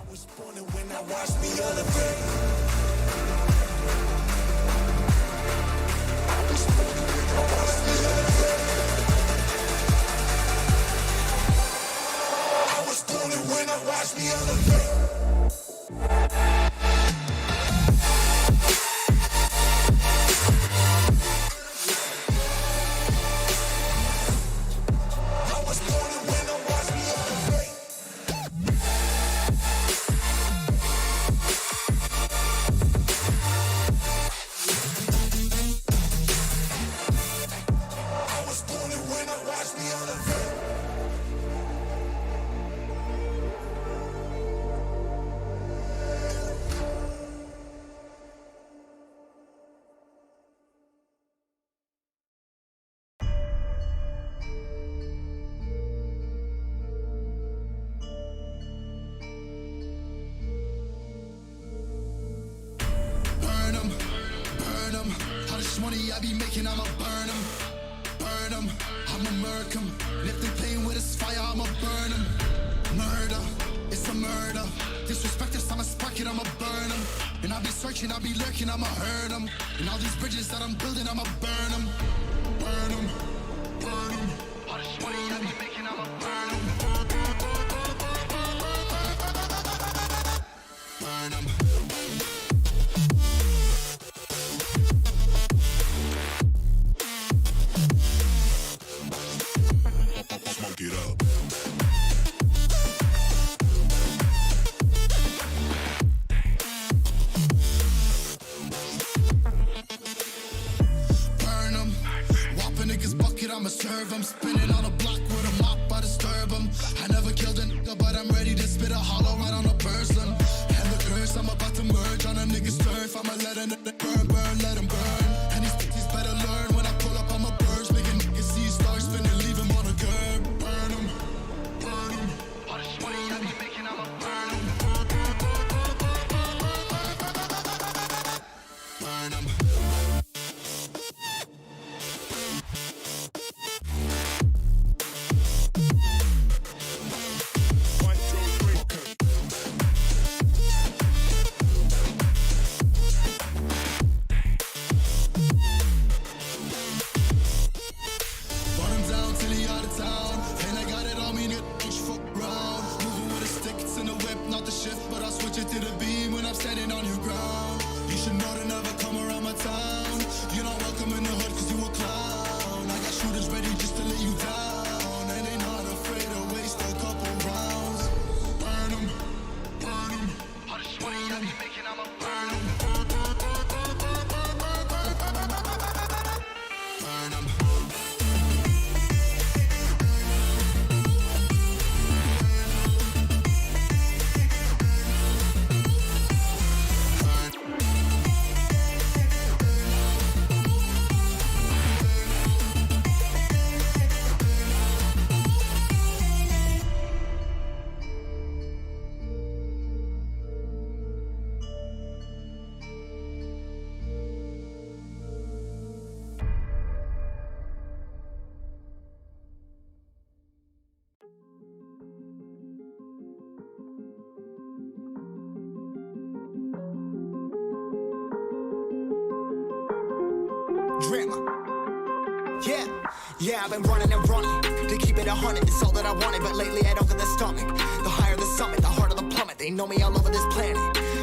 was born and when I watched me elevate. I was born and when I watched me elevate. Money I be making, I'ma burn them, I'ma murk them. If they playing with this fire, I'ma burn them. Murder, it's a murder. Disrespect us, I'ma spark it, I'ma burn them. And I be searching, I be lurking, I'ma hurt them. And all these bridges that I'm building, I'ma burn them. Burn them, burn them. All this money I be making, I'ma burn them. Burn them. Get up. Burn them. Whop a nigga's bucket, I'ma serve them. Spinning on a block with a mop, I disturb them. I never killed a nigga, but I'm ready to spit a hollow right on a person. And the curse, I'm about to merge on a nigga's turf. I'ma let a nigga burn, burn, let him burn. And these bitches better learn when I pull up on my birds. Make a nigga see stars spinning, leave him on a curb. Burn him. Drama. Yeah, I've been running and running to keep it 100, it's all that I wanted. But lately I don't get the stomach. The higher the summit, the harder the plummet. They know me all over this planet.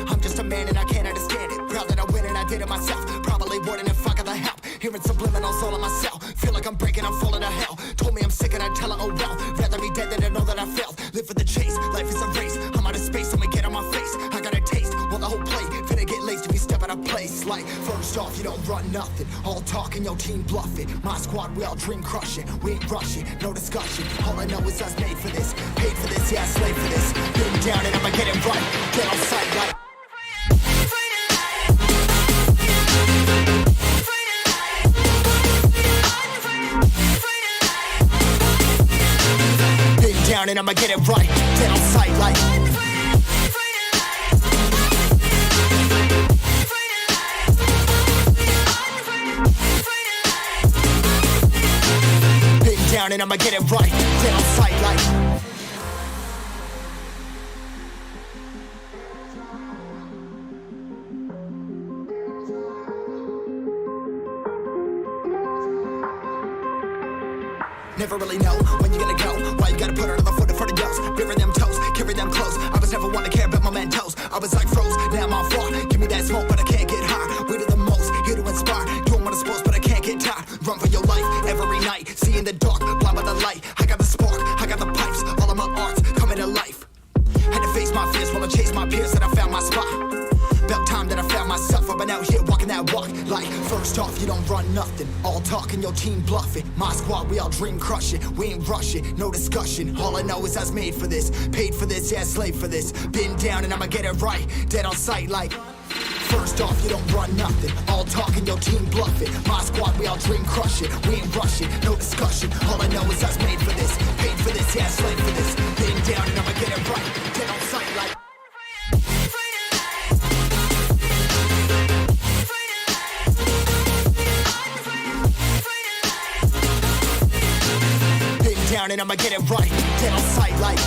I'm just a man and I can't understand it. Proud that I win and I did it myself. Probably wouldn't if I got the help. Hearing subliminals all on myself. Feel like I'm breaking, I'm falling to hell. Told me I'm sick and I tell her, oh well. Rather be dead than to know that I failed. Live for the chase, life is a race. I'm out of space, so me get on my face. I got a taste, well the whole plate finna get laced if you step out of place. Like, first off, you don't run nothing. All talking, your team bluffing. My squad, we all dream crushing. We ain't rushing, no discussion. All I know is us made for this. Paid for this, yeah, slave for this. Been down and I'ma get it right. Get on sight like down and I'ma get it right. Dead on sight like been down and I'ma get it right. Dead on sight like Never really know when you're gonna go. Why you gotta put another foot in front of yours? Bury them toes, carry them close. I was never one to care about my mentos. I was like froze, now I'm on floor. Give me that smoke, but I can't get high. We do the most, here to inspire. Doing what I'm supposed, but I can't get tired. Run for your life every night. See in the dark, blind by the light. I got the spark, I got the pipes. All of my arts coming to life. Had to face my fears while I chase my peers, and I found my spot. About time that I found myself. I've been out here walking that walk. Like, first off, you don't run nothing. All talking, your team bluffing. My squad, we all dream crushing. We ain't rushing, no discussion. All I know is I was made for this. Paid for this, yeah, slave for this. Been down and I'ma get it right. Dead on sight like. First off, you don't run nothing. All talking, your team bluffing. My squad, we all dream crushing. We ain't rushing, no discussion. All I know is I was made for this. Paid for this, yeah, slave for this. Been down and I'ma get it right. Dead on sight like. Down and I'ma get it right. Dead on sight like.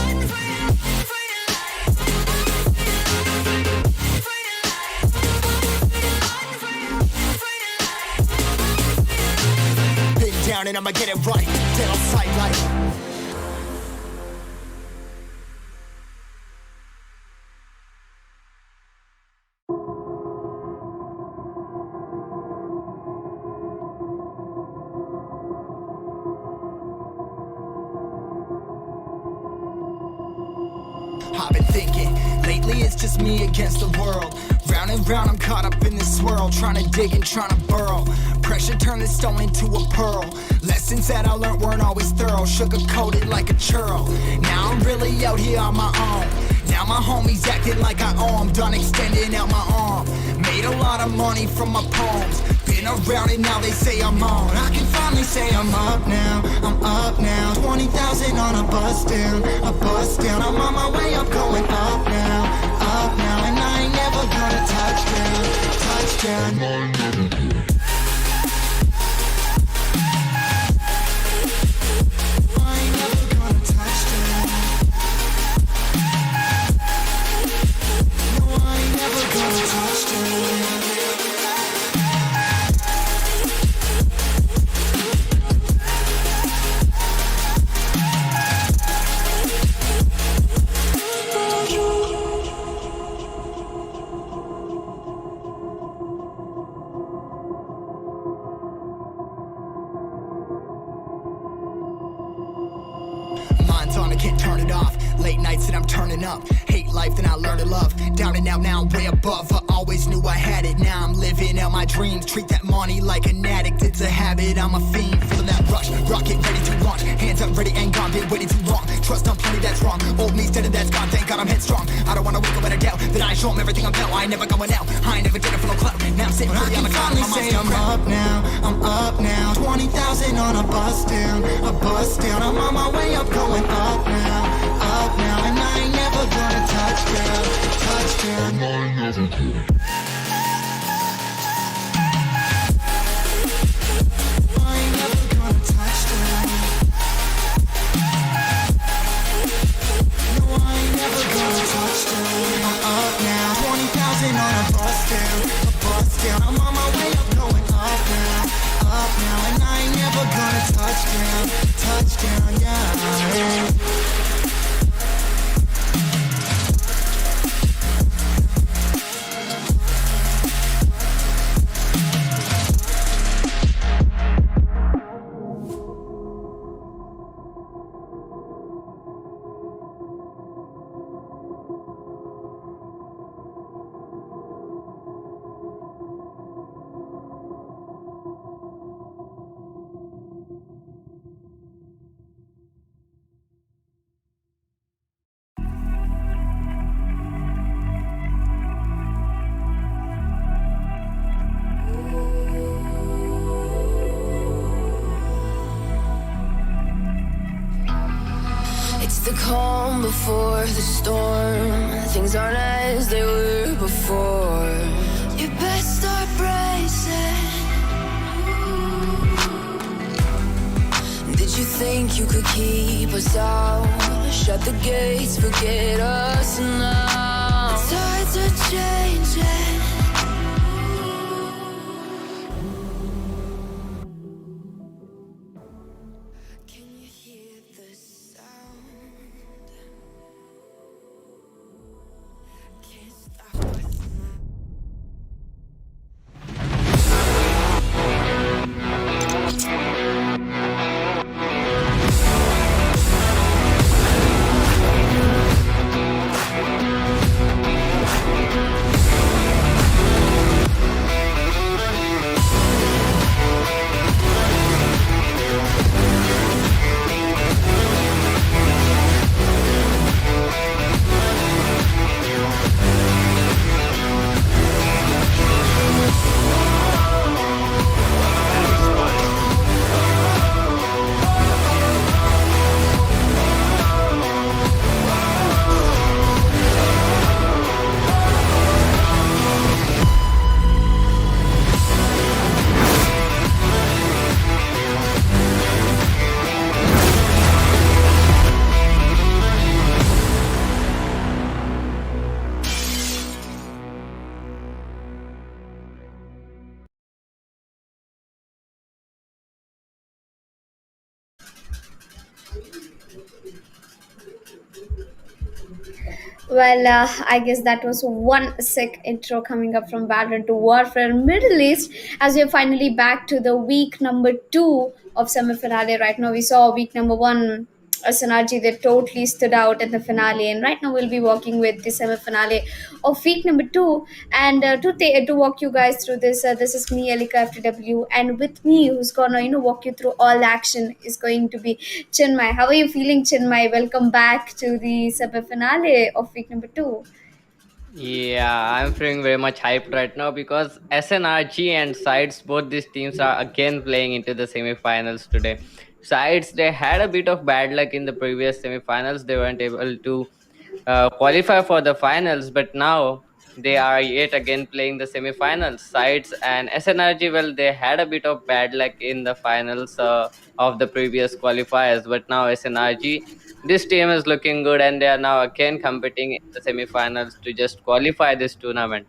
Been down and I'ma get it right. Dead on sight like. I've been thinking, lately it's just me against the world. Round and round I'm caught up in this swirl, trying to dig and trying to burrow. Pressure turned this stone into a pearl. Lessons that I learned weren't always thorough, sugar-coated like a churl. Now I'm really out here on my own. Now my homies acting like I owe 'em, done extending out my arm. Made a lot of money from my poems. Been around and now they say I'm on. I can finally say I'm up now, I'm up now. 20,000 on a bus down, a bus down. I'm on my way up, going up now, and I ain't never gonna touchdown, touchdown. Mind's on, I can't turn it off. Late nights and I'm turning up. Hate life, then I learn to love. Down and out, now I'm way above. I always knew I had it, now I'm living out my dreams. Treat that money like an addict, it's a habit, I'm a fiend. Feeling that rush, rocket ready to launch. Hands up, ready and gone, been waiting too long. Trust on plenty, that's wrong. Old me's dead and that's gone, thank God I'm headstrong. I don't wanna wake up in a doubt that I show 'em everything I'm about. I ain't never going out, I ain't never did it for no clout. Now I'm sitting pretty on the ground, say I'm up now, I'm up now. 20,000 on a bus down, a bus down. I'm on my way up, going up now, and I ain't never gonna touchdown, touchdown. I ain't never gonna. I ain't never gonna touchdown. No, I ain't never gonna touchdown. I'm up now, 20,000 on a bus down, a bus down. I'm on my way up, going up now, and I ain't never gonna touchdown, touchdown, yeah. The calm before the storm. Things aren't as they were before. You best start bracing. Did you think you could keep us out? Shut the gates, forget us now. The tides are changing. Can you I guess that was one sick intro coming up from Valorant to Warfare Middle East as we are finally back to the week number two of semi-finale. Right now, we saw week number one, a synergy that totally stood out in the finale, and right now we'll be working with the semi-finale of week number two. And to walk you guys through this, this is me, Elika FTW, and with me, who's gonna walk you through all action, is going to be Chinmay. How are you feeling, Chinmay? Welcome back to the semi-finale of week number two. Yeah, I'm feeling very much hyped right now because SNRG and Sides, both these teams are again playing into the semifinals today. Sides, they had a bit of bad luck in the previous semifinals. They weren't able to qualify for the finals, but now they are yet again playing the semifinals. Sides and SNRG, well, they had a bit of bad luck in the finals of the previous qualifiers, but now SNRG, this team is looking good and they are now again competing in the semifinals to just qualify this tournament.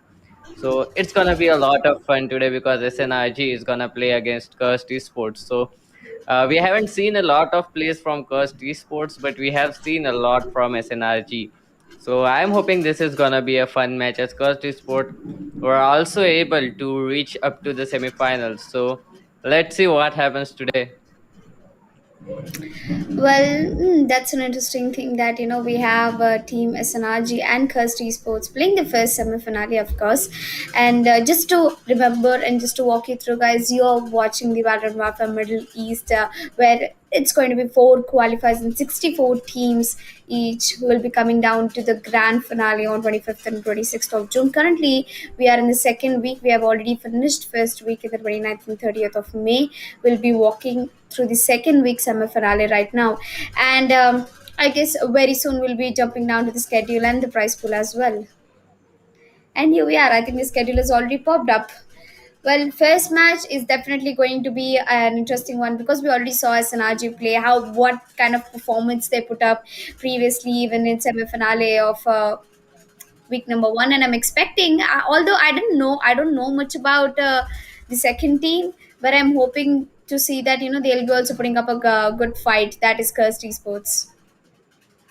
So it's gonna be a lot of fun today because SNRG is gonna play against Cursed Esports. So we haven't seen a lot of plays from Cursed Esports, but we have seen a lot from SNRG. So I'm hoping this is gonna be a fun match as Cursed Esports were also able to reach up to the semifinals. So let's see what happens today. That's an interesting thing that we have Team SNRG and Cursed Esports playing the first semi-finale, of course. And just to remember and just to walk you through, guys, you're watching the Valorant Warfare Middle East, where it's going to be four qualifiers and 64 teams each who will be coming down to the grand finale on 25th and 26th of June. Currently, we are in the second week. We have already finished first week in the 29th and 30th of May. We'll be walking through the second week semi-finale right now. And I guess very soon we'll be jumping down to the schedule and the prize pool as well. And here we are. I think the schedule has already popped up. Well, first match is definitely going to be an interesting one because we already saw SNRG play how what kind of performance they put up previously, even in semi-finale of week number one. And I'm expecting, although I don't know much about the second team, but I'm hoping to see that they'll be also putting up a good fight. That is Cursed Esports.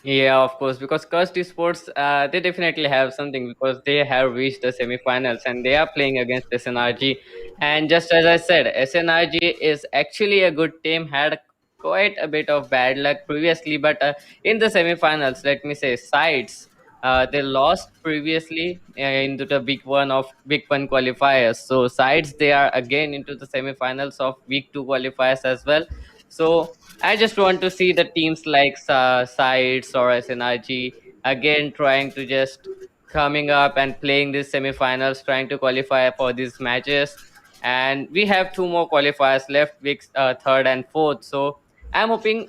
Yeah, of course, because Cursed Esports, they definitely have something because they have reached the semifinals and they are playing against SNRG. And just as I said, SNRG is actually a good team, had quite a bit of bad luck previously, but in the semifinals, let me say, Sides, they lost previously into the Big One qualifiers. So Sides, they are again into the semifinals of Week 2 qualifiers as well. So I just want to see the teams like Sides or SNRG again trying to just coming up and playing these semifinals, trying to qualify for these matches. And we have two more qualifiers left, weeks third and fourth. So I'm hoping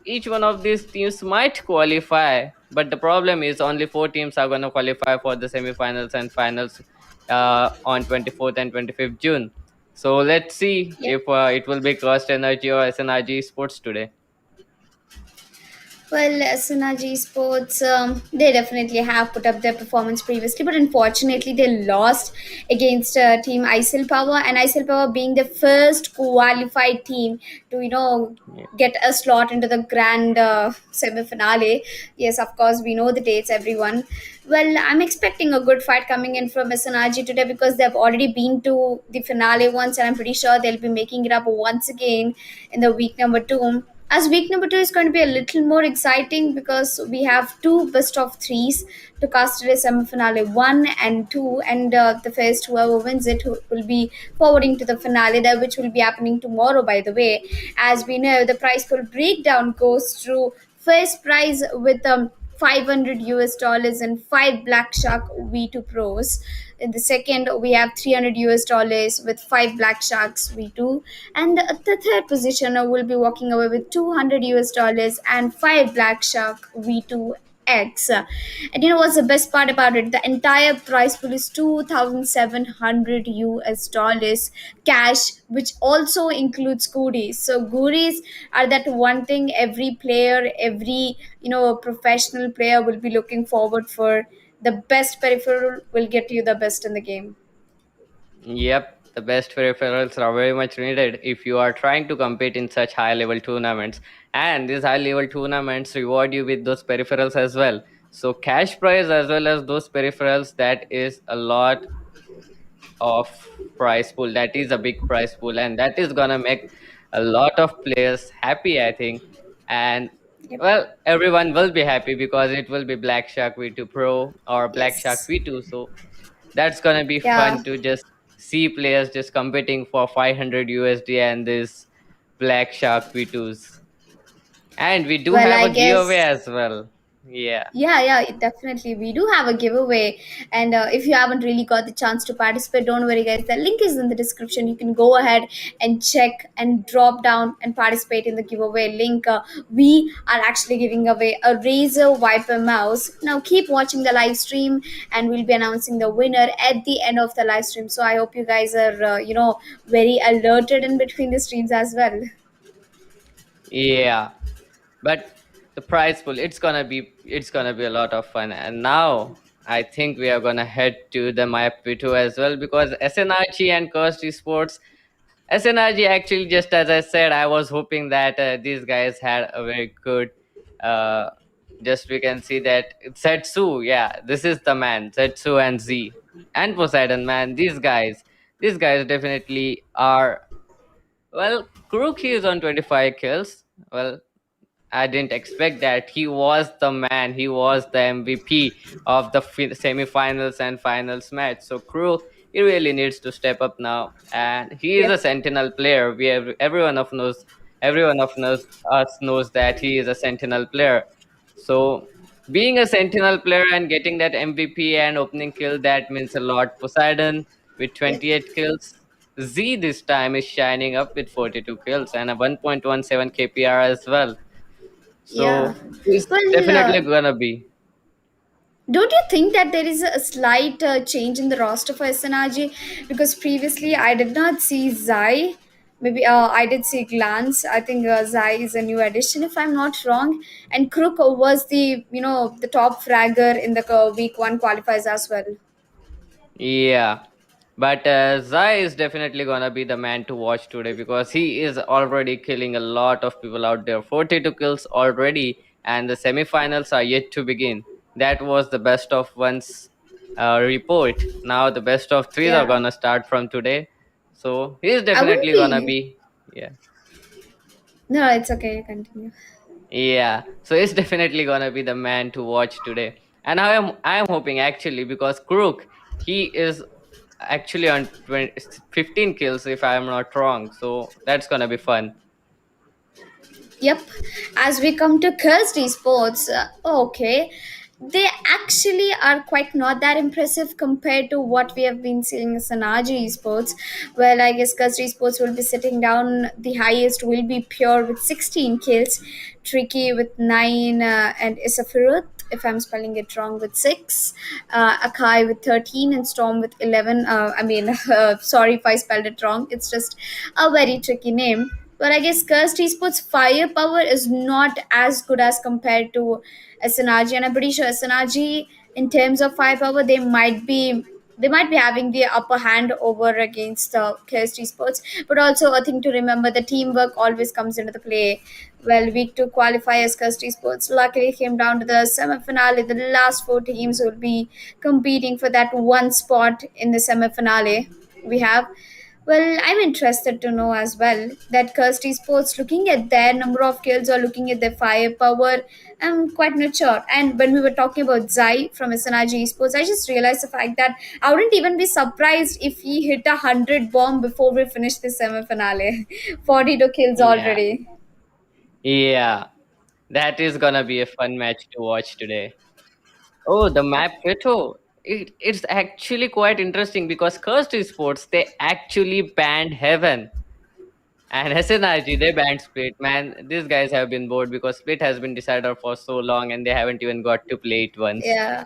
each one of these teams might qualify, but the problem is only four teams are going to qualify for the semifinals and finals on 24th and 25th June. So let's see Yeah. if it will be Cost Energy or SNRG Sports today. Well, Synergy Sports, they definitely have put up their performance previously, but unfortunately they lost against Team ISIL Power, and ISIL Power being the first qualified team to, Yeah. get a slot into the grand semi-finale. Yes, of course, we know the dates, everyone. Well, I'm expecting a good fight coming in from SNRG today because they've already been to the finale once, and I'm pretty sure they'll be making it up once again in the week number two. As week number two is going to be a little more exciting because we have two best of threes to cast a semi-finale one and two, and the first whoever wins it will be forwarding to the finale there, which will be happening tomorrow. By the way, as we know, the prize pool breakdown goes through first prize with 500 US dollars and 5 Black Shark V2 Pros. In the second, we have 300 US dollars with 5 Black Sharks V2. And the third position will be walking away with 200 US dollars and 5 Black Shark V2 X. And you know what's the best part about it? The entire prize pool is 2,700 US dollars cash, which also includes goodies. So goodies are that one thing every player, every professional player will be looking forward for. The best peripheral will get you the best in the game. Yep, the best peripherals are very much needed if you are trying to compete in such high level tournaments. And these high level tournaments reward you with those peripherals as well. So cash prize as well as those peripherals, that is a lot of prize pool. That is a big prize pool, and that is gonna make a lot of players happy, I think. And Yep. well, everyone will be happy because it will be Black Shark V2 Pro or Black Shark Yes. V2. So that's gonna be Yeah. fun to just see players just competing for 500 USD and this Black Shark V2s. And we do Well, have I a giveaway guess. as well. Yeah. Yeah, definitely. We do have a giveaway. And if you haven't really got the chance to participate, don't worry, guys. The link is in the description. You can go ahead and check and drop down and participate in the giveaway link. We are actually giving away a Razer Viper mouse. Now, keep watching the live stream, and we'll be announcing the winner at the end of the live stream. So, I hope you guys are, very alerted in between the streams as well. Yeah. But the prize pool, it's gonna be a lot of fun. And now I think we are gonna head to the map V2 as well, because SNRG and Coast Esports. SNRG, actually, just as I said, I was hoping that these guys had a very good uh just we can see that Zetsu, yeah, this is the man, Zetsu and Z and Poseidon, man, these guys definitely are. Well, Crook, he is on 25 kills. Well, I didn't expect that. He was the man. He was the MVP of the semi-finals and finals match. So Crook, he really needs to step up now, and he is Yep. a sentinel player. We have everyone of us knows that he is a sentinel player. So being a sentinel player and getting that MVP and opening kill, that means a lot. Poseidon with Yep. 28 kills. Z this time is shining up with 42 kills and a 1.17 KPR as well. Yeah. So it's Well, definitely gonna be. don't you think that there is a slight change in the roster for SNRG? Because previously I did not see Zai. Maybe I did see Glance. I think Zai is a new addition, if I'm not wrong. And Crook was the top fragger in the week one qualifiers as well. Yeah. But Zai is definitely gonna be the man to watch today because he is already killing a lot of people out there. 42 kills already, and the semifinals are yet to begin. That was the best of one's report. Now the best of threes are Yeah. gonna start from today. So he's I wouldn't definitely gonna be. be. Yeah. No, it's okay. Continue. Yeah, so it's definitely gonna be the man to watch today. And I am hoping, actually, because Crook, he is actually on 15 kills if I am not wrong. So that's gonna be fun. Yep. As we come to Thursday sports, okay, they actually are quite not that impressive compared to what we have been seeing in Sanaji sports. Well, I guess Thursday sports will be sitting down. The highest will be Pure with 16 kills, Tricky with 9, and Isafirut, if I'm spelling it wrong, with 6, Akai with 13, and Storm with 11. Sorry if I spelled it wrong. It's just a very tricky name. But I guess Cursed Esports firepower is not as good as compared to SNRG, and I'm pretty sure SNRG, in terms of firepower, they might be having the upper hand over against the Cursed Esports. But also a thing to remember: the teamwork always comes into the play. Well, week two qualifiers, Cursed Esports luckily came down to the semi-finale. The last four teams will be competing for that one spot in the semi-finale. We have, well, I'm interested to know as well that Kirsty Sports, looking at their number of kills or looking at their firepower, I'm quite not sure. And when we were talking about Zai from SNRG Esports, I just realized the fact that I wouldn't even be surprised if he hit 100 bomb before we finish the semi-finale. 42 kills Yeah, already. yeah, that is gonna be a fun match to watch today. Oh, the map Peto. It's actually quite interesting because Cursed Sports, they actually banned Heaven. And SNRG, they banned Split. Man, these guys have been bored because Split has been decided for so long and they haven't even got to play it once. Yeah.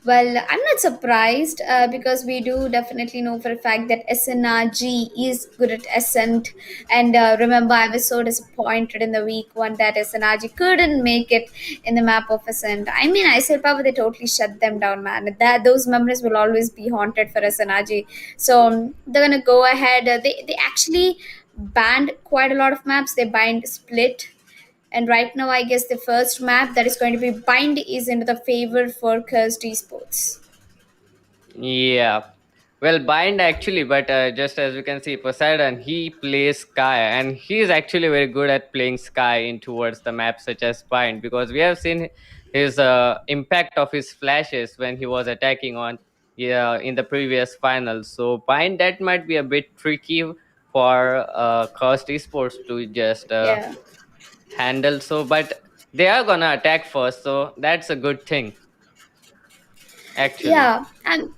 Well, I'm not surprised because we do definitely know for a fact that SNRG is good at Ascent. And remember, I was so disappointed in the week one that SNRG couldn't make it in the map of Ascent. I mean, ISL Power, they totally shut them down, man. Those memories will always be haunted for SNRG. So they're going to go ahead. They actually banned quite a lot of maps. They banned Split, And right now, I guess the first map that is going to be bind is into the favor for Cursed Esports. Yeah. Well, Bind actually, but just as we can see, Poseidon, he plays Sky, and he's actually very good at playing Sky in towards the map such as Bind, because we have seen his impact of his flashes when he was attacking on, yeah, in the previous finals. So Bind, that might be a bit tricky for Cost Esports to just Yeah. handle. So, but they are gonna attack first, so that's a good thing actually. Yeah, and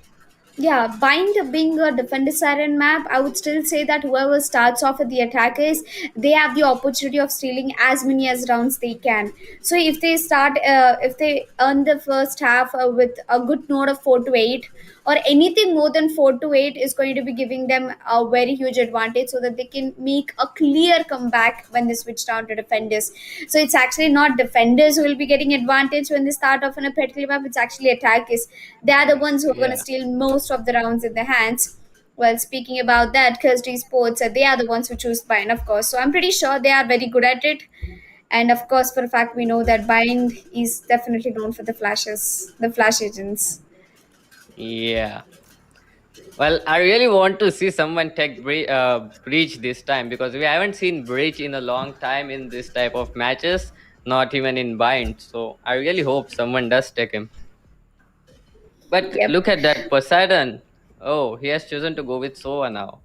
yeah, Bind being a defender siren map, I would still say that whoever starts off with the attackers, they have the opportunity of stealing as many as rounds they can. So if they earn the first half with a good note of 4 to 8, or anything more than 4 to 8 is going to be giving them a very huge advantage, so that they can make a clear comeback when they switch down to defenders. So it's actually not defenders who will be getting advantage when they start off in a particular map. It's actually attackers. They are the ones who are going to Yeah. steal most of the rounds in their hands. Well, speaking about that, Kirsty Sports, they are the ones who choose Bind, of course. So I'm pretty sure they are very good at it. And of course, for a fact, we know that Bind is definitely known for the flashes, the flash agents. Yeah. Well, I really want to see someone take Breach this time, because we haven't seen Breach in a long time in this type of matches, not even in Bind. So I really hope someone does take him. But Yep. look at that Poseidon. Oh, he has chosen to go with Sova now.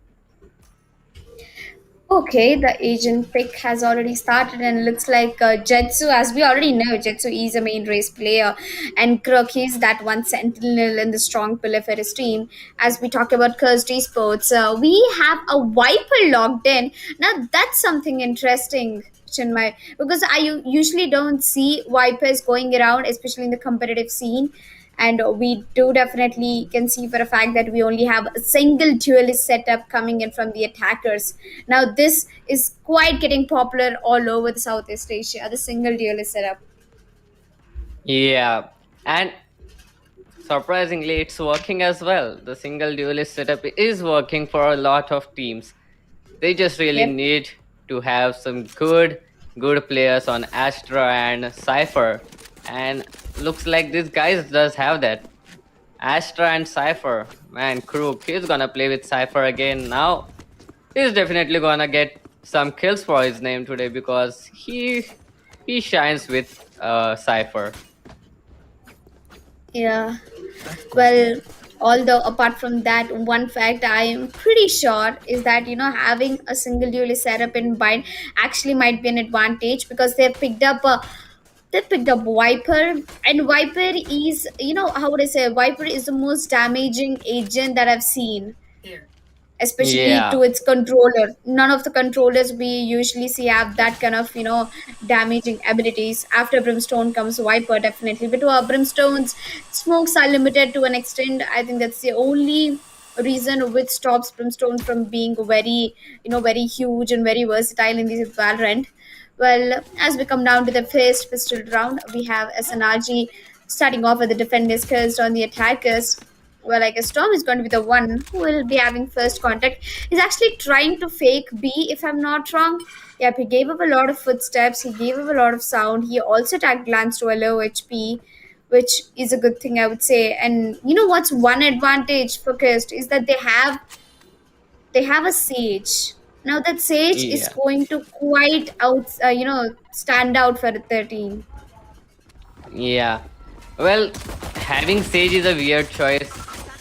Okay, the agent pick has already started, and looks like Jetsu, as we already know, Jetsu is a main race player, and Crook is that one sentinel in the strong pillar for his team. As we talk about Cursed Esports, we have a Viper logged in. Now, that's something interesting, Chinmay, because usually don't see Vipers going around, especially in the competitive scene. And we do definitely can see for a fact that we only have a single duelist setup coming in from the attackers. Now this is quite getting popular all over the Southeast Asia, the single duelist setup. Yeah. And surprisingly, it's working as well. The single duelist setup is working for a lot of teams. They just really Yep. need to have some good players on Astra and Cypher. And looks like this guys does have that. Astra and Cypher. Man, Crook, he's gonna play with Cypher again now. He's definitely gonna get some kills for his name today, because he shines with Cypher. Yeah. Well, although apart from that, one fact I am pretty sure is that having a single duelist setup in Bind actually might be an advantage, because they picked up Viper, and Viper is, how would I say, Viper is the most damaging agent that I've seen, especially Yeah. to its controller. None of the controllers we usually see have that kind of damaging abilities. After Brimstone comes Viper, definitely, but to our Brimstone's smokes are limited to an extent. I think that's the only reason which stops Brimstone from being very huge and very versatile in this Valorant. Well, as we come down to the first pistol round, we have SNRG starting off with the defenders cursed on the attackers. Well, I guess Storm is going to be the one who will be having first contact. He's actually trying to fake B, if I'm not wrong. Yep, he gave up a lot of footsteps, he gave up a lot of sound. He also tagged Glance to a low HP, which is a good thing, I would say. And you know what's one advantage for Cursed is that they have a Sage. Now that Sage is Yeah. going to quite stand out for the team. Yeah. Well, having Sage is a weird choice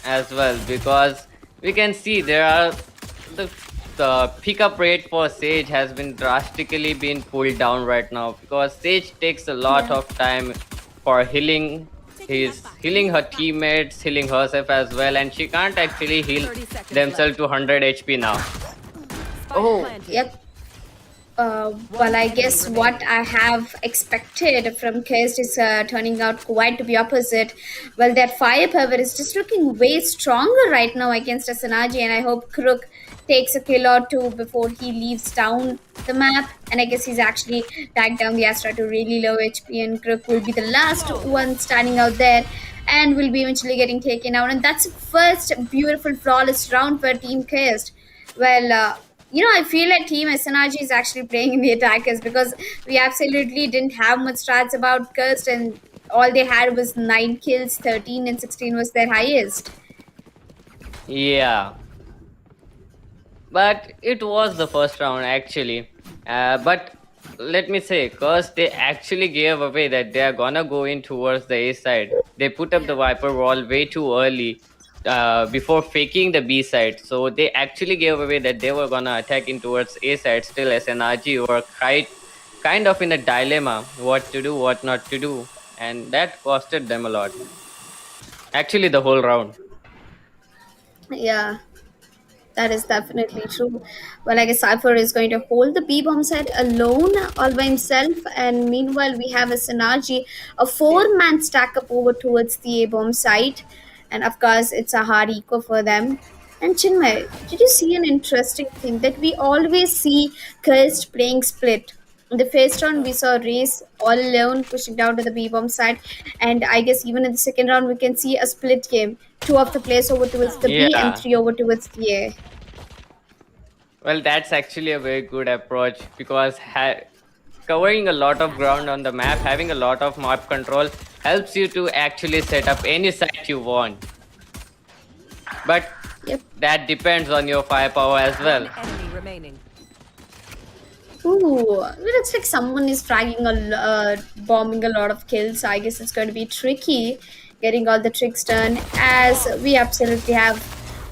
as well, because we can see there are the pickup rate for Sage has been drastically being pulled down right now, because Sage takes a lot Yeah. of time for healing. He's healing her teammates, healing herself as well, and she can't actually heal 30 seconds themselves to 100 HP now. Oh, Yep. Well, I guess what I have expected from Kest is turning out quite to be opposite. Well, their firepower is just looking way stronger right now against SNRG, and I hope Crook takes a kill or two before he leaves down the map. And I guess he's actually tagged down the Astra to really low HP, and Crook will be the last one standing out there and will be eventually getting taken out. And that's the first beautiful, flawless round for Team Kest. Well, I feel like Team SNRG is actually playing in the attackers because we absolutely didn't have much stats about Cursed, and all they had was 9 kills, 13 and 16 was their highest. Yeah, but it was the first round actually. But let me say, cause they actually gave away that they are gonna go in towards the A side. They put up the Viper wall way too early, before faking the B side. So they actually gave away that they were gonna attack in towards A side. Still, SNRG were kind of in a dilemma, what to do, what not to do, and that costed them a lot. Actually, the whole round. Yeah. That is definitely true. Well, I guess Cypher is going to hold the B bomb site alone, all by himself. And meanwhile, we have a Synergy, a four-man stack up over towards the A bomb site. And of course, it's a hard eco for them. And Chinmay, did you see an interesting thing that we always see Cursed playing split? In the first round, we saw Race all alone pushing down to the B bomb side, and I guess even in the second round, we can see a split game. Two of the players over towards the B and Yeah. three over towards the A. Well, that's actually a very good approach because covering a lot of ground on the map, having a lot of map control helps you to actually set up any site you want. But Yep. that depends on your firepower as well. Enemy remaining. Ooh, it looks like someone is bombing a lot of kills. I guess it's going to be tricky getting all the tricks done, as we absolutely have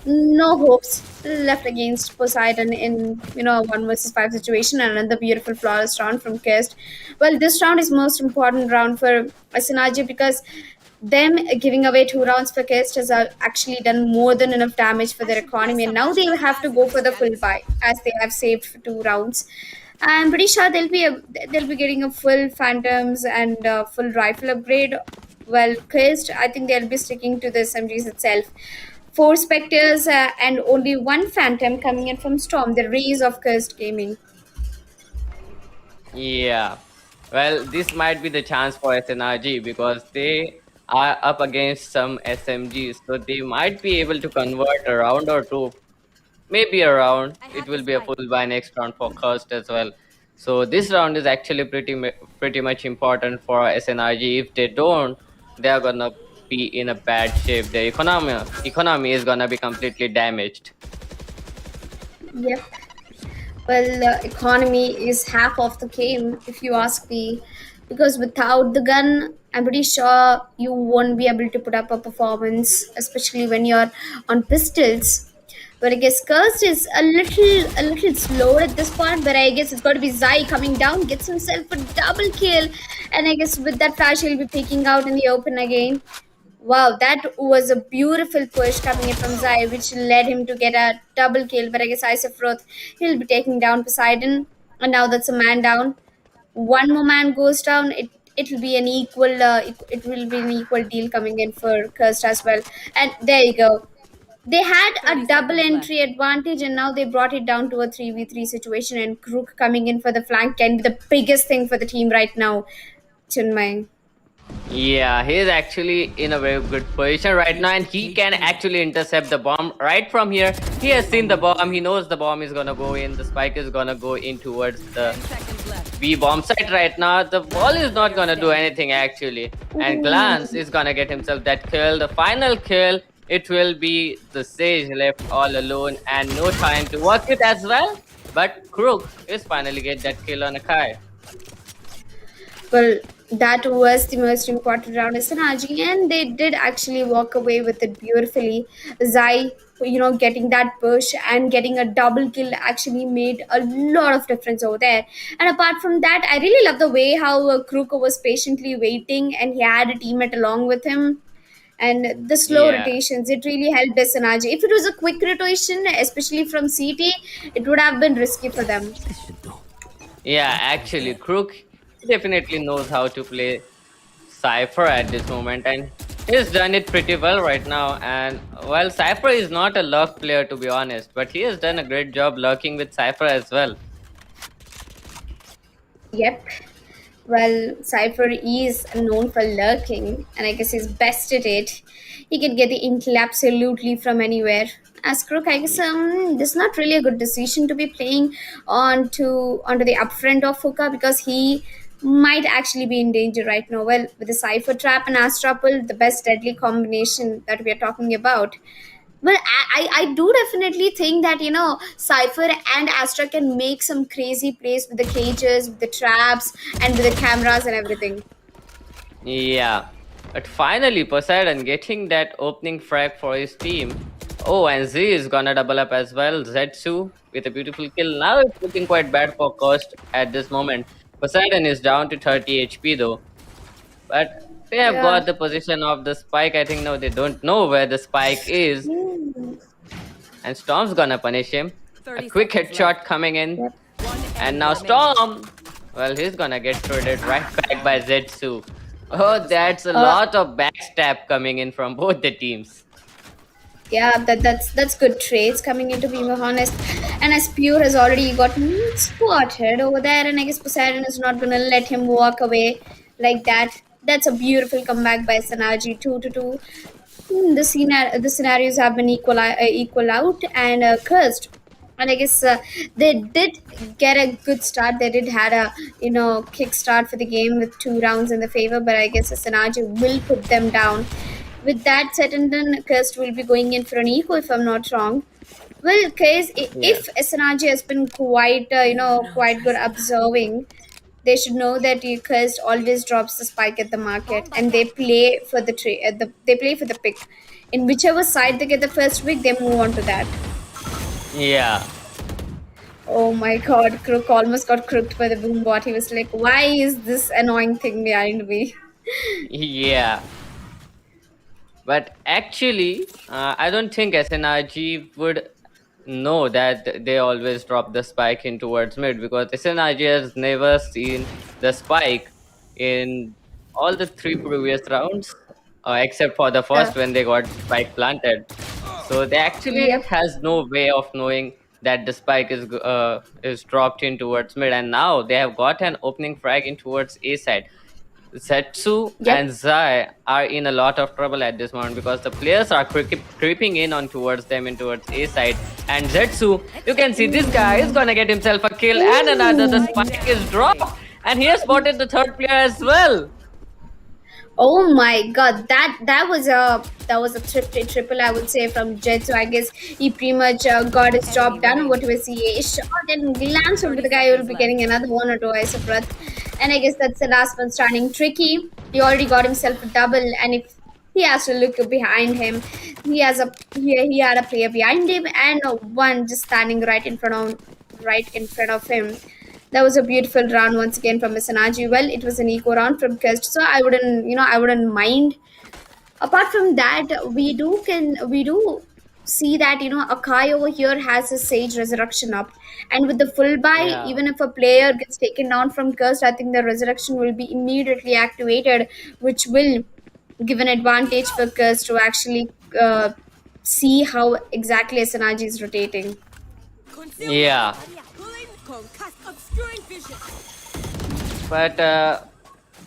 no hopes left against Poseidon in a 1 versus 5 situation, and another beautiful flawless round from Kest. Well, this round is most important round for Asinaji because them giving away 2 rounds for Kest has actually done more than enough damage for their economy, and now they have to go for the full buy as they have saved for 2 rounds. I'm pretty sure they'll be getting a full phantoms and full rifle upgrade. Well, Quest, I think they'll be sticking to the SMGs itself. 4 specters and only 1 phantom coming in from Storm, the rays of Cursed Gaming. Yeah. Well, this might be the chance for SNRG because they are up against some SMGs, so they might be able to convert a round or two, maybe a round. It will be a full buy next round for Cursed as well. So this round is actually pretty much important for SNRG. If they don't, they are gonna be in a bad shape. Their economy is gonna be completely damaged. Yep. Well, economy is half of the game, if you ask me. Because without the gun, I'm pretty sure you won't be able to put up a performance, especially when you're on pistols. But I guess Cursed is a little slow at this point. But I guess it's got to be Zai coming down, gets himself a double kill, and I guess with that flash he'll be peeking out in the open again. Wow, that was a beautiful push coming in from Zai, which led him to get a double kill. But I guess Isofroth, he'll be taking down Poseidon, and now that's a man down. One more man goes down. It'll be an equal. It will be an equal deal coming in for Cursed as well. And there you go. They had a 30 double seconds entry advantage, and now they brought it down to a 3v3 situation. And Crook coming in for the flank can be the biggest thing for the team right now. Chinmay. Yeah, he is actually in a very good position right now, and he can actually intercept the bomb right from here. He has seen the bomb, he knows the bomb is gonna go in, the spike is gonna go in towards the 10 seconds left. B bomb site right now. The ball is not gonna do anything actually, and Glance is gonna get himself that kill. The final kill, it will be the Sage left all alone and no time to work it as well. But Crook is finally get that kill on a Kai. Well, that was the most important round as Sanaji, and they did actually walk away with it beautifully. Zai, getting that push and getting a double kill actually made a lot of difference over there. And apart from that, I really love the way how Kruko was patiently waiting and he had a teammate along with him. And the slow Yeah. rotations, it really helped Sanaji. If it was a quick rotation, especially from CT, it would have been risky for them. Yeah, actually, Crook definitely knows how to play Cypher at this moment, and he's done it pretty well right now. And well, Cypher is not a luck player to be honest, but he has done a great job lurking with Cypher as well. Yep. Well, Cypher is known for lurking, and I guess he's best at it. He can get the intel absolutely from anywhere. As Crook, I guess this is not really a good decision to be playing onto the upfront of Hookah because he might actually be in danger right now. Well, with the Cypher Trap and Astrapple, the best deadly combination that we are talking about. Well, I do definitely think that Cypher and Astra can make some crazy plays with the cages, with the traps, and with the cameras and everything. Yeah. But finally, Poseidon getting that opening frag for his team. Oh, and Z is gonna double up as well. Zetsu with a beautiful kill. Now it's looking quite bad for Cost at this moment. Poseidon is down to 30 HP though. But they have Yeah. got the position of the spike. I think now they don't know where the spike is. And Storm's gonna punish him. A quick headshot coming in. Yep. And now Storm! Well, he's gonna get throated right back by Zetsu. Oh, that's a lot of backstab coming in from both the teams. Yeah, that's good trades coming in, to be honest. And as Pure has already gotten spotted over there, and I guess Poseidon is not gonna let him walk away like that. That's a beautiful comeback by Sanaji, 2-2. The scenarios have been equal out and cursed. And I guess they did get a good start. They did had a kick start for the game with 2 rounds in the favor, but I guess Sanaji will put them down. With that said and done, Kirst will be going in for an eco if I'm not wrong. Well, case if SNRG has been quite good observing, they should know that Kirst always drops the spike at the market, and they play for they play for the pick. In whichever side they get the first pick, they move on to that. Yeah. Oh my God, Crook almost got crooked by the boom bot. He was like, "Why is this annoying thing behind me?" Yeah. But actually, I don't think SNRG would know that they always drop the spike in towards mid, because SNRG has never seen the spike in all the 3 previous rounds, except for the first when they got spike planted. So they actually Yep. has no way of knowing that the spike is dropped in towards mid, and now they have got an opening frag in towards A side. Zetsu Yep. and Zai are in a lot of trouble at this moment, because the players are creeping in on towards them in towards A side. And Zetsu, you can see this guy is gonna get himself a kill and another. The spike is dropped, and he has spotted the third player as well. Oh my God, that was a triple, I would say, from Jet. So I guess he pretty much got his job done. What was he? A shot and glance over the guy who will be getting another 1 or 2 ice of breath. And I guess that's the last one starting tricky. He already got himself a double, and if he has to look behind him, he had a player behind him and one just standing right in front of him. That was a beautiful round once again from Misanaji. Well, it was an eco round from Kest, so I wouldn't mind. Apart from that, we do see that Akai over here has his Sage Resurrection up, and with the full buy, Yeah. even if a player gets taken down from Cursed, I think the Resurrection will be immediately activated, which will give an advantage for Cursed to actually see how exactly SNRG is rotating. Yeah. But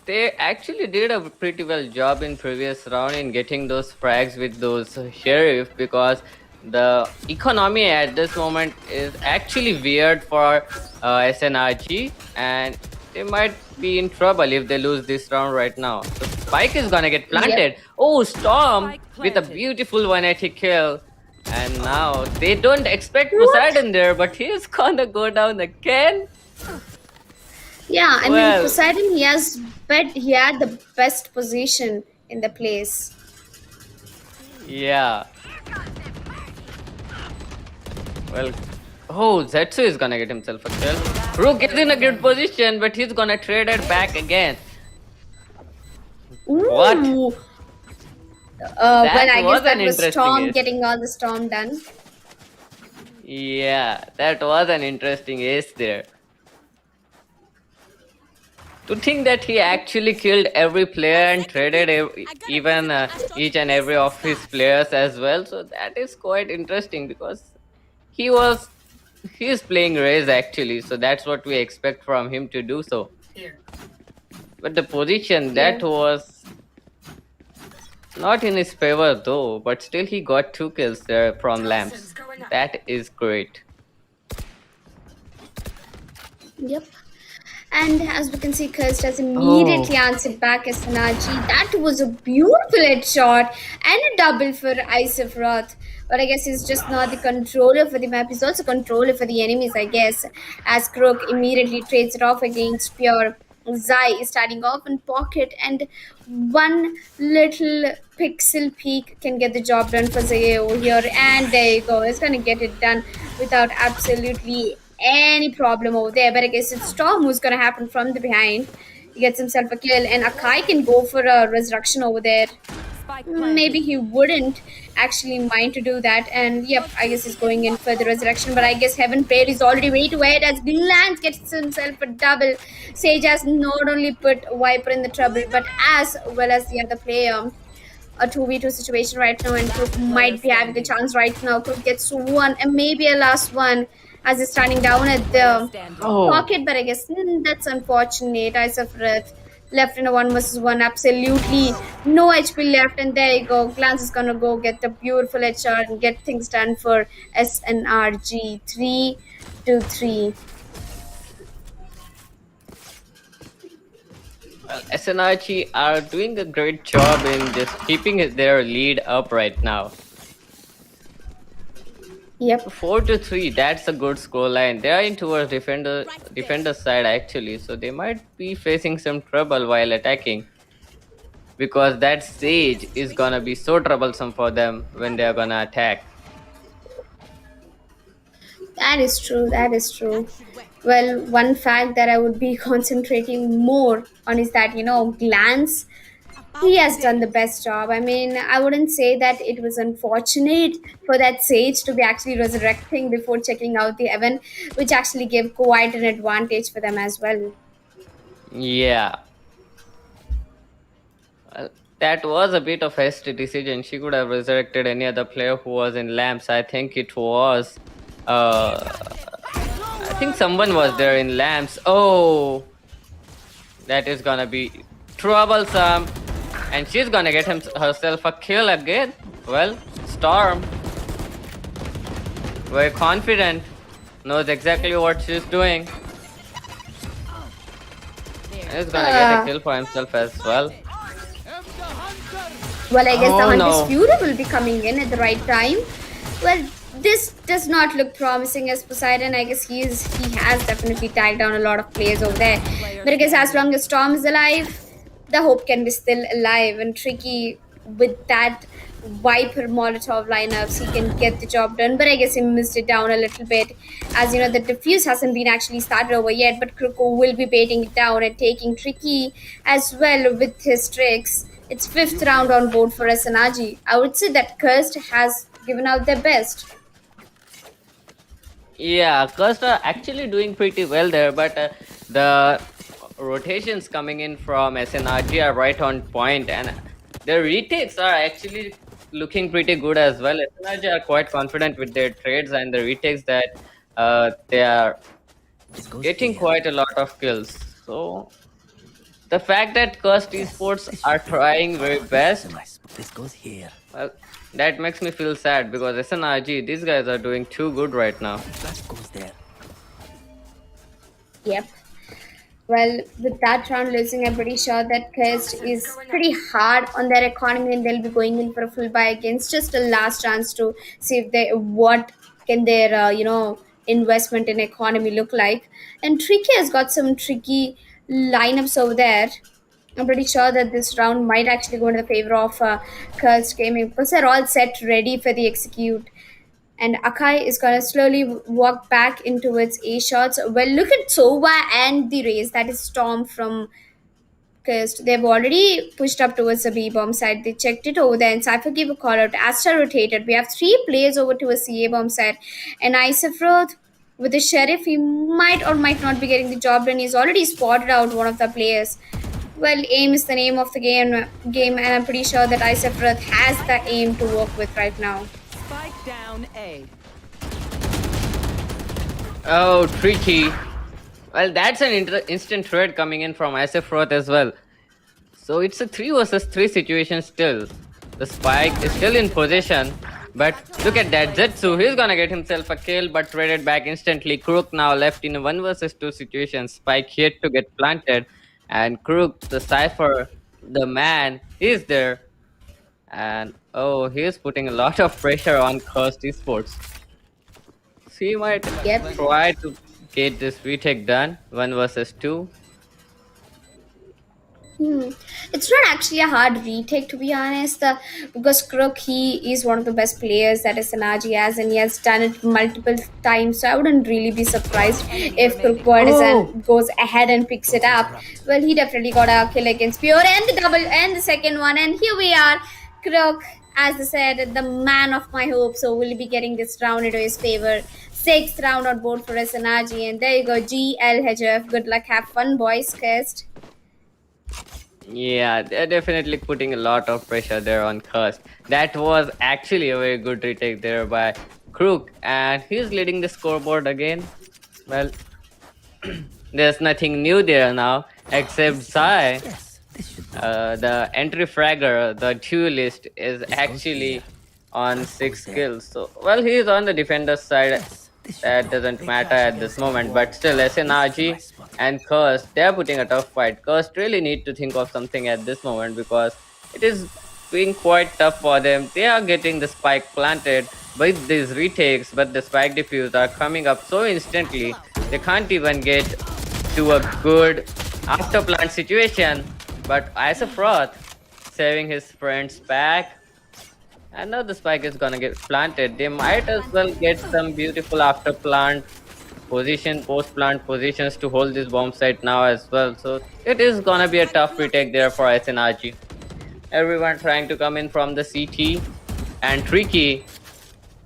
they actually did a pretty well job in previous round in getting those frags with those sheriff, because the economy at this moment is actually weird for SNRG, and they might be in trouble if they lose this round right now. So Spike is gonna get planted. Oh, Storm with a beautiful 180 kill. And now they don't expect Poseidon there, but he's gonna go down again. Yeah, I mean Well- Poseidon, he had the best position in the place. Yeah. Well, oh, Zetsu is gonna get himself a kill. Rook is in a good position, but he's gonna trade it back again. What? Ooh. That Well, I guess was that an was interesting Storm ace. getting all the Storm done. Yeah, that was an interesting ace there. To think that he actually killed every player and traded even each and every of his players as well, so that is quite interesting, because he's playing Raze actually, so that's what we expect from him to do so. But the position Yeah. that was not in his favor though, but still he got 2 kills there from lamps. That is great. Yep. And as we can see, Kirst has Oh, immediately answered back as Sanaji. That was a beautiful headshot and a double for Isafroth. But I guess he's just not the controller for the map. He's also controller for the enemies, I guess. As Crook immediately trades it off against Pure. Zai is starting off in pocket, and one little pixel peak can get the job done for Zai over here. And there you go. It's gonna get it done without absolutely any problem over there. But I guess it's Storm who's gonna happen from the behind. He gets himself a kill, and Akai can go for a resurrection over there. Maybe he wouldn't actually mind to do that. And yep, I guess he's going in for the resurrection. But I guess Heaven Paid is already way too ahead as Glance gets himself a double. Sage has not only put Viper in the trouble, but as well as the other player. A 2v2 situation right now, and Crook might be having a chance right now. Crook gets one and maybe a last one as he's standing down at the oh, pocket, but I guess that's unfortunate. Eyes of Wrath left in a 1 versus 1, absolutely no HP left, and there you go. Glance is gonna go get the beautiful headshot and get things done for SNRG 3-3. well, SNRG are doing a great job in just keeping their lead up right now. Yep. 4-3, that's a good scoreline. They are in towards defender side actually, so they might be facing some trouble while attacking. Because that Sage is gonna be so troublesome for them when they are gonna attack. That is true. That is true. Well, one fact that I would be concentrating more on is that, Glance, he has done the best job. I mean, I wouldn't say that it was unfortunate for that Sage to be actually resurrecting before checking out the event, which actually gave quite an advantage for them as well. Yeah. Well, that was a bit of hasty decision. She could have resurrected any other player who was in lamps. I think it was I think someone was there in lamps. Oh, that is gonna be troublesome. And she's gonna get herself a kill again. Well, Storm, very confident, knows exactly what she's doing. And he's gonna get a kill for himself as well. Well, I guess the Oh Hunter's no. Fury will be coming in at the right time. Well, this does not look promising as Poseidon. I guess he has definitely tagged down a lot of players over there. But I guess as long as Storm is alive, the hope can be still alive. And Tricky with that Viper Molotov lineups, he can get the job done. But I guess he missed it down a little bit. As you know, the defuse hasn't been actually started over yet, but Kroko will be baiting it down and taking Tricky as well with his tricks. It's fifth round on board for SNRG. I would say that Cursed has given out their best. Yeah, Cursed are actually doing pretty well there, but the rotations coming in from SNRG are right on point, and their retakes are actually looking pretty good as well. SNRG are quite confident with their trades and the retakes that they are getting quite a lot of kills. So the fact that Cursed Esports are trying very best, This goes here. well, that makes me feel sad because SNRG, these guys are doing too good right now. That goes there. Yep. Well, with that round losing, I'm pretty sure that Quest is pretty hard on their economy, and they'll be going in for a full buy against just a last chance to see if they what can their investment in economy look like. And Tricky has got some tricky lineups over there. I'm pretty sure that this round might actually go in the favor of Curls Gaming because they're all set ready for the execute. And Akai is going to slowly walk back into its A shots. Well, look at Sova and the race. That is Storm from Cursed. They've already pushed up towards the B bomb side. They checked it over there, and Cypher gave a call out. Asta rotated. We have 3 players over to a CA bomb side. And Isafroth with the Sheriff, he might or might not be getting the job done. He's already spotted out one of the players. Well, aim is the name of the game, and I'm pretty sure that Isafroth has the aim to work with right now. Spike down A. Oh, Tricky. Well, that's an instant threat coming in from SF Roth as well. So it's a 3 versus 3 situation still. The Spike is still in position, but look at that. Zetsu, he's gonna get himself a kill, but traded back instantly. Crook now left in a 1 versus 2 situation. Spike yet to get planted, and Crook, the Cypher, the man, is there. And oh, he's putting a lot of pressure on Cursed Esports. So he might Yep. try to get this retake done, 1 versus 2. It's not actually a hard retake, to be honest, because Crook, he is one of the best players that SNRG has, and he has done it multiple times. So I wouldn't really be surprised if Crook goes ahead and picks it up. Well, he definitely got a kill against Pure, and the double, and the second one, and here we are. Crook, as I said, the man of my hope, so will be getting this round into his favor. Sixth round on board for SNRG, and there you go, GLHF. Good luck, have fun, boys. Cursed. Yeah, they're definitely putting a lot of pressure there on Cursed. That was actually a very good retake there by Crook, and he's leading the scoreboard again. Well, there's nothing new there now except Zai. Yes, this should do. The entry fragger, the duelist, is actually on 6 kills. So, well, he's on the defender's side. Yes, this should That do. doesn't They matter tried at to this get moment, us but still, all. SNRG Nice spot. and Cursed, they're putting a tough fight. Cursed really need to think of something at this moment because it is being quite tough for them. They are getting the spike planted with these retakes, but the spike defuse are coming up so instantly, they can't even get to a good after plant situation. But as a Froth, saving his friends back, and now the spike is gonna get planted. They might as well get some beautiful after plant position, post plant positions to hold this bomb site now as well. So it is gonna be a tough retake there for SNRG. Everyone trying to come in from the CT, and Tricky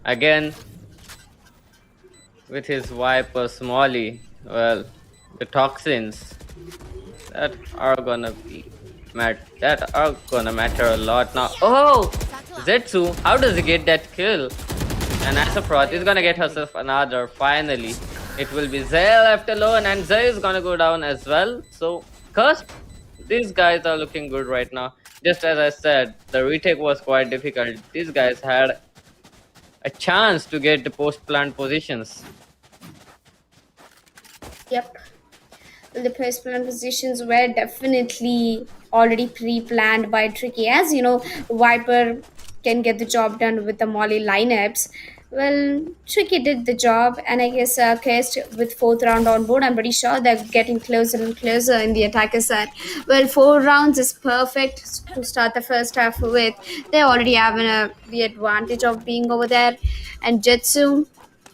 again with his Viper Smolly. Well, the toxins that are gonna matter a lot now. Oh, Zetsu, how does he get that kill? And Asafroth is gonna get herself another. Finally, it will be Zay left alone, and Zay is gonna go down as well. So, Cursed, these guys are looking good right now. Just as I said, the retake was quite difficult. These guys had a chance to get the post plant positions. Yep. Well, the post plan positions were definitely already pre-planned by Tricky. As you know, Viper can get the job done with the Molly lineups. Well, Tricky did the job, and I guess Kest with fourth round on board, I'm pretty sure they're getting closer and closer in the attacker side. Well, 4 rounds is perfect to start the first half with. They already have the advantage of being over there, and Jetsu,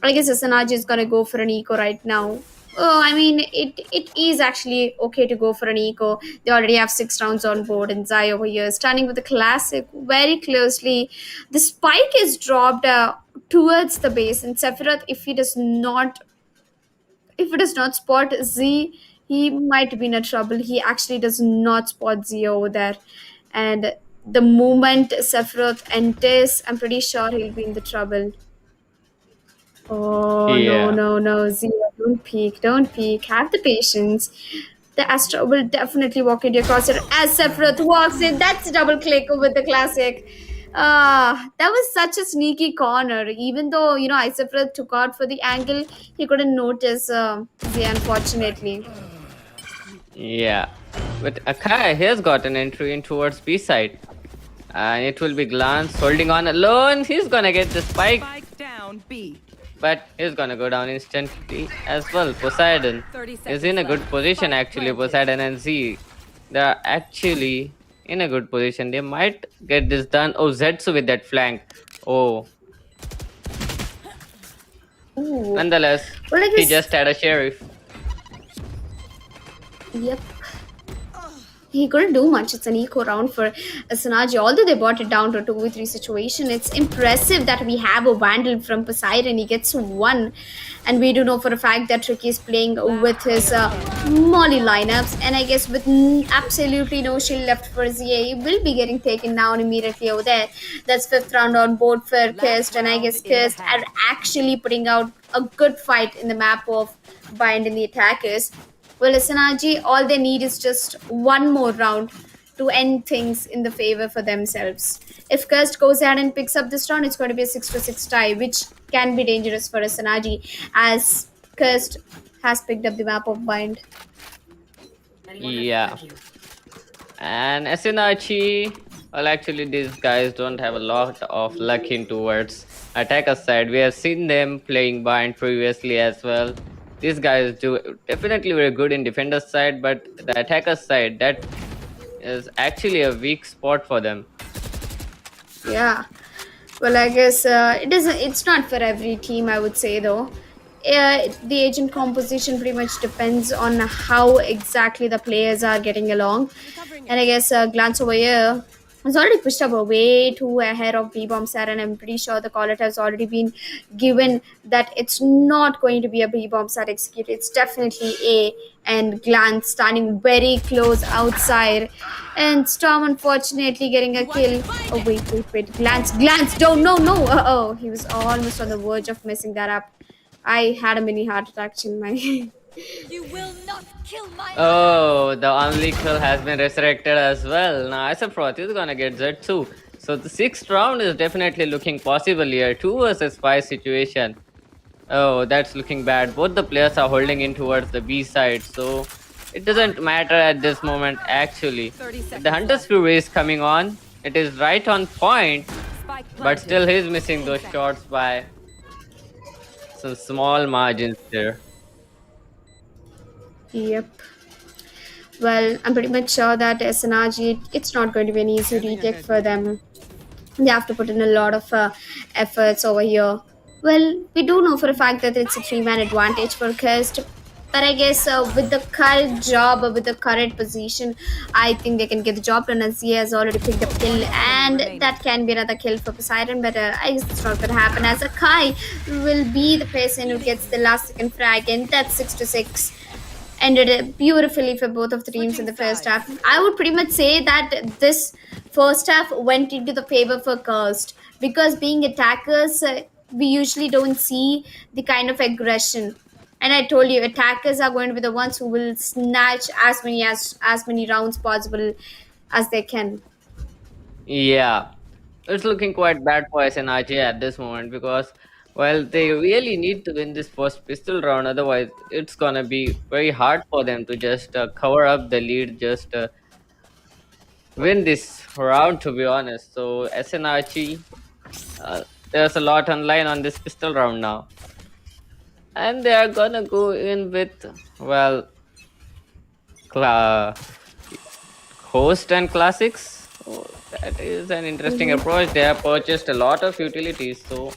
I guess SNRG is gonna go for an eco right now. Oh, I mean, it is actually okay to go for an eco. They already have 6 rounds on board, and Zai over here standing with the classic very closely. The spike is dropped towards the base, and Sephiroth, if he does not spot Z, he might be in a trouble. He actually does not spot Z over there, and the moment Sephiroth enters, I'm pretty sure he'll be in the trouble. Oh, no, Yeah. no, no, Zero, don't peek, don't peek. Have the patience. The Astro will definitely walk into your crosshair as Sephiroth walks in. That's a double click with the classic. That was such a sneaky corner. Even though, Sephiroth took out for the angle, he couldn't notice Z, unfortunately. Yeah, but Akai has got an entry in towards B side, and it will be Glance holding on alone. He's gonna get the spike, Spike down B. but he's gonna go down instantly as well. Poseidon 30 is seconds in a good left. position Spike actually. planted. Poseidon and Z, they are actually in a good position. They might get this done. Oh, Zetsu with that flank. Oh, Ooh. nonetheless, Well, I he guess, just had a sheriff. yep. he couldn't do much. It's an eco round for Sanaji. Although they brought it down to a 2v3 situation, it's impressive that we have a Vandal from Poseidon. He gets one. And we do know for a fact that Tricky is playing with his Molly lineups. And I guess with absolutely no shield left for ZA, he will be getting taken down immediately over there. That's fifth round on board for Kirst. And I guess Kirst are actually putting out a good fight in the map of Bind in the attackers. Well, SNRG, all they need is just one more round to end things in the favor for themselves. If Kirst goes ahead and picks up this round, it's going to be a 6-6 tie, which can be dangerous for SNRG as Kirst has picked up the map of Bind. Yeah. And SNRG, well, actually, these guys don't have a lot of luck in towards attacker side. We have seen them playing Bind previously as well. These guys do definitely very good in defender side, but the attacker side, that is actually a weak spot for them. Yeah. Well, I guess it's not for every team, I would say, though. The agent composition pretty much depends on how exactly the players are getting along. And I guess Glance over here has already pushed up way too ahead of B-Bomb Sat, and I'm pretty sure the call it has already been given that it's not going to be a B-Bomb Sat execute. It's definitely A, and Glance standing very close outside. And Storm unfortunately getting a kill. Oh, wait. Glance, don't, no. Oh, he was almost on the verge of messing that up. I had a mini heart attack in my. You will not kill my Oh, the only kill has been resurrected as well. Now, Asaproth is gonna get Z2. So the 6th round is definitely looking possible here. 2 versus 5 situation. Oh, that's looking bad. Both the players are holding in towards the B side. So it doesn't matter at this moment actually. The Hunter's Fury is coming on. It is right on point. But still he's missing those shots by some small margins there. Yep. Well, I'm pretty much sure that SNRG, it's not going to be an easy retake for them. They have to put in a lot of efforts over here. Well, we do know for a fact that it's a 3-man advantage for Kirst. But I guess with the current job, with the current position, I think they can get the job done as he has already picked up kill. And that can be another kill for Poseidon, but I guess it's not going to happen as Akai will be the person who gets the last second frag, and that's 6-6. Ended it beautifully for both of the teams in the first half. I would pretty much say that this first half went into the favor for Kirst because being attackers, we usually don't see the kind of aggression. And I told you, attackers are going to be the ones who will snatch as many rounds possible as they can. Yeah, it's looking quite bad for SNRJ at this moment because, well, they really need to win this first pistol round. Otherwise, it's gonna be very hard for them to just cover up the lead, just win this round, to be honest. So SNRG, there's a lot on line on this pistol round now. And they are gonna go in with, well, host and classics. So that is an interesting approach. They have purchased a lot of utilities, so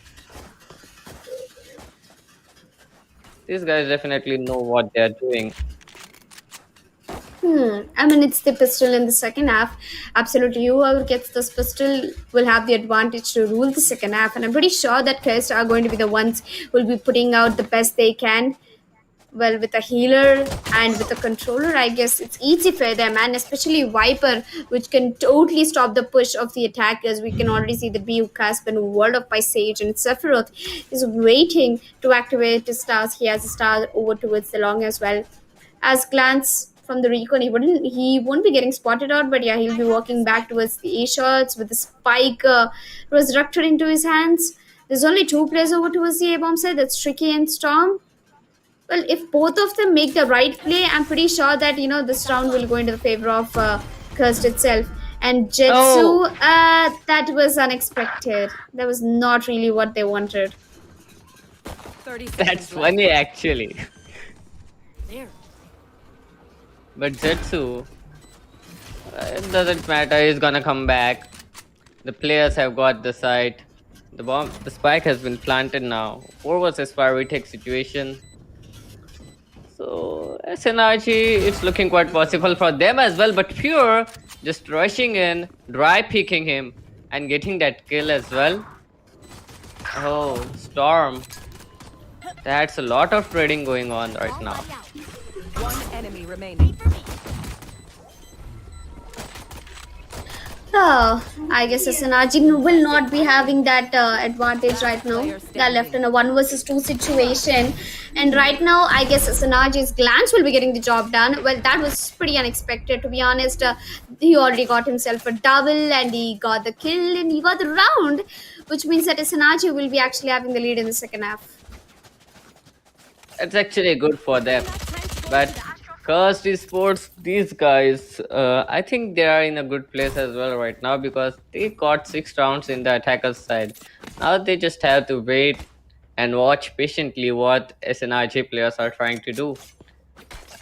these guys definitely know what they are doing. I mean, it's the pistol in the second half. Absolutely, whoever gets this pistol will have the advantage to rule the second half. And I'm pretty sure that Kirst are going to be the ones who will be putting out the best they can. Well, with a healer and with a controller, I guess it's easy for them. And especially Viper, which can totally stop the push of the attackers. We can already see the Bu Casp and World of by Sage, and Sephiroth is waiting to activate his stars. He has a star over towards the long as well. As Glance from the recon, he won't be getting spotted out, but yeah, he'll be walking back towards the A shots with the spike resurrected into his hands. There's only 2 players over towards the A bomb side. That's Tricky and Storm. Well, if both of them make the right play, I'm pretty sure that this round will go into the favor of Kirst itself. And Jetsu, that was unexpected. That was not really what they wanted. That's funny actually. But Zetsu, it doesn't matter, he's gonna come back. The players have got the site. The spike has been planted now. 4 versus 5 retake situation. So Synergy, it's looking quite possible for them as well, but Pure just rushing in, dry picking him, and getting that kill as well. Oh, Storm. That's a lot of trading going on right now. One enemy remaining. Oh, I guess SNRG will not be having that advantage right now. They're left in a 1 versus 2 situation. And right now, I guess SNRG's glance will be getting the job done. Well, that was pretty unexpected, to be honest. He already got himself a double and he got the kill and he got the round, which means that SNRG will be actually having the lead in the second half. It's actually good for them. But Cursed Esports, these guys, I think they are in a good place as well right now because they got 6 rounds in the attacker's side. Now they just have to wait and watch patiently what SNRG players are trying to do.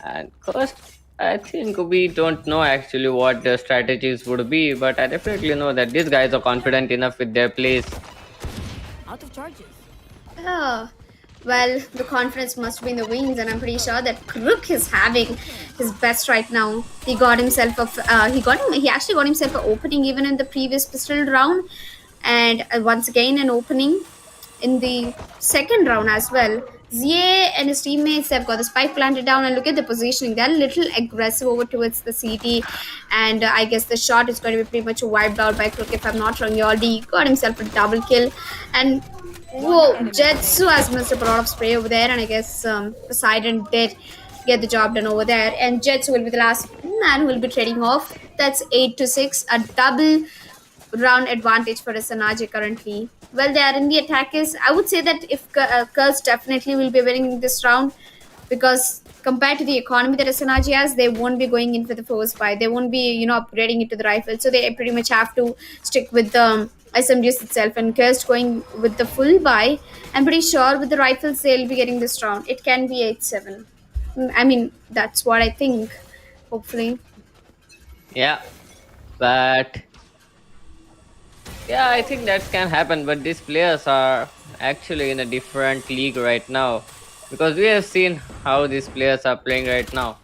And Cursed, I think we don't know actually what their strategies would be, but I definitely know that these guys are confident enough with their plays. Out of charges. Oh, well, the confidence must be in the wings, and I'm pretty sure that Crook is having his best right now. He got himself a he actually got himself an opening even in the previous pistol round, and once again an opening in the second round as well. Zia and his teammates have got the spike planted down, and look at the positioning. They're a little aggressive over towards the CT, and I guess the shot is going to be pretty much wiped out by Crook. If I'm not wrong, he already got himself a double kill, and whoa, Jetsu has missed up a lot of spray over there, and I guess Poseidon did get the job done over there. And Jetsu will be the last man who will be trading off. That's 8-6, a double round advantage for SNRG currently. Well, they are in the attackers. I would say that if Curse definitely will be winning this round because compared to the economy that SNRG has, they won't be going in for the force buy. They won't be, upgrading it to the rifle. So they pretty much have to stick with the SMGs itself. And Cursed going with the full buy, I'm pretty sure with the rifles they'll be getting this round. It can be 8-7. I mean, that's what I think, hopefully. Yeah, but yeah, I think that can happen, but these players are actually in a different league right now because we have seen how these players are playing right now.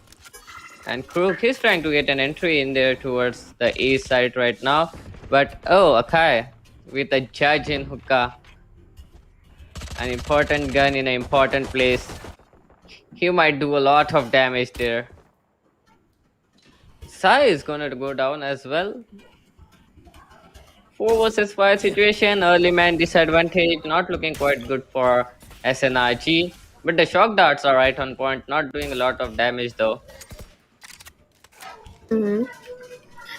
And Crook is trying to get an entry in there towards the A side right now, but oh, Akai with a judge in hookah, an important gun in an important place. He might do a lot of damage there. Sai is gonna go down as well. 4 versus 5 situation, early man disadvantage, not looking quite good for SNRG. But the shock darts are right on point, not doing a lot of damage though. Mm-hmm.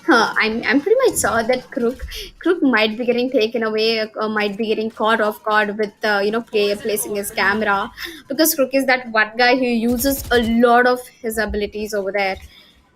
I'm pretty much saw that Crook might be getting taken away, might be getting caught off guard with player placing his camera because Crook is that one guy who uses a lot of his abilities over there.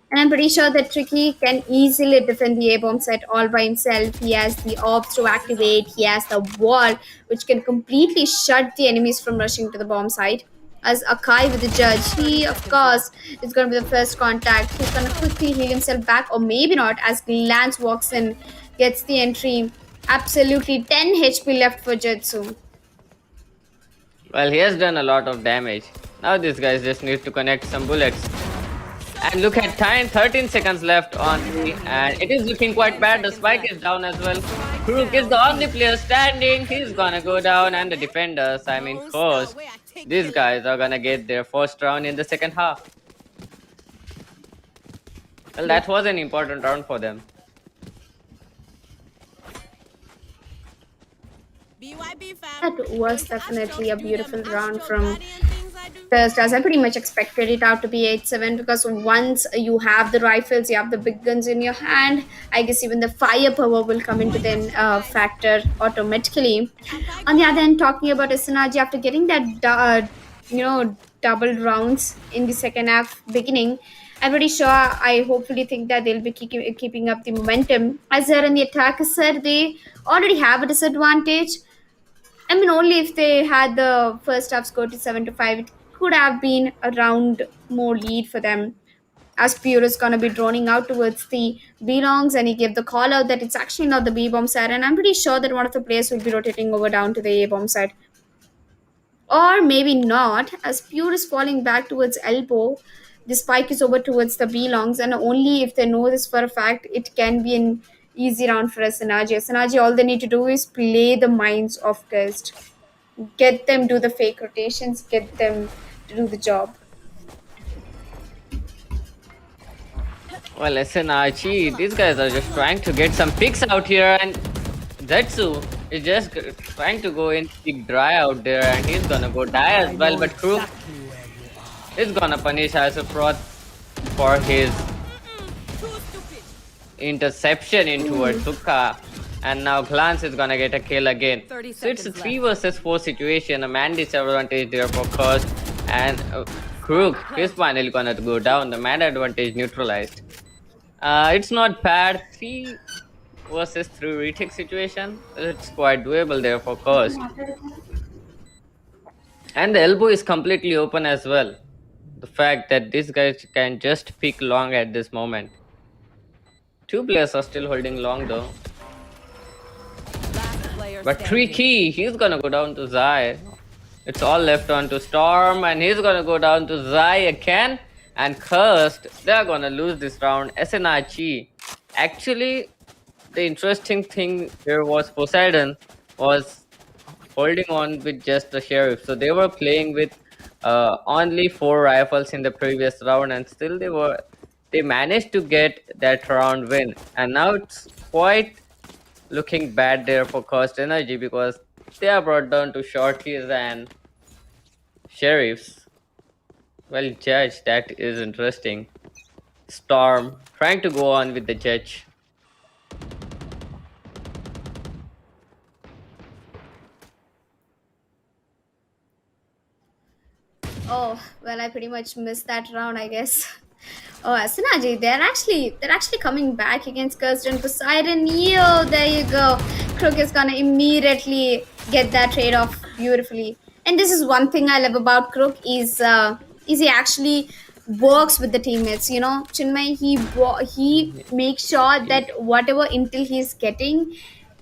And I'm pretty sure that Tricky can easily defend the A-bomb set all by himself. He has the orbs to activate. He has the wall, which can completely shut the enemies from rushing to the bomb site. As Akai with the judge, he, of course, is going to be the first contact. He's going to quickly heal himself back, or maybe not, as Lance walks in, gets the entry. Absolutely 10 HP left for Jetsu. Well, he has done a lot of damage. Now these guys just need to connect some bullets. And look at time, 13 seconds left on the, and it is looking quite bad. The spike is down as well. Crook is the only player standing. He's gonna go down, and the defenders, I mean, course, these guys are gonna get their first round in the second half. Well, that was an important round for them. That was definitely a beautiful round from First, as I pretty much expected it out to be 8-7 because once you have the rifles, you have the big guns in your hand, I guess even the firepower will come into the factor automatically. On the other hand, talking about SNRG, after getting that, double rounds in the second half beginning, I'm pretty sure, I hopefully think that they'll be keeping up the momentum. As they're in the attack side, they already have a disadvantage. I mean, only if they had the first half score to 7-5, it could have been a round more lead for them. As Pure is gonna be droning out towards the B longs, and he gave the call out that it's actually not the B bomb side, and I'm pretty sure that one of the players will be rotating over down to the A bomb side. Or maybe not, as Pure is falling back towards elbow. the spike is over towards the B longs, and only if they know this for a fact, it can be an easy round for SNRG. SNRG, all they need to do is play the minds of Gust, get them do the fake rotations, get them to do the job. Well, SNRG, these guys are just trying to get some picks out here, and Zetsu is just trying to go in big dry out there, and he's gonna go die as well. But Crook is gonna punish Isofroth for his interception in towards Sukka, and now Glance is gonna get a kill again. 30 So it's a seconds 3 versus 4 situation, a man disadvantage there for Curse, and Crook is finally gonna go down, the man advantage neutralized. It's not bad, 3 versus 3 retake situation, it's quite doable there for Curse. And the elbow is completely open as well. The fact that these guys can just pick long at this moment. 2 players are still holding long though. Last player But standing. Tricky, he's gonna go down to Zai. It's all left on to Storm, and he's gonna go down to Zai again. And Cursed, they're gonna lose this round. SNRG. Actually, the interesting thing here was Poseidon was holding on with just the Sheriff. So they were playing with only 4 rifles in the previous round, and still they managed to get that round win. And now it's quite looking bad there for Cost Energy because they are brought down to shorties and sheriffs. Well, Judge, that is interesting. Storm trying to go on with the Judge. Oh, well, I pretty much missed that round, I guess. Oh, Asanaji, they're actually coming back against Cursed and Poseidon. Yo, there you go. Crook is gonna immediately get that trade off beautifully. And this is one thing I love about Crook is he actually works with the teammates. You know, Chinmay, he makes sure that whatever intel he's getting,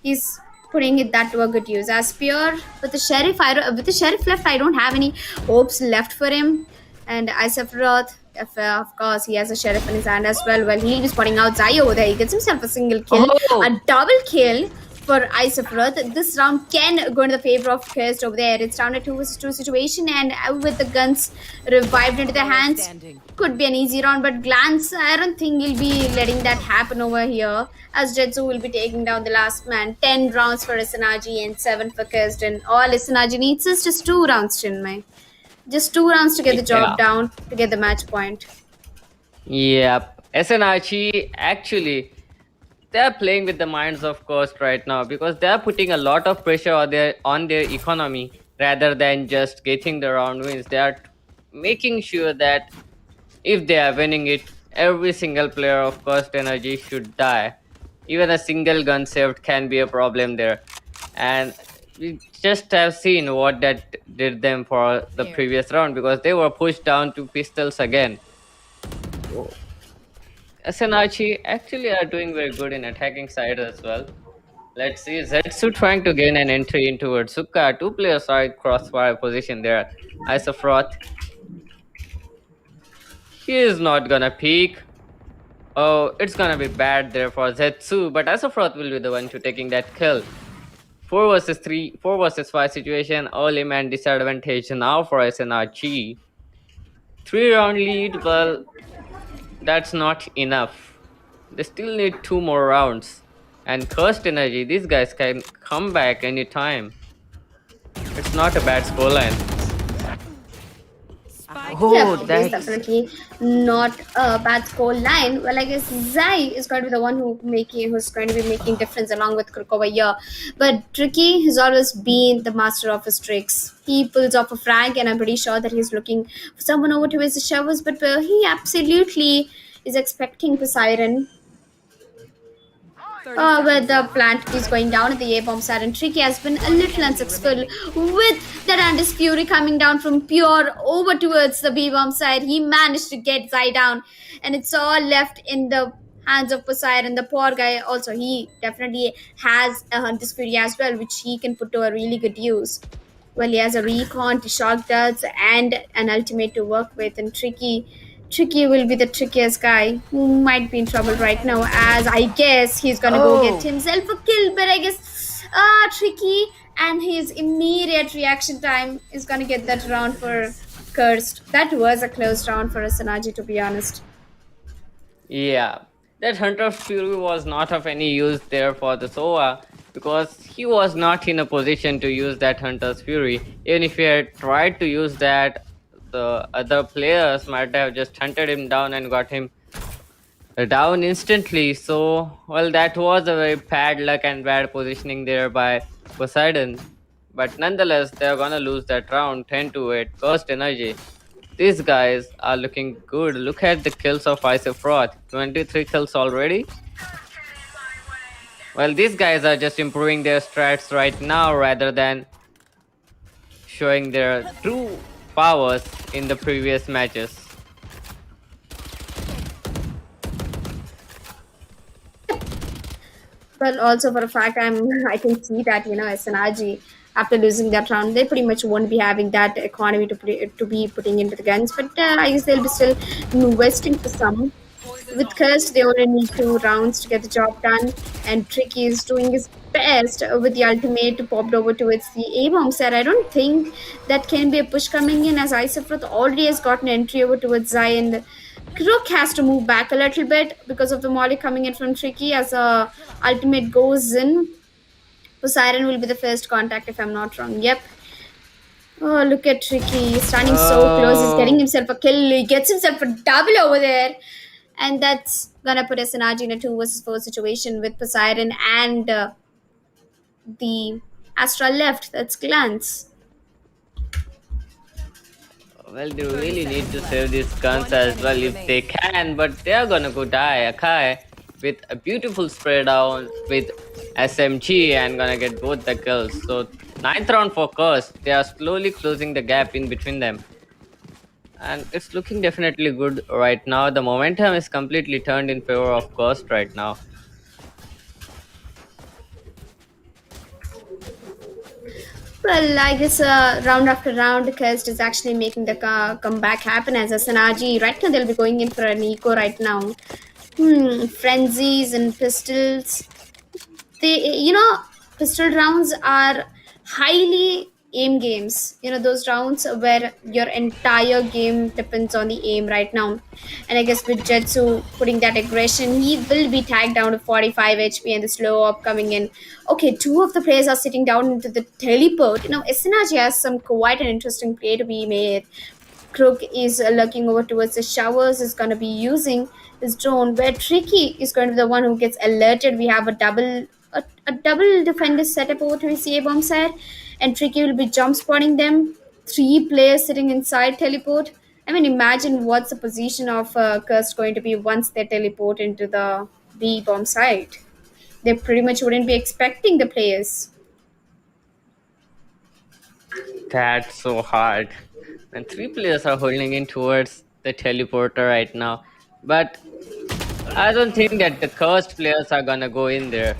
he's putting it that to a good use. As Spear with the sheriff, with the sheriff left, I don't have any hopes left for him. And Isefroth, of course, he has a sheriff in his hand as well. Well, he'll be spotting out Zai over there. He gets himself a single kill, Oh! a double kill for Isefroth. This round can go in the favor of Kirst over there. It's down a 2 vs 2 situation, and with the guns revived into their hands, Standing. could be an easy round. But Glance, I don't think he'll be letting that happen over here, as Jetsu will be taking down the last man. 10 rounds for SNRG and 7 for Kirst, and all SNRG needs is just 2 rounds, Chinmay. Just 2 rounds to get the job Yeah. down, to get the match point. Yep. SNRG actually they're playing with the minds of Coast right now because they're putting a lot of pressure on their economy rather than just getting the round wins. They are making sure that if they are winning it, every single player of Cost Energy should die. Even a single gun saved can be a problem there. And we just have seen what that did them for the previous round because they were pushed down to pistols again. SNRG actually are doing very good in attacking side as well. Let's see, Zetsu trying to gain an entry into Sukka. 2 players are in crossfire position there. Isofroth. He is not gonna peek. Oh, it's gonna be bad there for Zetsu, but Isofroth will be the one to taking that kill. 4 versus 3, 4 versus 5 situation. Early man disadvantage now for SNRG. 3 round lead, well, that's not enough. They still need 2 more rounds. And Cursed Energy, these guys can come back anytime. It's not a bad scoreline. Yeah, it is definitely not a bad score line. Well, I guess Zai is going to be the one who's going to be making difference along with Crook over here. But Tricky has always been the master of his tricks. He pulls off a frag, and I'm pretty sure that he's looking for someone over to his showers. But he absolutely is expecting Poseidon. With the plant is going down at the A-bomb side, and Tricky has been a little unsuccessful with that Andis Fury coming down from Pure over towards the B-bomb side. He managed to get Zai down, and it's all left in the hands of Poseidon. The poor guy also, he definitely has a Hunter's Fury as well, which he can put to a really good use. Well, he has a recon to shock darts and an ultimate to work with, and Tricky Tricky will be the trickiest guy who might be in trouble right now, as I guess he's gonna go get Oh, himself a kill. But I guess Tricky and his immediate reaction time is gonna get that round for Cursed. That was a close round for Asanaji, to be honest. yeah. That Hunter's Fury was not of any use there for the Sova because he was not in a position to use that Hunter's Fury. Even if he had tried to use that, the other players might have just hunted him down and got him down instantly. So, well, that was a very bad luck and bad positioning there by Poseidon. But nonetheless, they're gonna lose that round 10 to 8. Cost energy. These guys are looking good. Look at the kills of Isofroth. 23 kills already. Well, these guys are just improving their strats right now rather than showing their true powers in the previous matches. But also for a fact, I can see that SNRG after losing that round, they pretty much won't be having that economy to be putting into the guns. But I guess they'll be still investing for some. With Cursed, they only need 2 rounds to get the job done, and Tricky is doing his best with the ultimate popped over towards the A bomb set. I don't think that can be a push coming in, as Isofroth already has gotten entry over towards Zai, and Crook has to move back a little bit because of the molly coming in from Tricky as a ultimate goes in. Poseidon will be the first contact if I'm not wrong. Yep. Oh, look at Tricky. He's standing so close. He's getting Oh, himself a kill. He gets himself a double over there. And that's gonna put SNRG in a 2 versus 4 situation with Poseidon and the Astra left. That's Glance. well, they really need to save these guns One as well enemy if they remaining. can, but they are gonna go die. Akai with a beautiful spray down with SMG and gonna get both the kills. So, ninth round for Curse. They are slowly closing the gap in between them. And it's looking definitely good right now. The momentum is completely turned in favor of Coast right now. Well, I guess round after round, Quest is actually making the comeback happen as a Sanaji. Right now, they'll be going in for an eco right now. Frenzies and pistols. Pistol rounds are highly aim games. Those rounds where your entire game depends on the aim right now. And I guess with Jetsu putting that aggression, he will be tagged down to 45 HP and the slow up coming in. Okay, 2 of the players are sitting down into the teleport. SNRG has some quite an interesting play to be made. Crook is looking over towards the showers, is going to be using his drone, where Tricky is going to be the one who gets alerted. We have a double defender setup over to his A bomb side, and Tricky will be jump spotting them. 3 players sitting inside teleport. I mean, imagine what's the position of Cursed going to be once they teleport into the B bomb site. They pretty much wouldn't be expecting the players. That's so hard. And 3 players are holding in towards the teleporter right now. But I don't think that the cursed players are gonna go in there.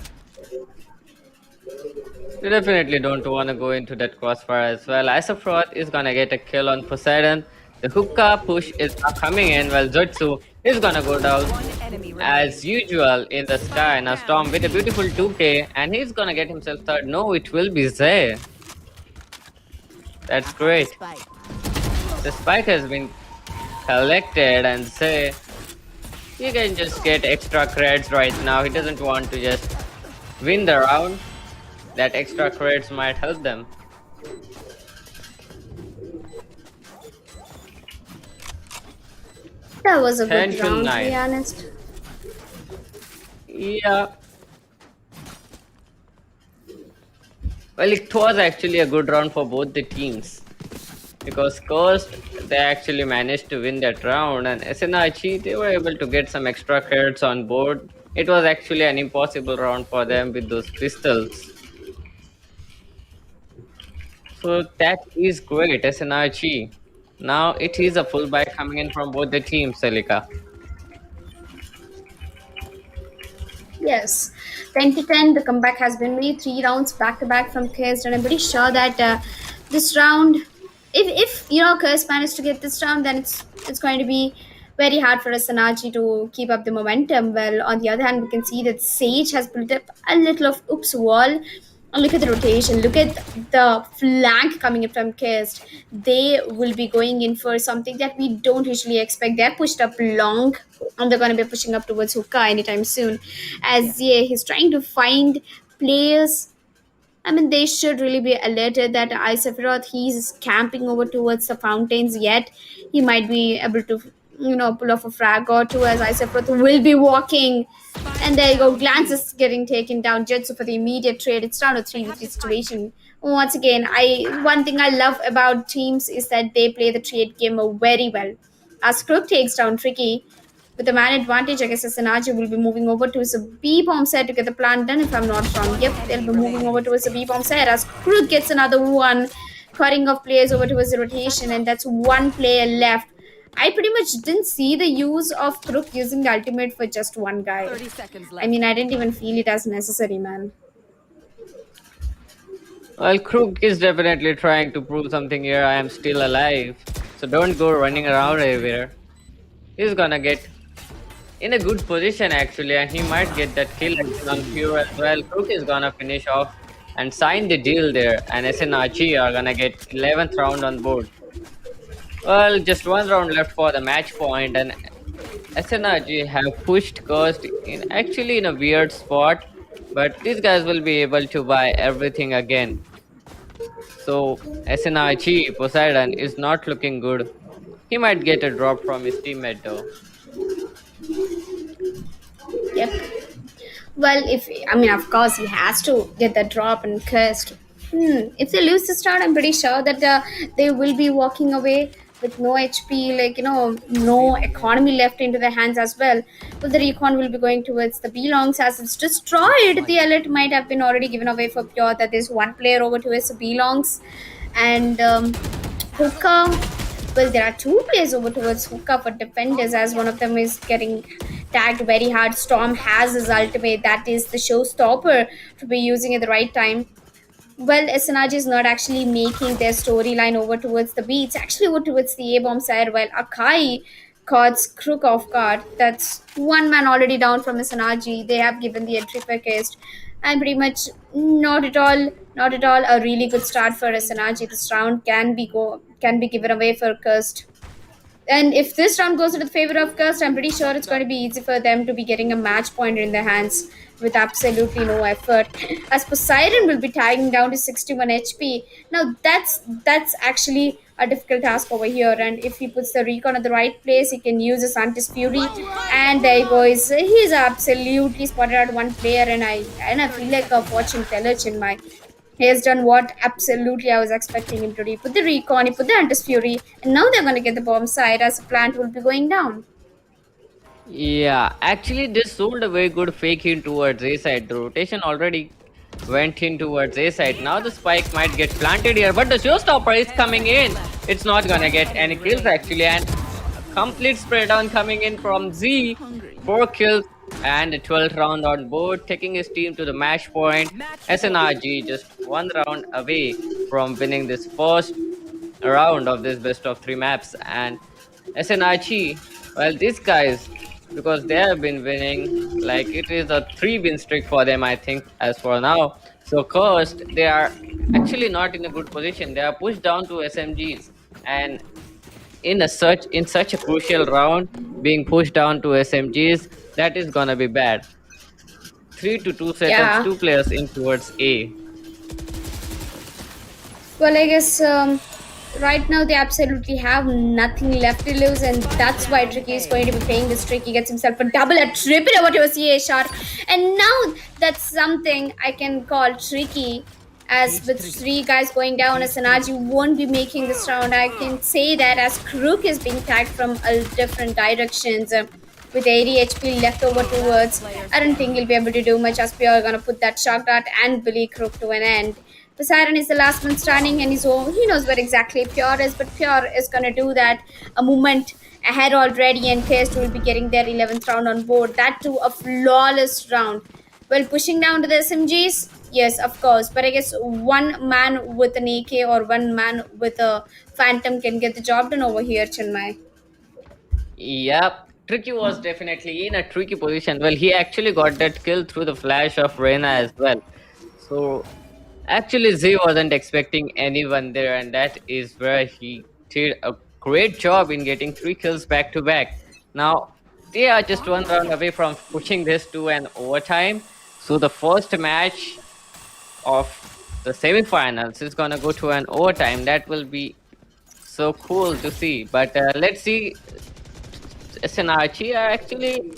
They definitely don't want to go into that crossfire as well. Isofroth is gonna get a kill on Poseidon. The hookah push is coming in while Zutsu is gonna go down One enemy as remaining. usual in the sky. Now Storm with a beautiful 2K and he's gonna get himself third. No, it will be Zay. That's great. The spike has been collected and Zay, he can just get extra creds right now. He doesn't want to just win the round. That extra creds might help them. That was a 10 good to round, to 9. be honest. Yeah. Well, it was actually a good round for both the teams. Because Coast, they actually managed to win that round, and SNRG, they were able to get some extra credits on board. It was actually an impossible round for them with those pistols. So that is great, SNRG. Now it is a full buy coming in from both the teams, Selika. Yes, 10 to 10. The comeback has been made 3 rounds back to back from Curse, and I'm pretty sure that this round, if Curse managed to get this round, then it's going to be Very hard for Asanaji to keep up the momentum. Well, on the other hand, we can see that Sage has built up a little of oops wall. And look at the rotation. Look at the flank coming in from Kist. They will be going in for something that we don't usually expect. They're pushed up long, and they're going to be pushing up towards Hookah anytime soon. As yeah, he's trying to find players. I mean, they should really be alerted that Isephiroth, he's camping over towards the fountains, yet he might be able to, pull off a frag or two as Isephiroth will be walking. And there you go, Glance is getting taken down. Jetsu for the immediate trade. It's down to 3v3 situation. Once again, one thing I love about teams is that they play the trade game very well. As Crook takes down Tricky, with the man advantage, I guess Asanaji will be moving over to his B bomb set to get the plan done, if I'm not wrong. Yep, they'll be moving over to his B bomb set as Krug gets another one, cutting off players over to his rotation, and that's one player left. I pretty much didn't see the use of Crook using the ultimate for just one guy. 30 seconds left. I mean, I didn't even feel it as necessary, man. Well, Crook is definitely trying to prove something here. I am still alive. So don't go running around everywhere. He's gonna get in a good position actually, and he might get that kill on Pure as well. Crook is gonna finish off and sign the deal there, and SNRG are gonna get 11th round on board. Well, just one round left for the match point, and SNRG have pushed Cursed in a weird spot, but these guys will be able to buy everything again. So SNRG Poseidon is not looking good. He might get a drop from his teammate though. Yep. Well, of course, he has to get the drop and cursed. If they lose this round, I'm pretty sure that they will be walking away with no HP, no economy left into their hands as well. But the recon will be going towards the Belongs as it's destroyed. The alert might have been already given away for Pure that there's one player over to his Belongs. And Hookah, well, there are two players over towards Hookah for defenders as one of them is getting tagged very hard. Storm has his ultimate, that is the showstopper to be using at the right time. Well, SNRG is not actually making their storyline over towards the B. It's actually over towards the A bomb side, while Akai caught Crook off guard. That's one man already down from SNRG. They have given the entry package, and pretty much not at all a really good start for SNRG. This round can be given away for Cursed. And if this round goes into the favor of Cursed, I'm pretty sure it's going to be easy for them to be getting a match point in their hands with absolutely no effort. As Poseidon will be tagging down to 61 HP. Now that's actually a difficult task over here. And if he puts the recon at the right place, he can use his Antis Fury. And there he goes. He's absolutely spotted out one player, and I feel like watching Telech in my. He has done what absolutely I was expecting him to do. He put the recon, he put the Antis Fury, and now they're going to get the bomb side as the plant will be going down. Yeah, actually they sold a very good fake in towards A side. The rotation already went in towards A side. Now the spike might get planted here, but the showstopper is coming in. It's not gonna get any kills actually, and a complete spray down coming in from Z. 4 kills and the 12th round on board, taking his team to the match point. SNRG just one round away from winning this first round of this best of 3 maps, and SNRG, well, these guys, because they have been winning, like it is a 3-win streak for them, I think, as for now. So Cursed, they are actually not in a good position. They are pushed down to SMGs, and in such a crucial round, being pushed down to SMGs, that is gonna be bad. 3-2 setups, Yeah. 2 players in towards A. Well, I guess right now they absolutely have nothing left to lose, and that's why Tricky is going to be playing this trick. He gets himself a double, a triple over to a CA shot, and now that's something I can call tricky. As with 3 guys going down, Asanaji won't be making this round. I can say that as Crook is being tagged from different directions. With 80 HP left over towards, I don't think he'll be able to do much as we are gonna put that shock dart and Billy Crook to an end. Poseidon is the last man standing, and he knows where exactly Pure is, but Pure is gonna do that a moment ahead already, and Kest will be getting their 11th round on board. That too, a flawless round. Well, pushing down to the SMGs, yes, of course, but I guess one man with an AK or one man with a Phantom can get the job done over here, Chinmay. Yep, Tricky was definitely in a tricky position. Well, he actually got that kill through the flash of Reyna as well. So actually, Z wasn't expecting anyone there, and that is where he did a great job in getting 3 kills back to back. Now, they are just one round away from pushing this to an overtime. So, the first match of the semifinals is gonna go to an overtime. That will be so cool to see. But let's see. SNRG are actually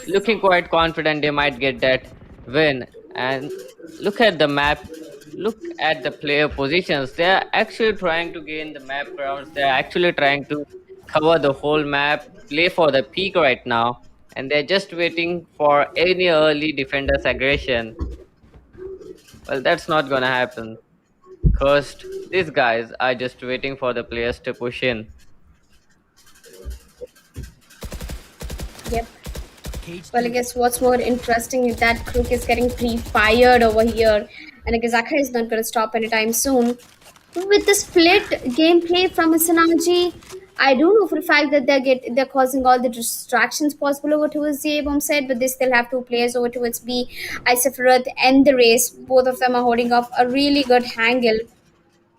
looking quite confident they might get that win. And look at the map, look at the player positions. They're actually trying to gain the map grounds. They're actually trying to cover the whole map, play for the peak right now. And they're just waiting for any early defender's aggression. Well, that's not gonna happen. Cursed, these guys are just waiting for the players to push in. Yep. Well, I guess what's more interesting is that Crook is getting pre-fired over here, and I guess Akha is not going to stop anytime soon. With the split gameplay from SNRG, I do know for a fact that they're causing all the distractions possible over towards the A bomb side, but they still have 2 players over towards B. Isefrath and the race, both of them are holding off a really good angle.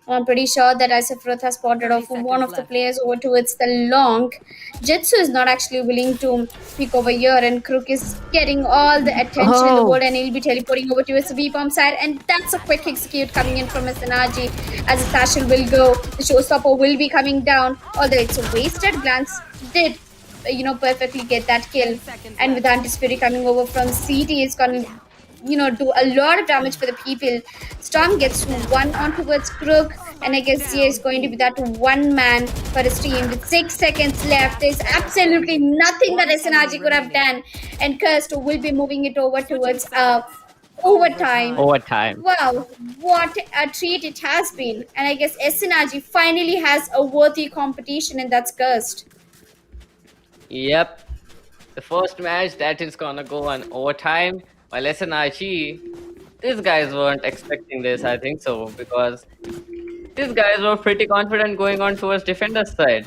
I'm pretty sure that Isefroth has spotted 30 off one seconds of the left. players over towards the long. Jitsu is not actually willing to pick over here, and Crook is getting all the attention in the world, and he'll be teleporting over towards the B bomb side. And that's a quick execute coming in from SNRG as the Satchel will go. The showstopper will be coming down, although it's a wasted glance. Did perfectly get that kill, and with Antispirit coming over from CT, is gonna do a lot of damage for the people. Storm gets one on towards Crook, and I guess he is going to be that one man for his team with 6 seconds left. There's absolutely nothing that SNRG could have done, and Cursed will be moving it over towards overtime. Overtime. Wow, what a treat it has been. And I guess SNRG finally has a worthy competition, and that's Cursed. Yep. The first match that is gonna go on overtime. While SNRG, these guys weren't expecting this, I think so, because these guys were pretty confident going on towards defender's side.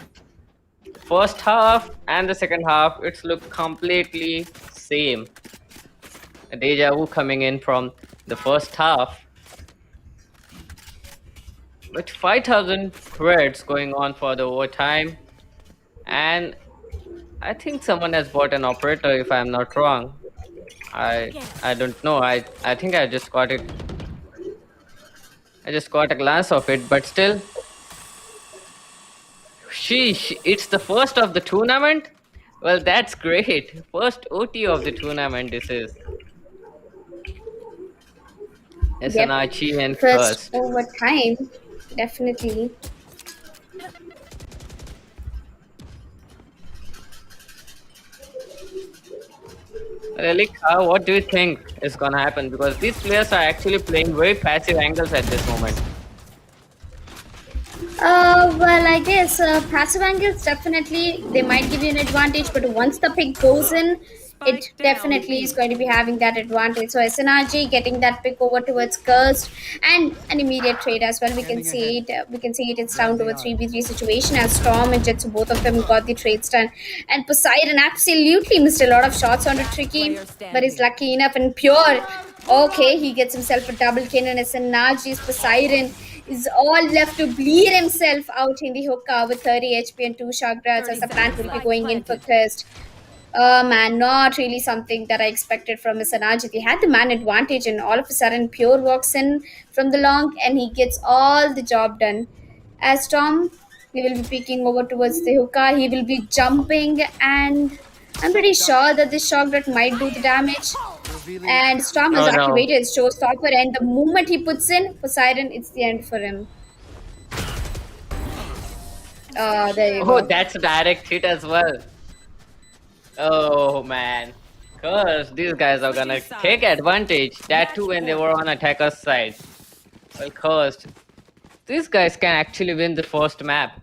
First half and the second half, it's looked completely same. A deja vu coming in from the first half. With 5,000 threads going on for the overtime. And I think someone has bought an operator if I'm not wrong. I don't know. I think I just got it. I just got a glance of it, but still. Sheesh, it's the first of the tournament? Well, that's great. First OT of the tournament this is. SNRG and First first. overtime, definitely. Relika, what do you think is gonna happen? Because these players are actually playing very passive angles at this moment. Well, I guess passive angles definitely they might give you an advantage, but once the pick goes in, it definitely is going to be having that advantage. So SNRG getting that pick over towards Cursed and an immediate trade as well. We can see it. We can see it. It's down to a 3v3 situation as Storm and Jetsu both of them got the trades done, and Poseidon absolutely missed a lot of shots on the Tricky, but he's lucky enough and pure. Okay, he gets himself a double kill, and SNRG's Poseidon is all left to bleed himself out in the hookah with 30 HP and 2 shock darts as the plant will be going in for Cursed. Oh man, not really something that I expected from Sanaj. He had the man advantage, and all of a sudden, Pure walks in from the long and he gets all the job done. As Tom, he will be peeking over towards the hookah, he will be jumping, and I'm pretty sure that this shock dart might do the damage. And Storm has Oh no. activated his showstopper, and the moment he puts in Poseidon, it's the end for him. There you Oh, go. that's a direct hit as well. Oh man. Cause these guys are gonna take advantage. That too when they were on attacker's side. Well, cursed. These guys can actually win the first map.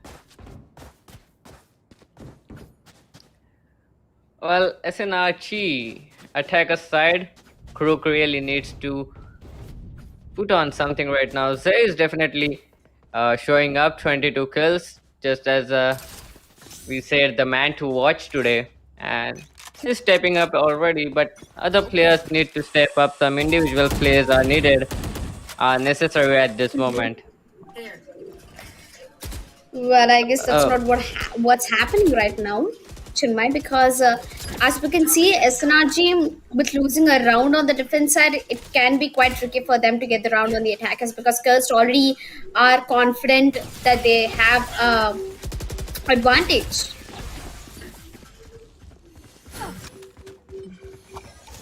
Well, SNRG attacker's side, Crook really needs to put on something right now. Zay is definitely showing up 22 kills, just as we said the man to watch today, and he's stepping up already. But other players need to step up. Some individual players are needed, are necessary at this moment. Well, I guess that's Oh, not what's happening right now, Chinmay, because as we can see, SNRG with losing a round on the defense side, it can be quite tricky for them to get the round on the attackers because Cursed already are confident that they have advantage.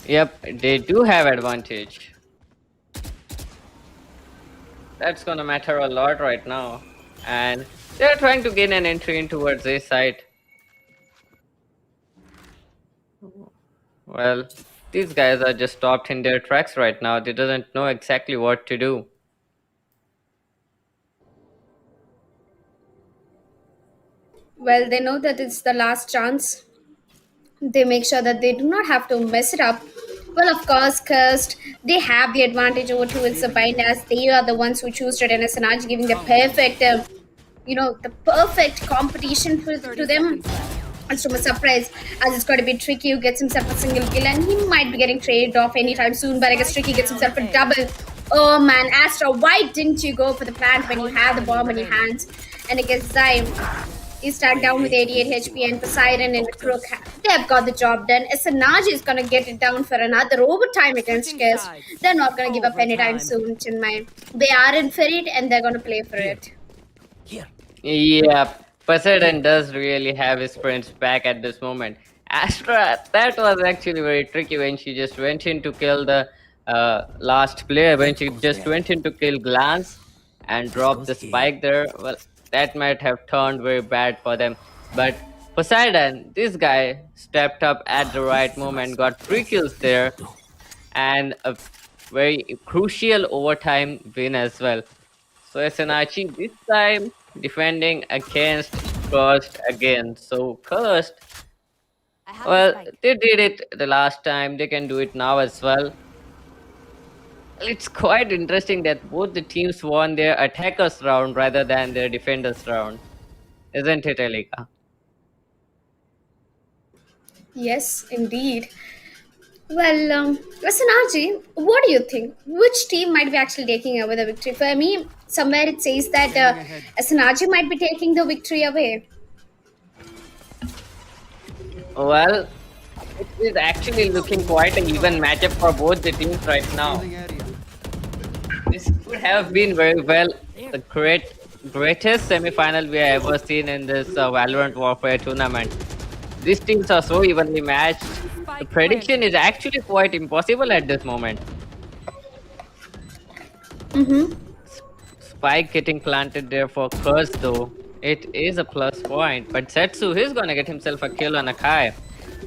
yep, they do have advantage. That's gonna matter a lot right now, and they're trying to gain an entry in towards this side. Well, these guys are just stopped in their tracks right now. They doesn't know exactly what to do. Well, they know that it's the last chance. They make sure that they do not have to mess it up. Well, of course, Cursed, they have the advantage over towards the bind as they are the ones who choose Red and SNRG, giving the perfect, the perfect competition to 30 them. seconds left. It's from a surprise as it's going to be Tricky who gets himself a single kill and he might be getting traded off anytime soon, but I guess Tricky gets himself a double. Oh man, Astra, why didn't you go for the plant when you have the bomb in your hands? And I guess Zyme is tagged down with 88 HP and Poseidon and Crook. They've got the job done. SNRG is going to get it down for another overtime against Kess. They're not going to give up anytime soon, Chinmay. They are in for it and they're going to play for it. Yeah, Poseidon does really have his friends back at this moment. Astra, that was actually very tricky when she just went in to kill the last player, when she just went in to kill Glance and dropped the spike there. Well, that might have turned very bad for them. But Poseidon, this guy stepped up at the right moment, got 3 kills there, and a very crucial overtime win as well. So SNRG this time defending against Cursed again. So Cursed, I have the well, spike. they did it the last time. They can do it now as well. It's quite interesting that both the teams won their attackers round rather than their defenders round. Isn't it, Elika? Yes, indeed. Well, SNRG, what do you think? Which team might be actually taking away the victory? For me, somewhere it says that SNRG might be taking the victory away. Well, it is actually looking quite an even matchup for both the teams right now. This could have been very well the greatest semi-final we have ever seen in this Valorant Warfare tournament. These teams are so evenly matched. The prediction is actually quite impossible at this moment. Spike getting planted there for Curse though. It is a plus point, but Setsu, he's gonna get himself a kill on Akai.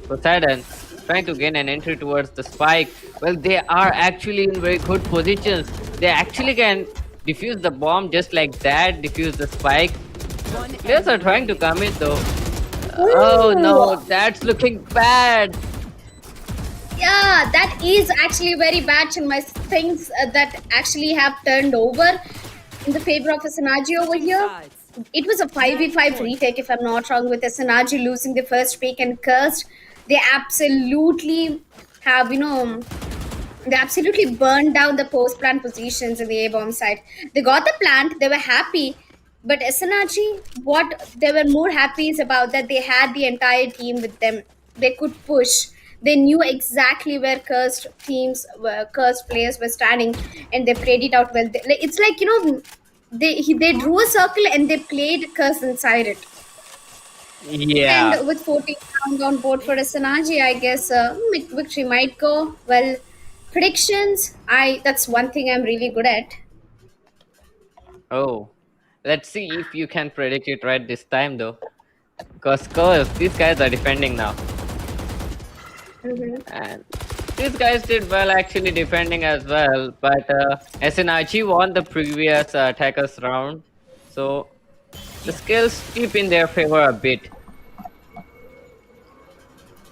Poseidon trying to gain an entry towards the spike. Well, they are actually in very good positions. They actually can defuse the bomb just like that, defuse the spike. Players are trying to come in though. Oh no, that's looking bad. Yeah, that is actually very bad. And my things that actually have turned over in the favor of SNRG over here. It was a 5v5 retake, if I'm not wrong, with SNRG losing the first pick and Cursed. They absolutely have, they absolutely burned down the post plant positions in the A bomb side. They got the plant, they were happy, but SNRG, what they were more happy is about that they had the entire team with them. They could push. They knew exactly where cursed players were standing, and they played it out well. It's like they drew a circle and they played curse inside it. Yeah. And with 14 rounds on board for SNRG, I guess victory might go. Well, predictions, that's one thing I'm really good at. Oh, let's see if you can predict it right this time though. Because Curse, these guys are defending now. And these guys did well actually defending as well, but SNRG won the previous attackers round, so the skills keep in their favor a bit.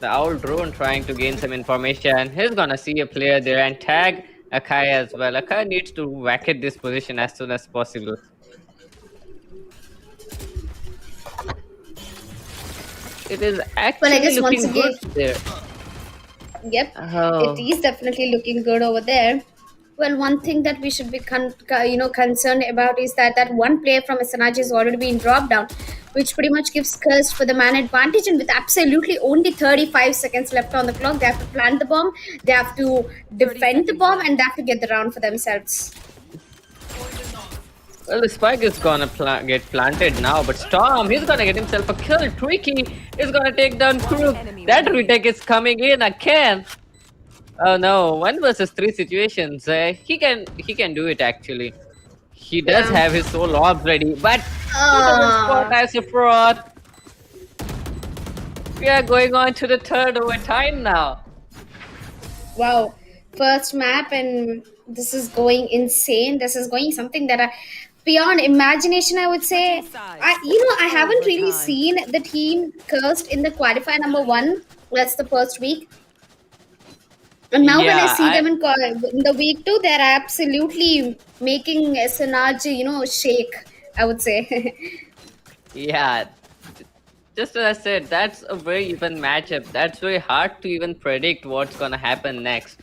The Owl Drone trying to gain some information. He's gonna see a player there and tag Akai as well. Akai needs to vacate this position as soon as possible. It is Well, I actually guess once looking good again, there. yep, it Oh, is definitely looking good over there. Well, one thing that we should be concerned about is that one player from SNRG has already been dropped down, which pretty much gives Cursed for the man advantage. And with absolutely only 35 seconds left on the clock, they have to plant the bomb, they have to 30 defend the seconds bomb, left. and they have to get the round for themselves. well, the spike is gonna get planted now, but Storm, he's gonna get himself a kill. Tricky is gonna take down Crook. enemy That remaining. retake is coming in again. Oh no, 1 versus 3 situations. He can do it actually. He does Yeah. have his soul orbs ready, but he doesn't spot Ah, as a fraud. We are going on to the third overtime now. wow. First map, and this is going insane. This is going something that beyond imagination, I would say. I haven't really Overtime. seen the team Cursed in the qualifier number one. That's the first week. And now when I Yeah, see them in the week two, they're absolutely making SNRG, shake, I would say. yeah. Just as I said, that's a very even matchup. That's very hard to even predict what's gonna happen next.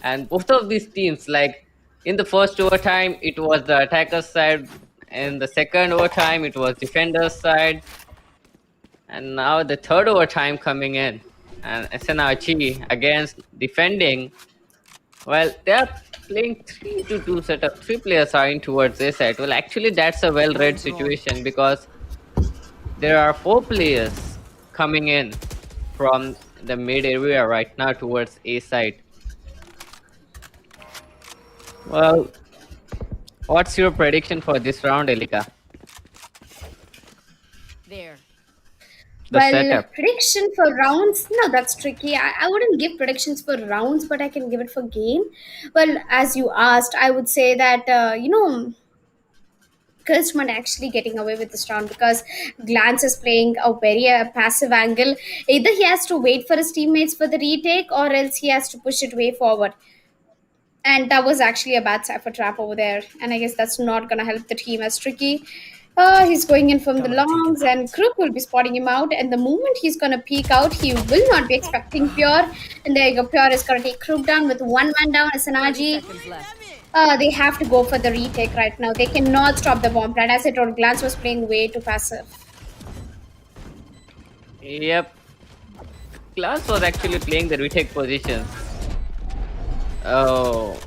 And both of these teams, like in the first overtime, it was the attackers side. In the second overtime, it was defenders side. And now the third overtime coming in. And SNRG against defending. Well, they are playing 3-2 setup. 3 players are in towards their side. Well, actually, that's a well-read situation because there are 4 players coming in from the mid area right now towards A side. Well, what's your prediction for this round, Elika? There. The Well, setup. prediction for rounds, no, that's tricky. I wouldn't give predictions for rounds, but I can give it for game. Well, as you asked, I would say that, Chris might actually getting away with this round because Glance is playing a very passive angle. Either he has to wait for his teammates for the retake or else he has to push it way forward. And that was actually a bad cipher trap over there. And I guess that's not going to help the team as tricky. He's going in from the longs, and Crook will be spotting him out. And the moment he's going to peek out, he will not be expecting Pure. And there you go. Pure is going to take Crook down with one man down. 30 SNRG. seconds left. They have to go for the retake right now. They cannot stop the bomb plant. As I told, Glance was playing way too passive. Yep. Class was actually playing the retake positions. Oh,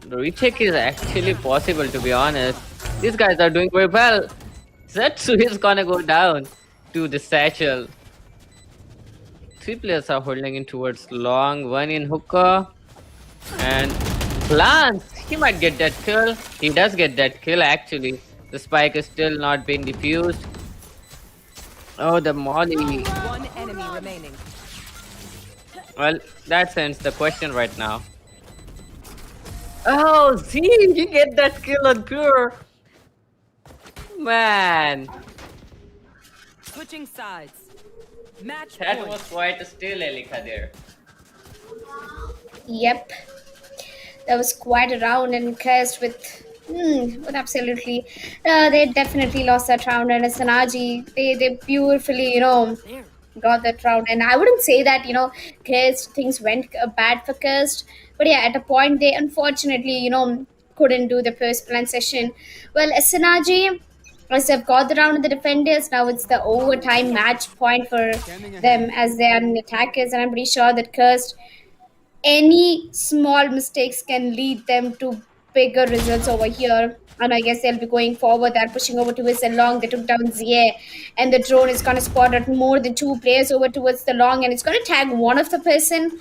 the retake is actually possible to be honest. These guys are doing very well. Zetsu is gonna go down to the satchel. 3 players are holding in towards long, one in hookah. And Glance, he might get that kill. He does get that kill actually. The spike is still not being defused. Oh, the molly. One enemy remaining. Well, that ends the question right now. Oh, Z, you get that kill on Pure. Man, Switching sides. Match that point. was quite a steal, Elika there. Yep. That was quite a round and cursed with absolutely. They definitely lost that round, and SNRG, they beautifully, There. got that round. And I wouldn't say that, cursed things went bad for cursed, but yeah, at a point they unfortunately, couldn't do the first plan session. Well, SNRG, as they've got the round of the defenders, now it's the overtime match point for them as they are in attackers, and I'm pretty sure that cursed any small mistakes can lead them to bigger results over here. And I guess they'll be going forward. They're pushing over towards the long. They took down Zia, and the drone is going to spot out more than 2 players over towards the long, and it's going to tag one of the person.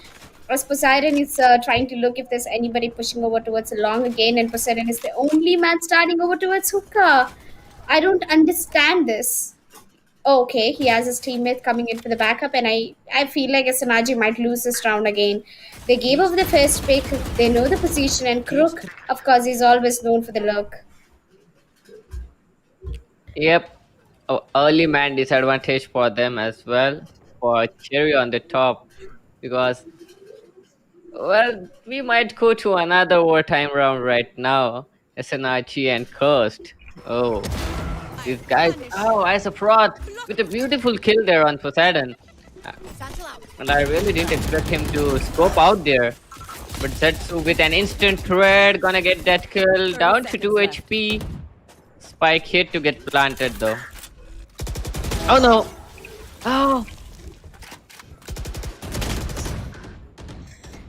As Poseidon is trying to look if there's anybody pushing over towards the long again, and Poseidon is the only man starting over towards hookah. I don't understand this. Oh, okay, he has his teammate coming in for the backup, and I feel like Asanaji might lose this round again. They gave up the first pick, they know the position, and Crook, of course, he's always known for the look. Yep. Oh, early man disadvantage for them as well. For Cherry on the top. Because, well, we might go to another overtime round right now. SNRG and Cursed. Oh. These guys, oh, as a fraud with a beautiful kill there on Poseidon. Uh, And I really didn't expect him to scope out there. But Zetsu with an instant red gonna get that kill 30 down to 2 seconds left. HP. Spike hit to get planted though. Oh no! Oh!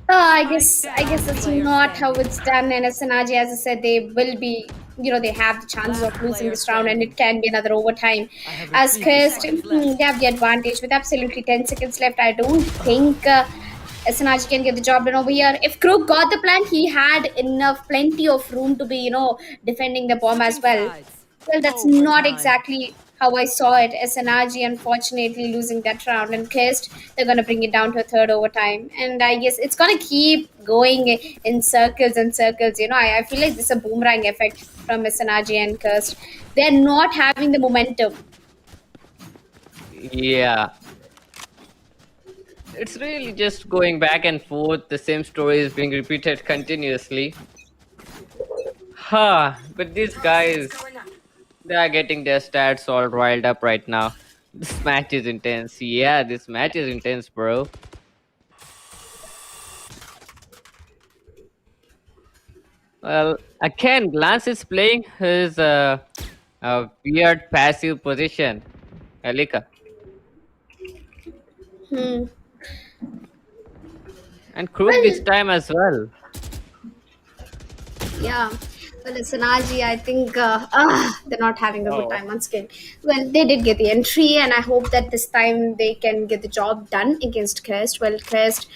I guess that's not how it's done. And SNRG, as I said, they will be, they have the chances of losing this round, and it can be another overtime. As Kirst, they have the advantage with absolutely 10 seconds left. I don't think SNRG can get the job done over here. If Crook got the plan, he had plenty of room to be, defending the bomb as Switching well. sides. Well, that's not Overtime. exactly how I saw it. SNRG unfortunately losing that round, and Kist they're gonna bring it down to a third overtime. And I guess it's gonna keep going in circles and circles. I feel like this is a boomerang effect from SNRG and Kirst. They're not having the momentum. Yeah. It's really just going back and forth. The same story is being repeated continuously. But these guys, they are getting their stats all riled up right now. This match is intense. Yeah, this match is intense, bro. Well, again, Glance is playing his weird passive position. Alika. Hmm. And Crook Well, this time as well. yeah. Well, SNRG, I think they're not having a good Oh. time on skin. Well, they did get the entry, and I hope that this time they can get the job done against Crest. Well, Crest,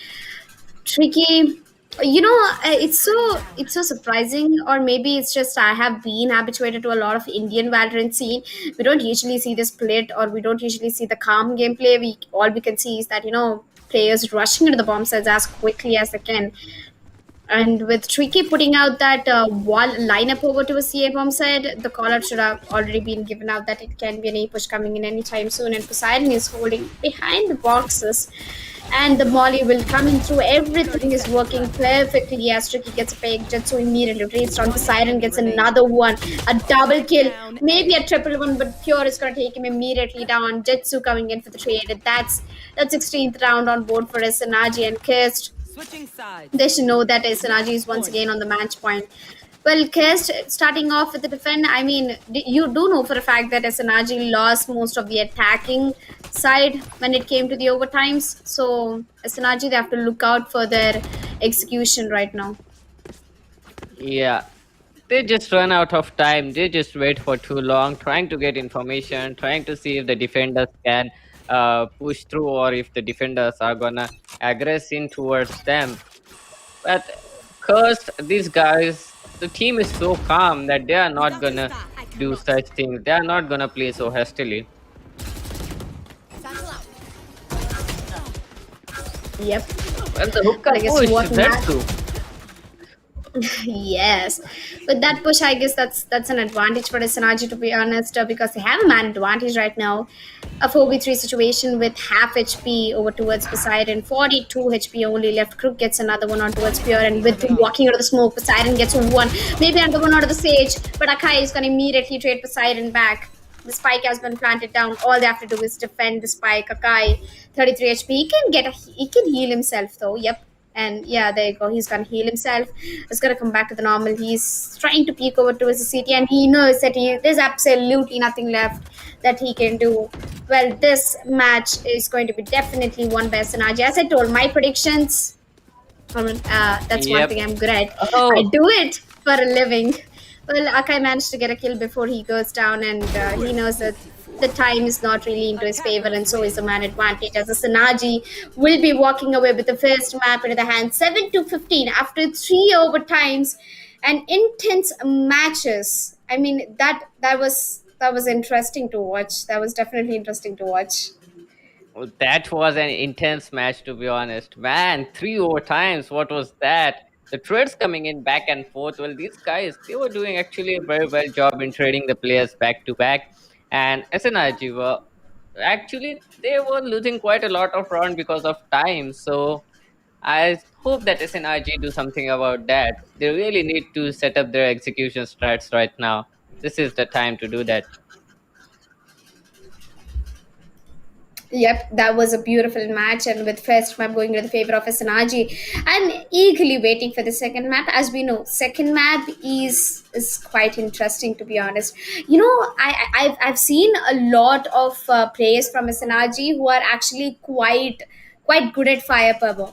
tricky. It's so surprising, or maybe it's just I have been habituated to a lot of Indian Valorant scene. We don't usually see this split, or we don't usually see the calm gameplay. We can see is that players rushing into the bomb sites as quickly as they can. And with Tricky putting out that wall lineup over to a CA bomb side, the call out should have already been given out that it can be an A push coming in anytime soon. And Poseidon is holding behind the boxes. And the Molly will come in through. Everything is working perfectly as Tricky gets a peg. Jetsu immediately rates on Poseidon, gets another one. A double kill. Maybe a triple one, but Pure is going to take him immediately down. Jetsu coming in for the trade. And that's 16th round on board for SNRG and Kist. Switching sides. They should know that SNRG is once again on the match point. Well, Kest starting off with the defend, I mean, you do know for a fact that SNRG lost most of the attacking side when it came to the overtimes. So SNRG, they have to look out for their execution right now. Yeah. They just run out of time. They just wait for too long, trying to get information, trying to see if the defenders can push through or if the defenders are gonna aggress in towards them. But cursed, these guys, the team is so calm that they are not gonna do such things. They are not gonna play so hastily. Yep. Well, the hookah I guess push, what that's true. Yes, with that push, I guess that's an advantage for SNRG to be honest, because they have a man advantage right now. A 4v3 situation with half HP over towards Poseidon, 42 HP only left. Crook gets another one on towards Pure, and with him walking out of the smoke, Poseidon gets one, maybe another one out of the Sage, but Akai is gonna immediately trade Poseidon back. The spike has been planted down. All they have to do is defend the spike. Akai, 33 HP. He can heal himself though. Yep. And yeah, there you go. He's gonna heal himself. It's gonna come back to the normal. He's trying to peek over to his city, and he knows that there's absolutely nothing left that he can do. Well, this match is going to be definitely won by SNRG. As I told, my predictions. That's one Yep. thing I'm good at. Oh. I do it for a living. Well, Akai managed to get a kill before he goes down, and he knows that the time is not really into his favor, and so is the man advantage. As a Sanaji will be walking away with the first map into the hand, 7-15 after 3 overtimes and intense matches. I mean, that was interesting to watch. That was definitely interesting to watch. Well, that was an intense match, to be honest. Man, 3 overtimes. What was that? The trades coming in back and forth. Well, these guys, they were doing actually a very well job in trading the players back to back. And SNRG were actually they were losing quite a lot of round because of time. So I hope that SNRG do something about that. They really need to set up their execution strats right now. This is the time to do that. Yep, that was a beautiful match, and with first map going to the favor of SNRG, and eagerly waiting for the second map. As we know, second map is quite interesting, to be honest. You know, I've seen a lot of players from SNRG who are actually quite good at fire power.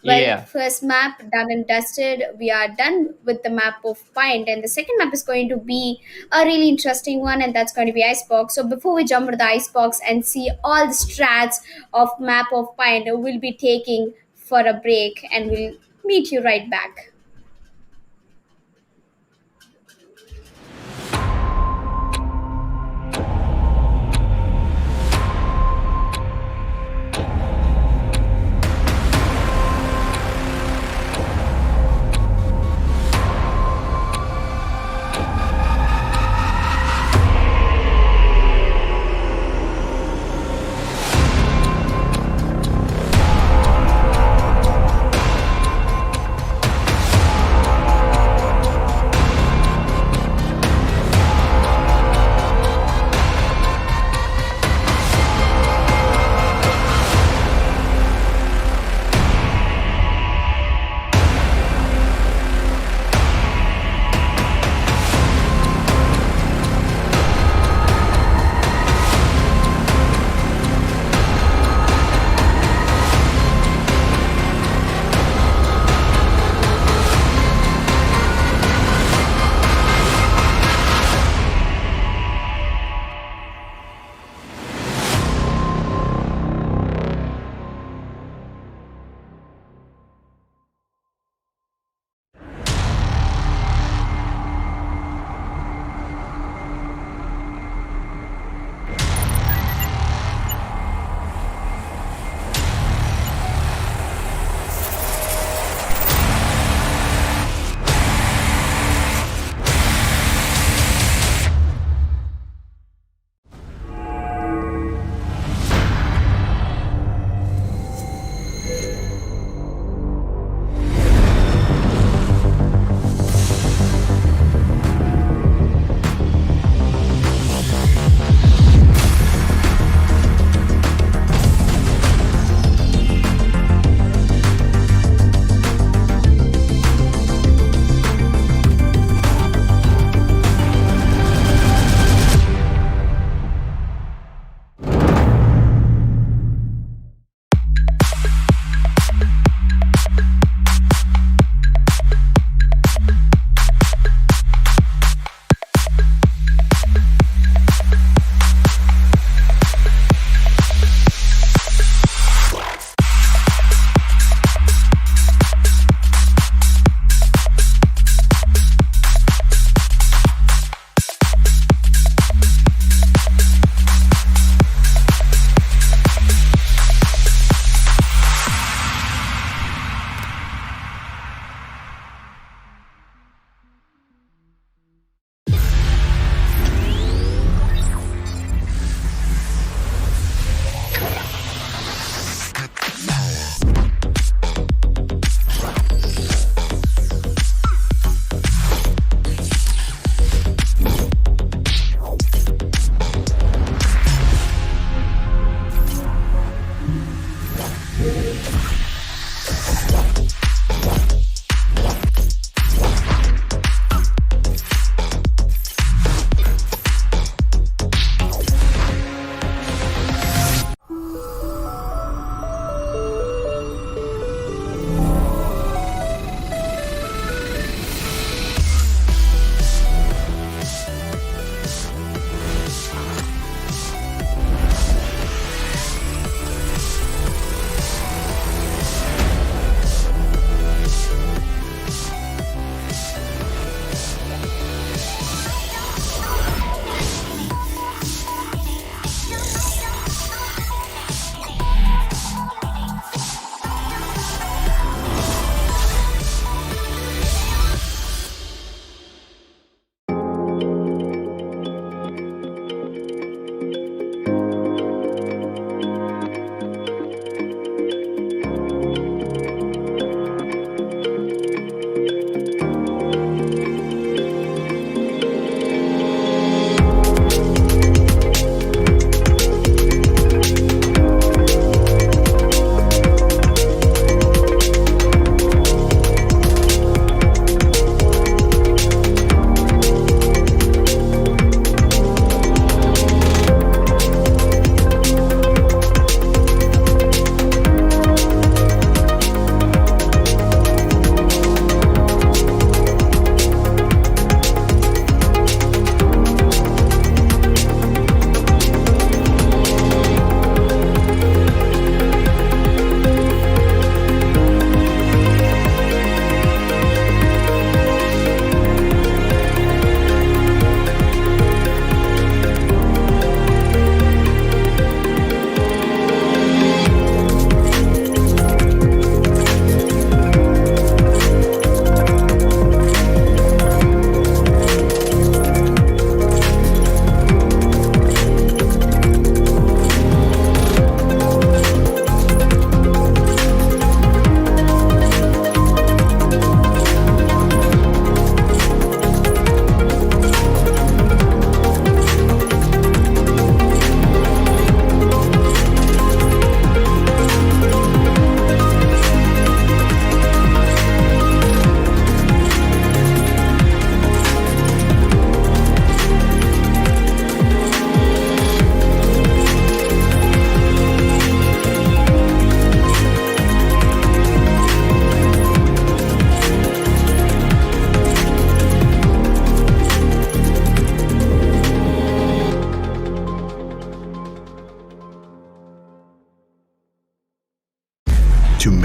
Well, Yeah. first map done and dusted. We are done with the map of Pint, and the second map is going to be a really interesting one, and that's going to be Icebox. So before we jump into the Icebox and see all the strats of map of Pint, we'll be taking for a break, and we'll meet you right back.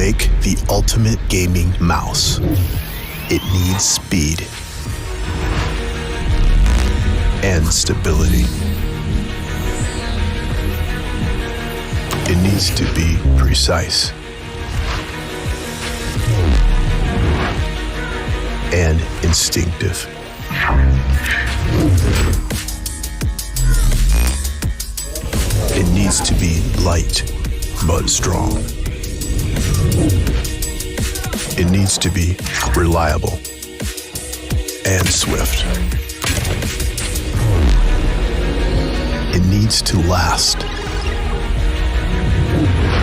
make the ultimate gaming mouse, it needs speed and stability. It needs to be precise and instinctive. It needs to be light but strong. It needs to be reliable and swift. It needs to last.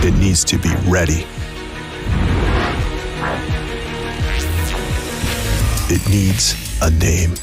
It needs to be ready. It needs a name.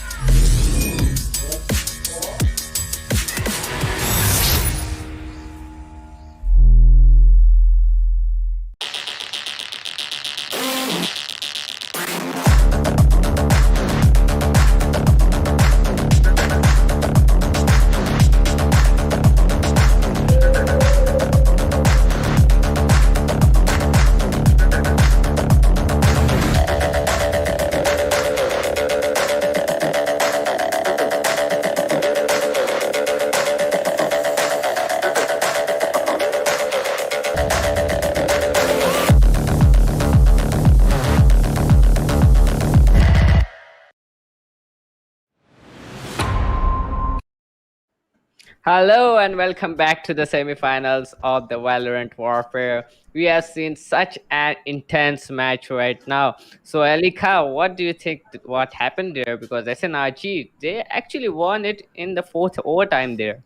Hello and welcome back to the semifinals of the Valorant Warfare. We have seen such an intense match right now. So, Elika, what do you think what happened there? Because SNRG, they actually won it in the fourth overtime there.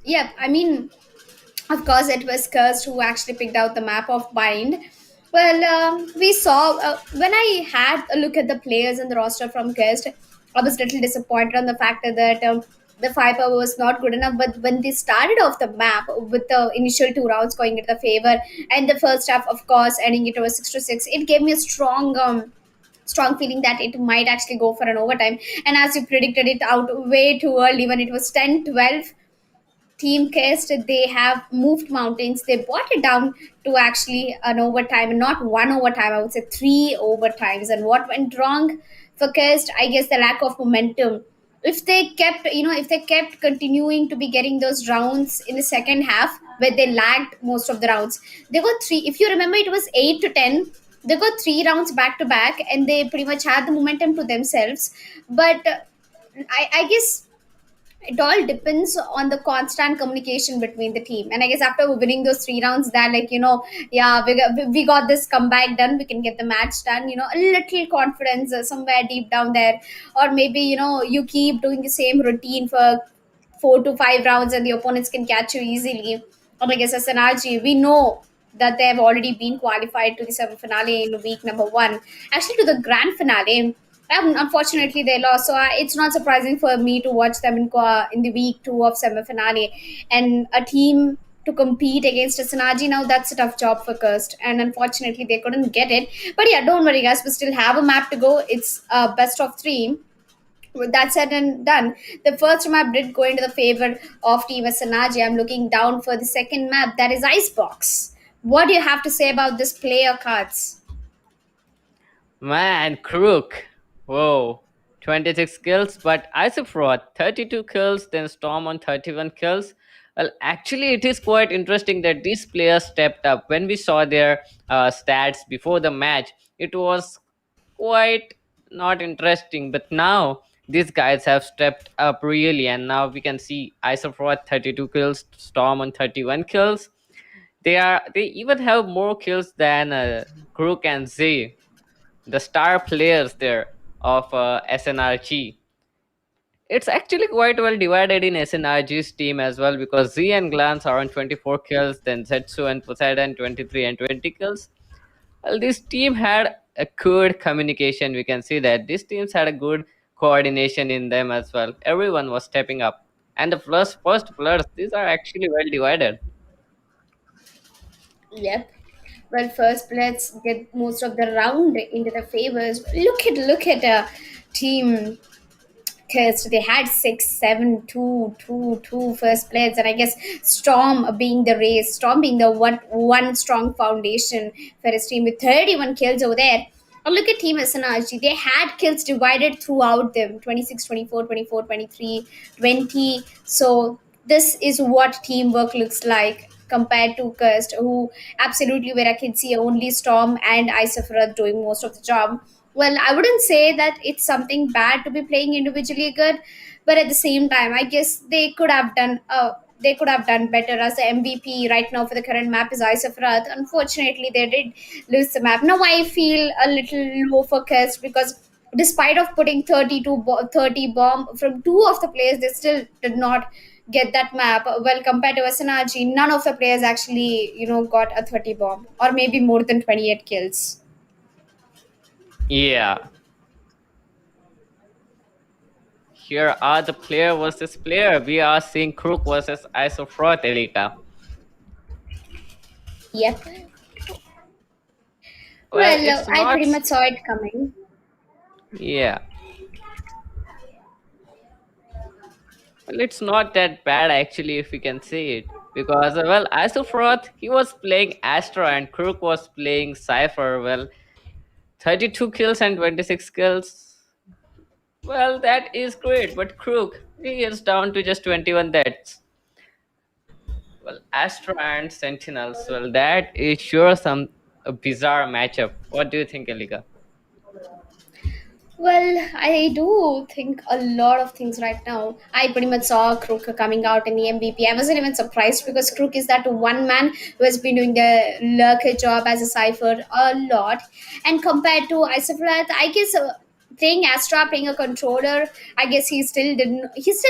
Yeah, I mean, of course, it was Cursed who actually picked out the map of Bind. Well, we saw when I had a look at the players in the roster from Cursed, I was a little disappointed on the fact that the firepower was not good enough. But when they started off the map with the initial two rounds going into the favor, and the first half, of course, ending it was 6-6, it gave me a strong feeling that it might actually go for an overtime. And as you predicted it out way too early, when it was 10-12, Team Kest, they have moved mountains. They brought it down to actually an overtime, and not one overtime, I would say three overtimes. And what went wrong for Kest? I guess the lack of momentum. If they kept continuing to be getting those rounds in the second half where they lagged most of the rounds, they got three. If you remember, it was 8-10. They got three rounds back to back, and they pretty much had the momentum to themselves. But I guess it all depends on the constant communication between the team. And I guess after winning those three rounds, that, like, yeah, we got this comeback done, we can get the match done, a little confidence somewhere deep down there. Or maybe you keep doing the same routine for 4 to 5 rounds and the opponents can catch you easily. Or I guess as an RG, we know that they have already been qualified to the semi-finale in week number one, actually to the grand finale. Unfortunately, they lost, so it's not surprising for me to watch them in the week two of semi-finale, and a team to compete against a Sanaji. Now that's a tough job for Kirst, and unfortunately they couldn't get it. But yeah, don't worry, guys. We still have a map to go. It's best of three. With that said and done, the first map did go into the favor of Team Sanaji. I'm looking down for the second map. That is Icebox. What do you have to say about this player cards? Man, Crook. Whoa. 26 kills, but Isofrod 32 kills, then Storm on 31 kills. Well, actually, it is quite interesting that these players stepped up. When we saw their stats before the match, it was quite not interesting. But now these guys have stepped up really, and now we can see Isofrod 32 kills, Storm on 31 kills. They even have more kills than Crook and Z, the star players there of SNRG. It's actually quite well divided in SNRG's team as well, because Z and Glance are on 24 kills, then Zetsu and Poseidon 23 and 20 kills. Well, this team had a good communication. We can see that these teams had a good coordination in them as well. Everyone was stepping up. And the first blurs, these are actually well divided. Yep. Well, first let's get most of the round into the favors. Look at team Because they had 6, 7, 2, 2, 2 first players, and I guess Storm being the race, Storm being the one strong foundation for his team with 31 kills over there. Oh, look at Team SNRG. They had kills divided throughout them 26, 24, 24, 23, 20. So, this is what teamwork looks like compared to Cursed, who absolutely, where I can see only Storm and Isafra doing most of the job. Well, I wouldn't say that it's something bad to be playing individually good, but at the same time, I guess they could have done better. As the MVP right now for the current map is Isafrat. Unfortunately, they did lose the map. Now I feel a little low for Quest because despite of putting 30 bomb from two of the players, they still did not get that map. Well, compared to SNRG, none of the players actually got a 30 bomb or maybe more than 28 kills. Yeah. Here are the player versus player. We are seeing Crook versus Isofroth, Elika. Yep. Well, Well, it's I not. pretty much saw it coming. Yeah. Well, it's not that bad actually, if we can say it. Because, well, Isofroth, he was playing Astra and Crook was playing Cypher. Well, 32 kills and 26 kills. Well, that is great. But Crook, he is down to just 21 deaths. Well, Astra and Sentinels. Well, that is sure some a bizarre matchup. What do you think, Elika? Well, I do think a lot of things right now. I pretty much saw Crook coming out in the MVP. I wasn't even surprised because Crook is that one man who has been doing the lurker job as a cipher a lot. And compared to Isoflat, I guess playing Astra, playing a controller, I guess he still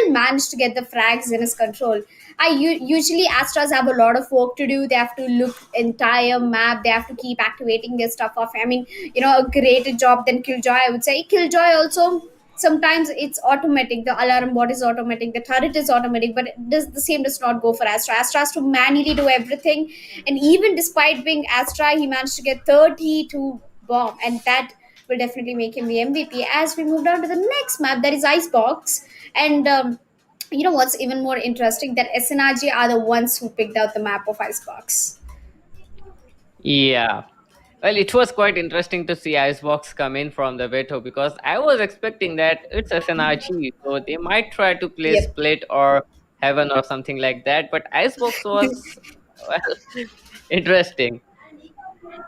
managed to get the frags in his control. Usually Astras have a lot of work to do. They have to look entire map. They have to keep activating their stuff off. I mean, a greater job than Killjoy, I would say. Killjoy also sometimes it's automatic. The alarm bot is automatic. The turret is automatic, but the same does not go for Astra. Astra has to manually do everything, and even despite being Astra, he managed to get 32 bomb, and that will definitely make him the MVP. As we move on to the next map, that is Icebox, and what's even more interesting that SNRG are the ones who picked out the map of Icebox. Yeah. Well, it was quite interesting to see Icebox come in from the veto because I was expecting that it's SNRG, so they might try to play Yep. Split or Heaven or something like that. But Icebox was, well, interesting.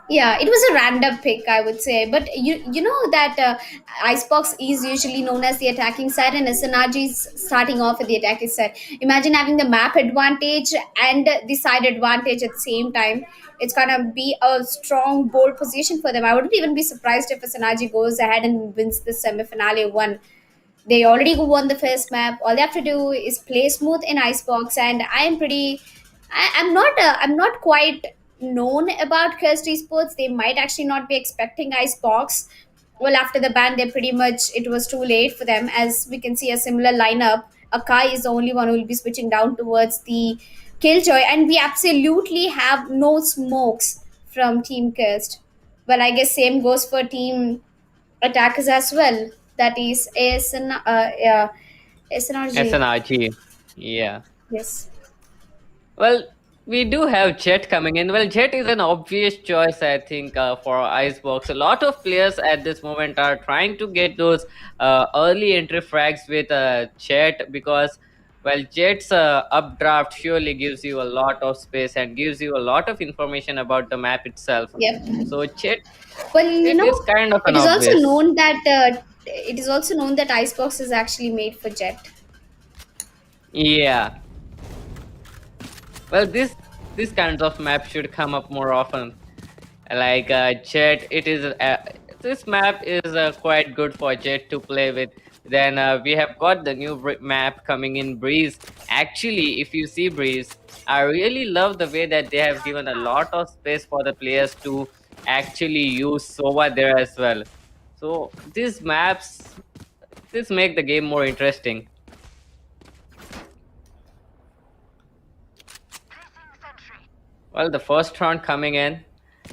Yeah, it was a random pick, I would say. But you know that Icebox is usually known as the attacking side, and SNRG is starting off at the attacking side. Imagine having the map advantage and the side advantage at the same time. It's gonna be a strong, bold position for them. I wouldn't even be surprised if SNRG goes ahead and wins the semi-finale one. They already won the first map. All they have to do is play smooth in Icebox, and I'm not quite known about Cursed Esports. They might actually not be expecting Icebox. Well, after the ban, they pretty much it was too late for them. As we can see, a similar lineup. Akai is the only one who will be switching down towards the Killjoy, and we absolutely have no smokes from Team Cursed. Well, I guess same goes for Team Attackers as well. That is SNRG. SNRG. Yeah. Yes. Well, we do have Jet coming in. Well, Jet is an obvious choice, I think, for Icebox. A lot of players at this moment are trying to get those early entry frags with Jet because, well, Jet's updraft surely gives you a lot of space and gives you a lot of information about the map itself. Yep. So Jet, Well, Jet is kind of an it is also obvious. known that Icebox is actually made for Jet. Yeah. Well, this kinds of map should come up more often. Like Jet, it is this map is quite good for Jet to play with. Then we have got the new map coming in, Breeze. Actually, if you see Breeze, I really love the way that they have given a lot of space for the players to actually use Sova there as well. So these maps, this make the game more interesting. Well, the first round coming in,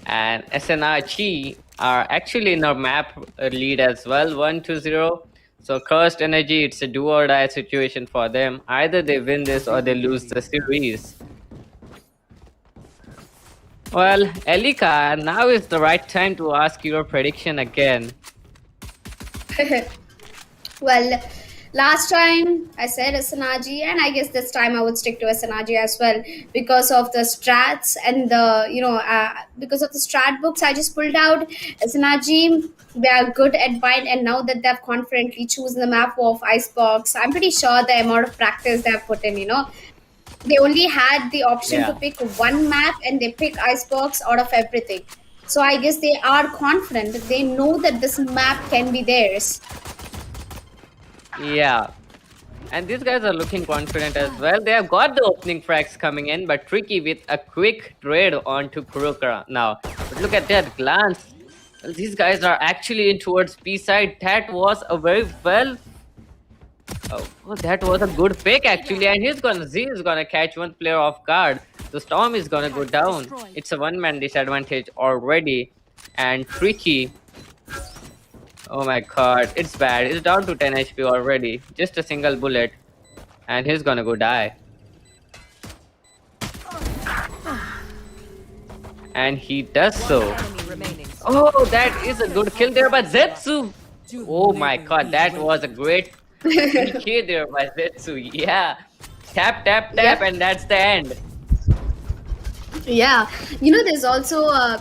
and SNRG are actually in our map lead as well, 1-2-0. So Cursed Energy, it's a do or die situation for them. Either they win this or they lose the series. Well, Elika, now is the right time to ask your prediction again. Well, last time I said Asanaji, and I guess this time I would stick to Asanaji as well because of the strats and because of the strat books I just pulled out. Asanaji, they are good at bind, and now that they've confidently chosen the map of Icebox, I'm pretty sure the amount of practice they've put in, they only had the option to Yeah. pick one map and they pick Icebox out of everything. So I guess they are confident. They know that this map can be theirs. Yeah. And these guys are looking confident as well. They have got the opening frags coming in, but Tricky with a quick trade onto Kurokara now. But look at that glance. Well, these guys are actually in towards B side. That was a very well. Oh, that was a good pick actually, and Z is gonna catch one player off guard. The Storm is gonna go down. It's a one-man disadvantage already, and Tricky. Oh my god, it's bad. It's down to 10 HP already. Just a single bullet. And he's gonna go die. And he does so. Enemy remaining. Oh, that is a good kill there by Zetsu. Oh my god, that was a great PK there by Zetsu. Yeah. Tap, tap, tap, Yep. and that's the end. Yeah, there's also I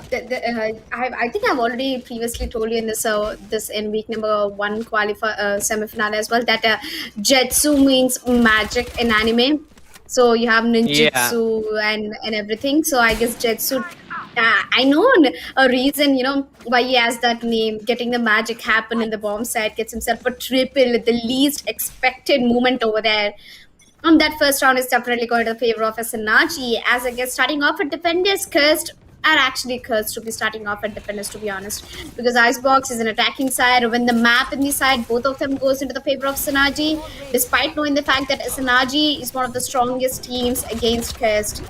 think I've already previously told you in this in week number 1 qualifier semi-final as well that Jetsu means magic in anime. So you have ninjutsu and everything. So I guess Jetsu. I know a reason, why he has that name. Getting the magic happen in the bomb site, gets himself a triple at the least expected moment over there. That first round is definitely going to the favor of Asanaji. As I guess starting off at defenders, are actually cursed to be starting off at defenders, to be honest. Because Icebox is an attacking side. When the map in the side, both of them goes into the favor of Asanaji, despite knowing the fact that Asanaji is one of the strongest teams against Cursed.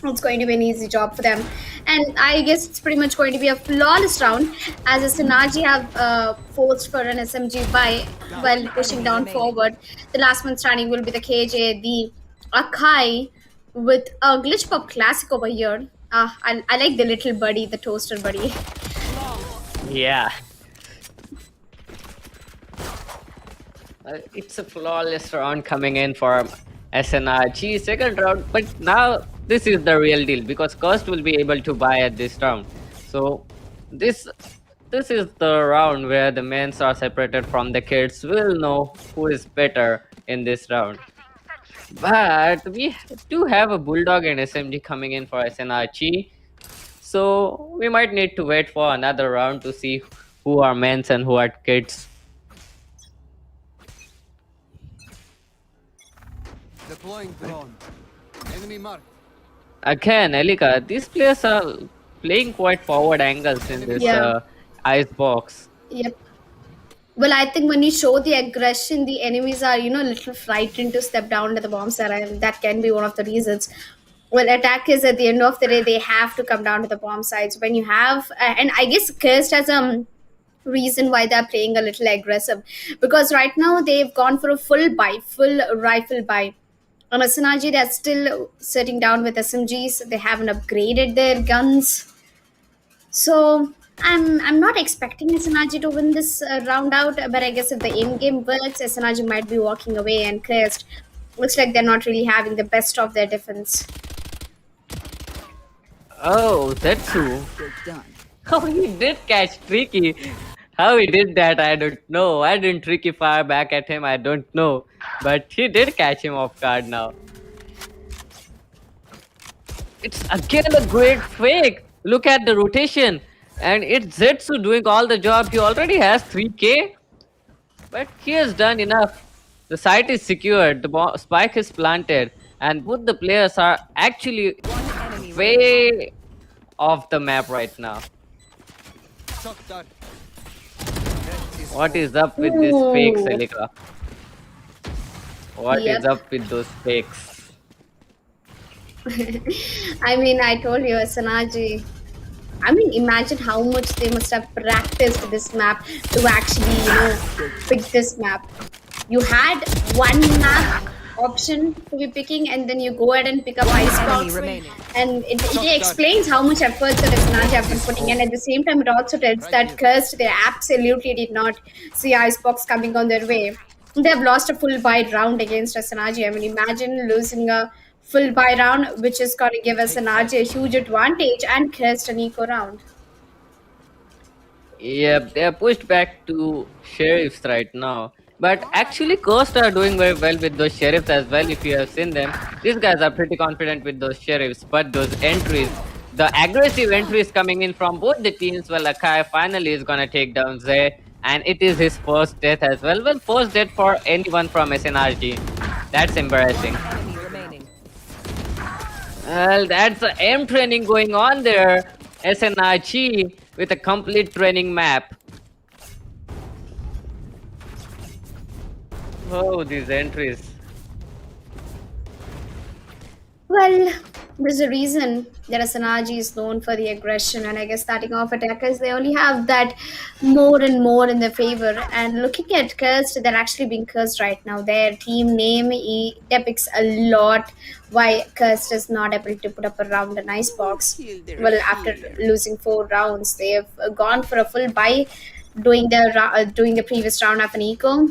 It's going to be an easy job for them, and I guess it's pretty much going to be a flawless round as a Synergy have forced for an SMG by while pushing down forward. The last one standing will be the KJ, the Akai with a glitch pop classic over here. I like the little buddy, the toaster buddy. Yeah. It's a flawless round coming in for SNRG second round, but now this is the real deal because Cost will be able to buy at this round. So this is the round where the men's are separated from the kids. We'll know who is better in this round. But we do have a Bulldog and SMG coming in for SNRG. So we might need to wait for another round to see who are men's and who are kids. Deploying drone. Enemy marked. Again, Elika, these players are playing quite forward angles in this ice box. Yep. Well, I think when you show the aggression, the enemies are, a little frightened to step down to the bomb site, and that can be one of the reasons. Well, attackers at the end of the day, they have to come down to the bomb sites. When you have, and I guess Cursed has a reason why they're playing a little aggressive, because right now they've gone for a full rifle buy. On Asanaji, they're still sitting down with SMGs. They haven't upgraded their guns. So I'm not expecting Asanaji to win this round out, but I guess if the in-game works, Asanaji might be walking away, and Crest looks like they're not really having the best of their defense. Oh, Zetsu. Oh, he did catch Tricky. How he did that, I don't know. Why didn't Tricky fire back at him? I don't know. But he did catch him off guard now. It's again a great fake. Look at the rotation. And it's Zetsu doing all the job. He already has 3k. But he has done enough. The site is secured. The spike is planted. And both the players are actually way off the map right now. What is up with these fakes, Elika? What is up with those fakes? I mean, I told you, Asanaji, I mean, imagine how much they must have practiced this map to actually, pick this map. You had one map option to be picking, and then you go ahead and pick up Enemy Icebox. remaining. And it explains how much effort that Snarky have been putting in. At the same time, it also tells that Cursed, they absolutely did not see Icebox coming on their way. They have lost a full buy round against Asanaji. I mean, imagine losing a full buy round, which is going to give Asanaji a huge advantage and Cursed an eco round. Yep, they are pushed back to sheriffs right now. But actually, Coast are doing very well with those sheriffs as well. If you have seen them, these guys are pretty confident with those sheriffs. But those entries, the aggressive entries coming in from both the teams, well, Akai finally is gonna take down Zay, and it is his first death as well. Well, first death for anyone from SNRG. That's embarrassing. Enemy remaining. Well, that's a M training going on there. SNRG with a complete training map. Oh, these entries. Well, there's a reason that Asanaji is known for the aggression, and I guess starting off attackers, they only have that more and more in their favor. And looking at Cursed, they're actually being cursed right now. Their team name depicts a lot why Cursed is not able to put up a round an icebox. Well, after losing 4 rounds, they have gone for a full buy, doing the previous round of an eco.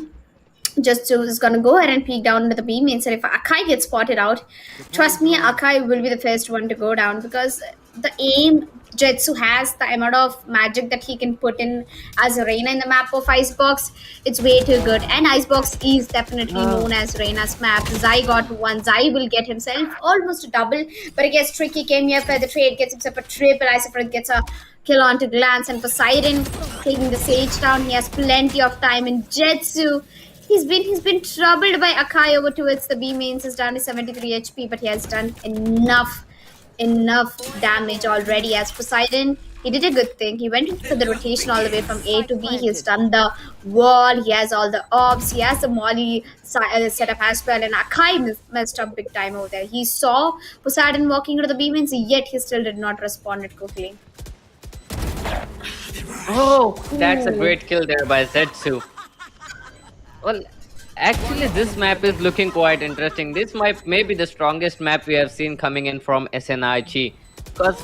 Just is gonna go ahead and peek down into the B main. So if Akai gets spotted out, trust me, Akai will be the first one to go down, because the aim Jetsu has, the amount of magic that he can put in as Reina in the map of Icebox, it's way too good. And Icebox is definitely known as Reina's map. Zai got one. Zai will get himself almost a double, but it gets tricky. Came here for the trade, gets himself a triple. Isofred gets a kill onto Glance, and Poseidon taking the Sage down. He has plenty of time, and Jetsu, He's been troubled by Akai over towards the B mains. Is down to 73 HP, but he has done enough damage already. As Poseidon, he did a good thing. He went for the rotation all the way from A to B. He's done the wall. He has all the orbs. He has the molly setup as well. And Akai messed up big time over there. He saw Poseidon walking into the B mains, yet he still did not respond it quickly. Oh, that's a great kill there by Zetsu. Well, actually, this map is looking quite interesting. This may be the strongest map we have seen coming in from SNRG. Because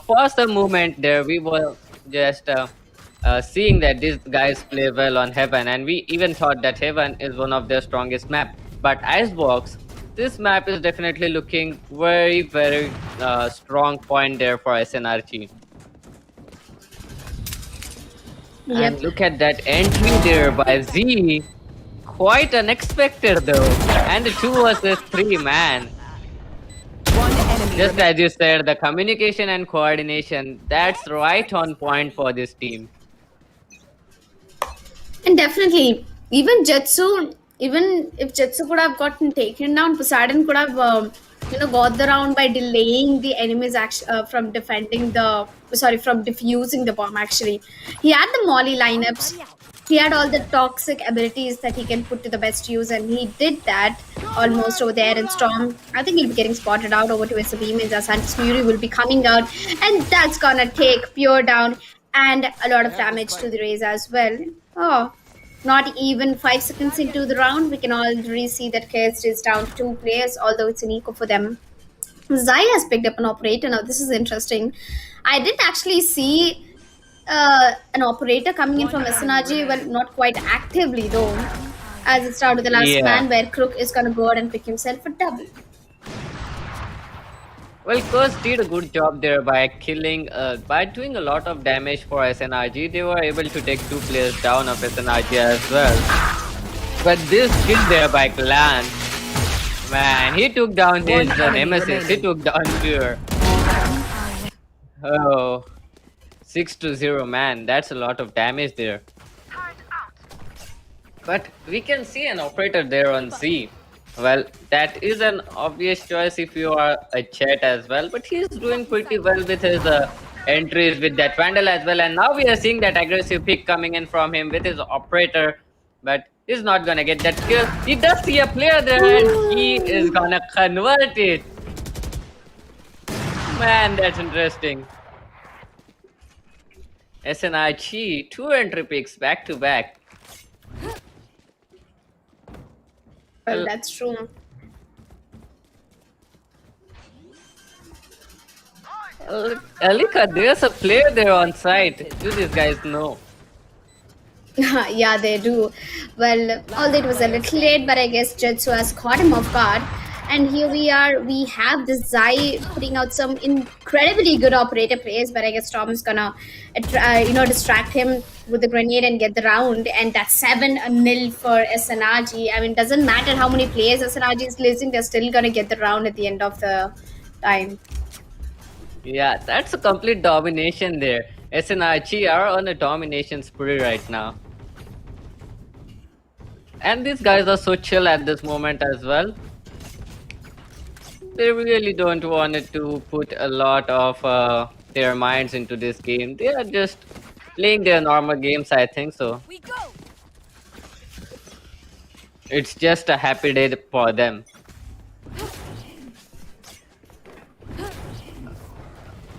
for some moment there, we were just seeing that these guys play well on Heaven, and we even thought that Heaven is one of their strongest map. But Icebox, this map is definitely looking very strong point there for SNRG. Yep. And look at that entry there by Z. Quite unexpected though. And 2 versus 3, man. One enemy Just remaining. as you said, the communication and coordination, that's right on point for this team. And definitely, even Jetsu, even if Jetsu could have gotten taken down, Poseidon could have, got the round by delaying the enemies from defusing the bomb. Actually, he had the molly lineups. He had all the toxic abilities that he can put to the best use, and he did that almost over there in Storm. I think he'll be getting spotted out over to his beam, as Santos Fury will be coming out, and that's gonna take Pure down and a lot of damage to the Rays as well. Oh, not even 5 seconds into the round, we can already see that Cursed is down to 2 players, although it's an eco for them. Zai has picked up an operator. Now, this is interesting. I didn't actually see an operator coming in from SNRG, well, not quite actively though, as it's down to the last man, where Crook is gonna go out and pick himself a double. Well, Curse did a good job there by killing, by doing a lot of damage for SNRG. They were able to take 2 players down of SNRG as well. But this kill there by Clan, man, he took down his nemesis. He took down Pure. Oh, 6-0, man. That's a lot of damage there. But we can see an operator there on Z. Well, that is an obvious choice if you are a chat as well. But he's doing pretty well with his entries with that Vandal as well. And now we are seeing that aggressive pick coming in from him with his operator. But he's not gonna get that kill. He does see a player there and he is gonna convert it. Man, that's interesting. SNRG, two entry picks back to back. Well, Well, that's true. Alika, there's a player there on site. Do these guys know? Yeah, they do. Well, although it was a little late, but I guess Jetsu has caught him off guard. And here we are. We have this Zai putting out some incredibly good operator plays, but I guess Storm is gonna, distract him with the grenade and get the round. And that's 7-0 for SNRG. I mean, doesn't matter how many players SNRG is losing, they're still gonna get the round at the end of the time. Yeah, that's a complete domination there. SNRG are on a domination spree right now. And these guys are so chill at this moment as well. They really don't want to put a lot of their minds into this game. They are just playing their normal games, I think so. It's just a happy day for them.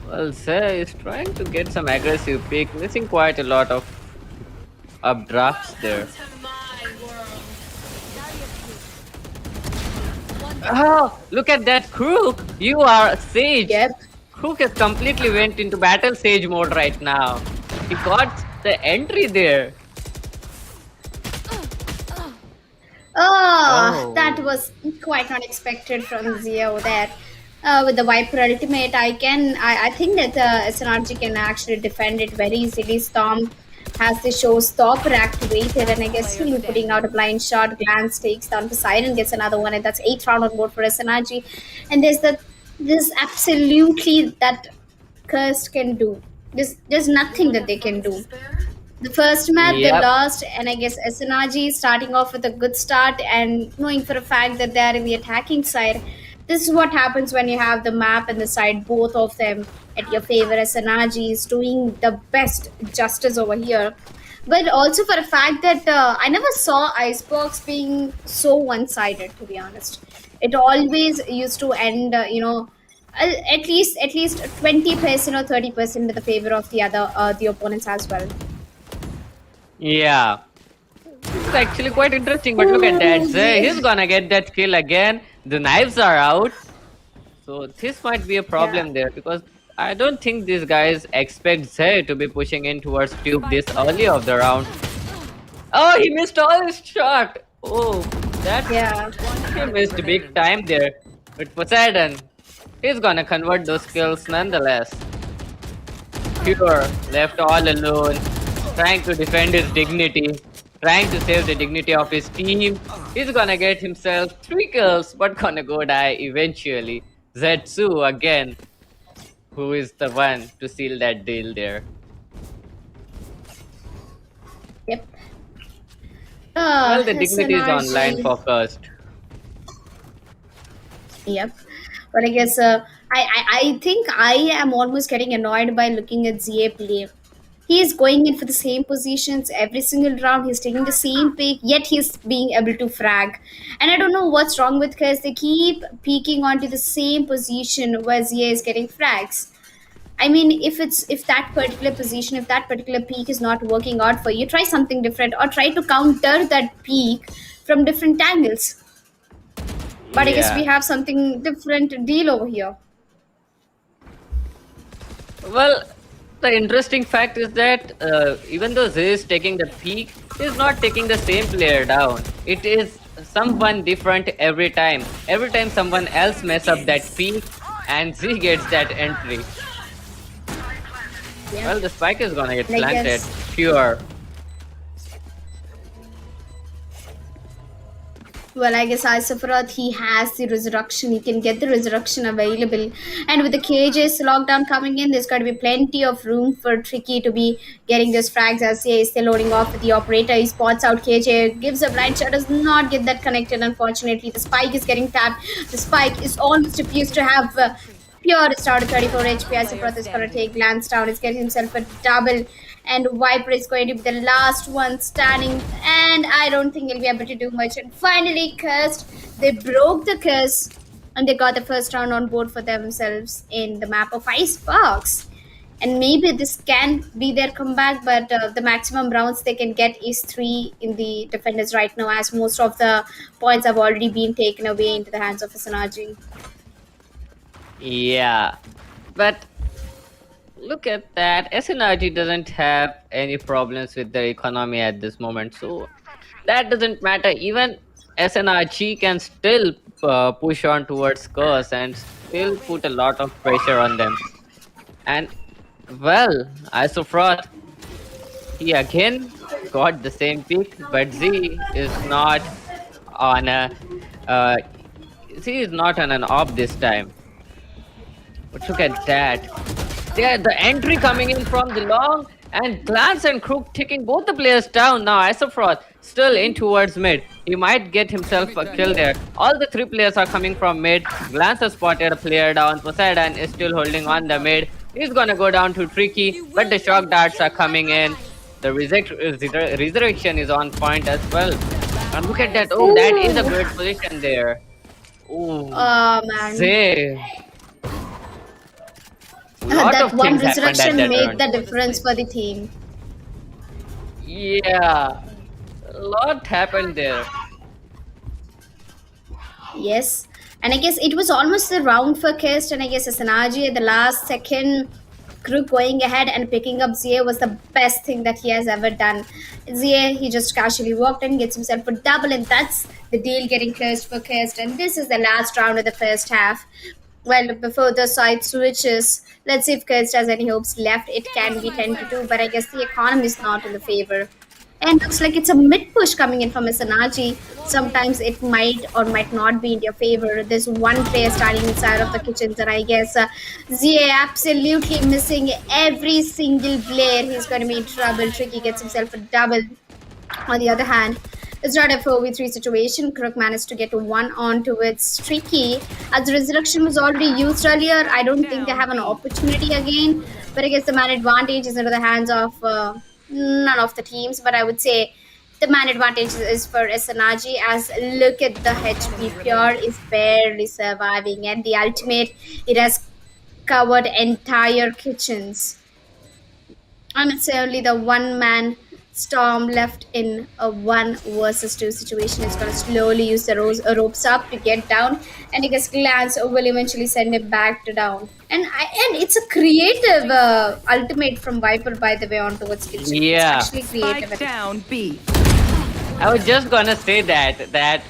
Well, Zay is trying to get some aggressive pick, missing quite a lot of updrafts there. Oh, look at that, Crook! You are Sage! Yep. Crook has completely went into battle Sage mode right now. He got the entry there. Oh, Oh. that was quite unexpected from Zio there. With the Viper ultimate, I think that SNRG can actually defend it very easily. Storm has the showstopper activated, and I guess he'll be putting out a blind shot. Glance takes down Poseidon, gets another one, and that's 8th round on board for SNRG. And there's absolutely that Cursed can do. There's nothing that they can do. The first match they Yep. lost, and I guess SNRG is starting off with a good start and knowing for a fact that they are in the attacking side. This is what happens when you have the map and the side, both of them at your favor. SNRG is doing the best justice over here. But also for a fact that I never saw Icebox being so one-sided, to be honest. It always used to end, at least 20% or 30% in the favor of the opponents as well. Yeah. It's actually quite interesting, but look at that. Zay, he's gonna get that kill again. The knives are out. So this might be a problem there because I don't think these guys expect Zay to be pushing in towards Tube this early of the round. Oh, he missed all his shot. Oh, that Yeah. he missed big time there. But Poseidon, he's gonna convert those kills nonetheless. Pure left all alone, trying to defend his dignity, trying to save the dignity of his team. He's gonna get himself 3 kills, but gonna go die eventually. Zetsu again, who is the one to seal that deal there. Yep. Well, the dignity is online SNRG. for first. Yep. But I guess I think I am almost getting annoyed by looking at ZA play. He is going in for the same positions every single round. He's taking the same pick, yet he's being able to frag. And I don't know what's wrong with because they keep peeking onto the same position where ZA is getting frags. I mean, if that particular position, if that particular peak is not working out for you, try something different or try to counter that peak from different angles. But I guess Yeah. we have something different to deal over here. Well, the interesting fact is that even though Zay is taking the peak, he's not taking the same player down. It is someone different every time. Every time someone else mess up that peak, and Z gets that entry. Yeah. Well, the spike is gonna get And I planted. guess- Pure. Well, I guess Isophorath, he has the resurrection. He can get the resurrection available. And with the KJ's lockdown coming in, there's got to be plenty of room for Tricky to be getting those frags as he is still loading off with the operator. He spots out KJ, gives a blind shot, does not get that connected, unfortunately. The spike is getting tapped. The spike is almost refused to have pure start 34 HP. Isophorath is going to take Glance down. He's getting himself a double. And Viper is going to be the last one standing, and I don't think he'll be able to do much. And finally, Cursed, they broke the curse, and they got the first round on board for themselves in the map of Icebox. and maybe this can be their comeback. But the maximum rounds they can get is 3 in the defenders right now, as most of the points have already been taken away into the hands of Synergy. Yeah, but look at that. SNRG doesn't have any problems with their economy at this moment, so that doesn't matter. Even SNRG can still push on towards Curse and still put a lot of pressure on them. And well, Isofrost, he again got the same pick, but Z is not on a uh, Z is not on an op this time. But look at that. There, the entry coming in from the long, and Glance and Crook taking both the players down. Now Isofrost still in towards mid. He might get himself a kill there. All the 3 players are coming from mid. Glance has spotted a player down. Poseidon is still holding on the mid. He's gonna go down to Tricky, but the shock darts are coming in. The resurrection is on point as well. And look at that. Oh, that is a great position there. Ooh. Oh man. Zay. Lot That of one things happened at resurrection that made round. the difference for the team. Yeah, a lot happened there. Yes, and I guess it was almost the round for Kist, and I guess Asanaji at the last second, Crook going ahead and picking up Zia was the best thing that he has ever done. Zia, he just casually walked in, gets himself a double, and that's the deal getting closed for Kist. And this is the last round of the first half. Well, before the side switches, let's see if Kist has any hopes left. It can be 10 to 2, but I guess the economy is not in the favor. And looks like it's a mid push coming in from Isanaji. Sometimes it might or might not be in your favor. There's one player standing inside of the kitchens, and I guess ZA absolutely missing every single player. He's going to be in trouble. Tricky gets himself a double. On the other hand, it's not a 4v3 situation. Crook managed to get one on towards Tricky. As the resurrection was already used earlier, I don't think they have an opportunity again. But I guess the man advantage is into the hands of none of the teams. But I would say the man advantage is for SNRG, as look at the HP. Pure is barely surviving, and the ultimate, it has covered entire kitchens. And it's only the one man Storm left in a 1 versus 2 situation. It's going to slowly use the ropes up to get down, and I guess Glance will eventually send it back to down. And it's a creative ultimate from Viper, by the way, on towards kitchen. Yeah. It's actually creative. Spike down B. I was just gonna say that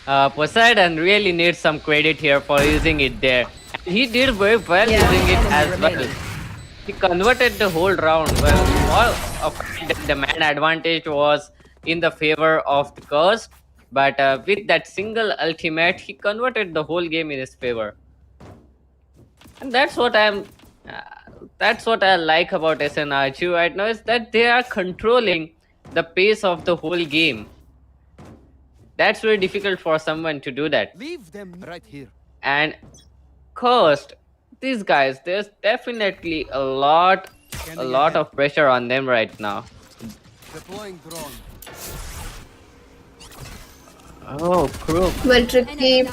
Poseidon really needs some credit here for using it there. He did very well using it as well. He converted the whole round. Well, all of the man advantage was in the favor of the Curse, but with that single ultimate, he converted the whole game in his favor. And that's what I like about SNRG right now, is that they are controlling the pace of the whole game. That's very difficult for someone to do that. Leave them right here. And Cursed, these guys, there's definitely a lot of pressure on them right now. Deploying drone. Oh, Crook. Well, Tricky.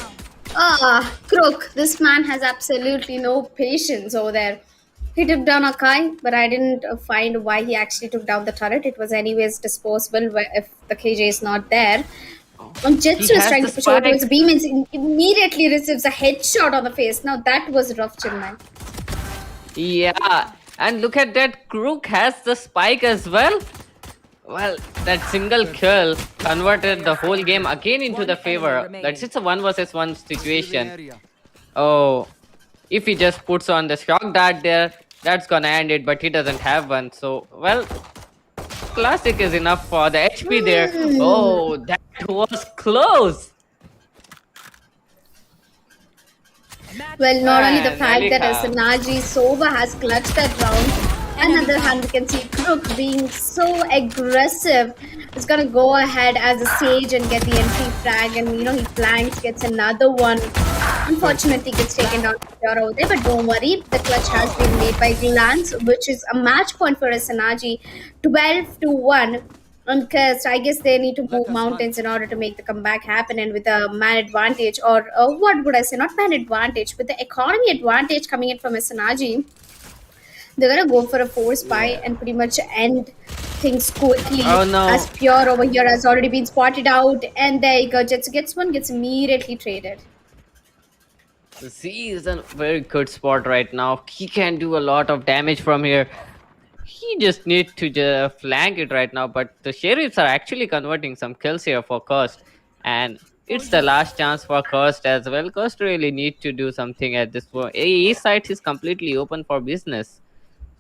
Crook. This man has absolutely no patience over there. He took down Akai, but I didn't find why he actually took down the turret. It was anyways disposable if the KJ is not there. When Jetsu He is has trying the to push over towards spike. beam and immediately receives a headshot on the face. Now that was rough, Chinmay. Yeah, and look at that, Crook has the spike as well. Well, that single kill converted the whole game again into the favor. That's it's a 1 versus 1 situation. Area. Oh, if he just puts on the shock dart there, that's gonna end it, but he doesn't have one. So, well, classic is enough for the HP there. Oh, that was close. Well, not only the Man, fact that Malika. Asanaji Sova has clutched that round, on the other hand, we can see Crook being so aggressive. He's gonna go ahead as a sage and get the entry frag, and he flanks, gets another one. Unfortunately, gets taken down over there, but don't worry, the clutch has been made by Glance, which is a match point for Asanaji, 12 to 1. Because I guess they need to move mountains in order to make the comeback happen, and with a man advantage, or what would I say, not man advantage, with the economy advantage coming in from Asanaji, They're gonna go for a force buy Yeah. and pretty much end things quickly. Oh no. As Pure over here has already been spotted out, and there you go. Jetsu gets one, gets immediately traded. Z is a very good spot right now. He can do a lot of damage from here. He just needs to just flank it right now. But the sheriffs are actually converting some kills here for Cursed, and it's the last chance for Cursed as well. Cursed really need to do something at this point. East side is completely open for business,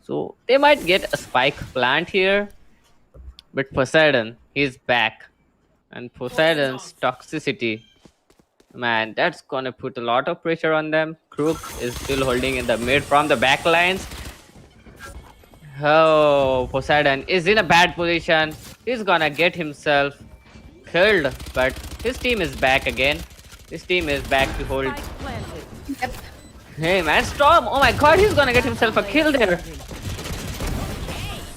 so they might get a spike plant here. But Poseidon, he's back, and Poseidon's toxicity. Man, that's gonna put a lot of pressure on them. Crook is still holding in the mid from the back lines. Oh, Poseidon is in a bad position. He's gonna get himself killed, but his team is back again. His team is back to hold. Spike planted. Yep. Hey man, Storm! Oh my god, he's gonna get himself a kill there.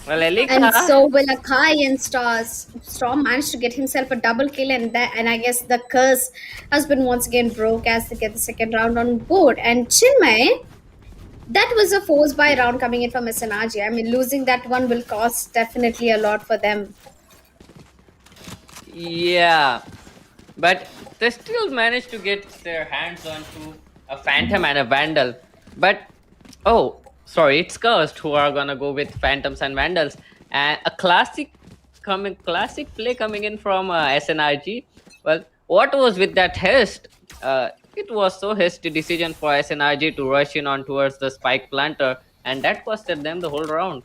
Well, Elika. And so will Akai and Stars. Storm managed to get himself a double kill, and I guess the curse has been once again broke as they get the second round on board. And Chinmay, that was a force buy round coming in from SNRG. I mean, losing that one will cost definitely a lot for them. Yeah, but they still managed to get their hands onto a Phantom and a Vandal. But oh, sorry, it's Cursed who are gonna go with Phantoms and Vandals, and a classic play coming in from SNRG. Well, what was with that haste? It was so hasty decision for SNRG to rush in on towards the spike planter, and that costed them the whole round.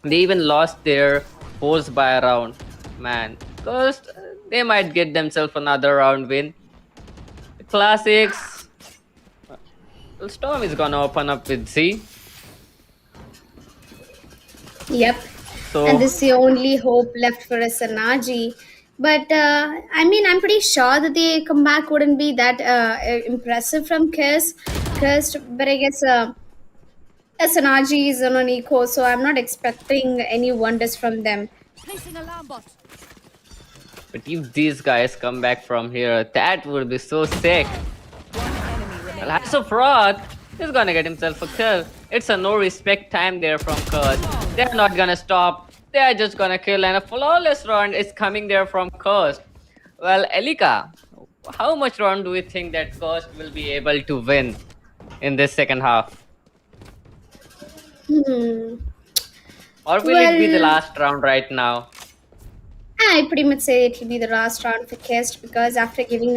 They even lost their force by a round. Man, Cursed, they might get themselves another round win. The Classics. Well, Storm is gonna open up with Z. Yep. So And this is the only hope left for SNRG. But I mean, I'm pretty sure that the comeback wouldn't be that impressive from Cursed, but I guess SNRG is on an eco, so I'm not expecting any wonders from them. Placing alarm bot. but if these guys come back from here, that would be so sick. One enemy remaining. Well, Hearts of Wrath is gonna get himself a kill. It's a no respect time there from Cursed. They're not gonna stop. They're just gonna kill, and a flawless round is coming there from Cursed. Well, Elika, how much round do we think that Cursed will be able to win in this second half? Or will it be the Well, last round right now? I pretty much say it will be the last round for Kest because after taking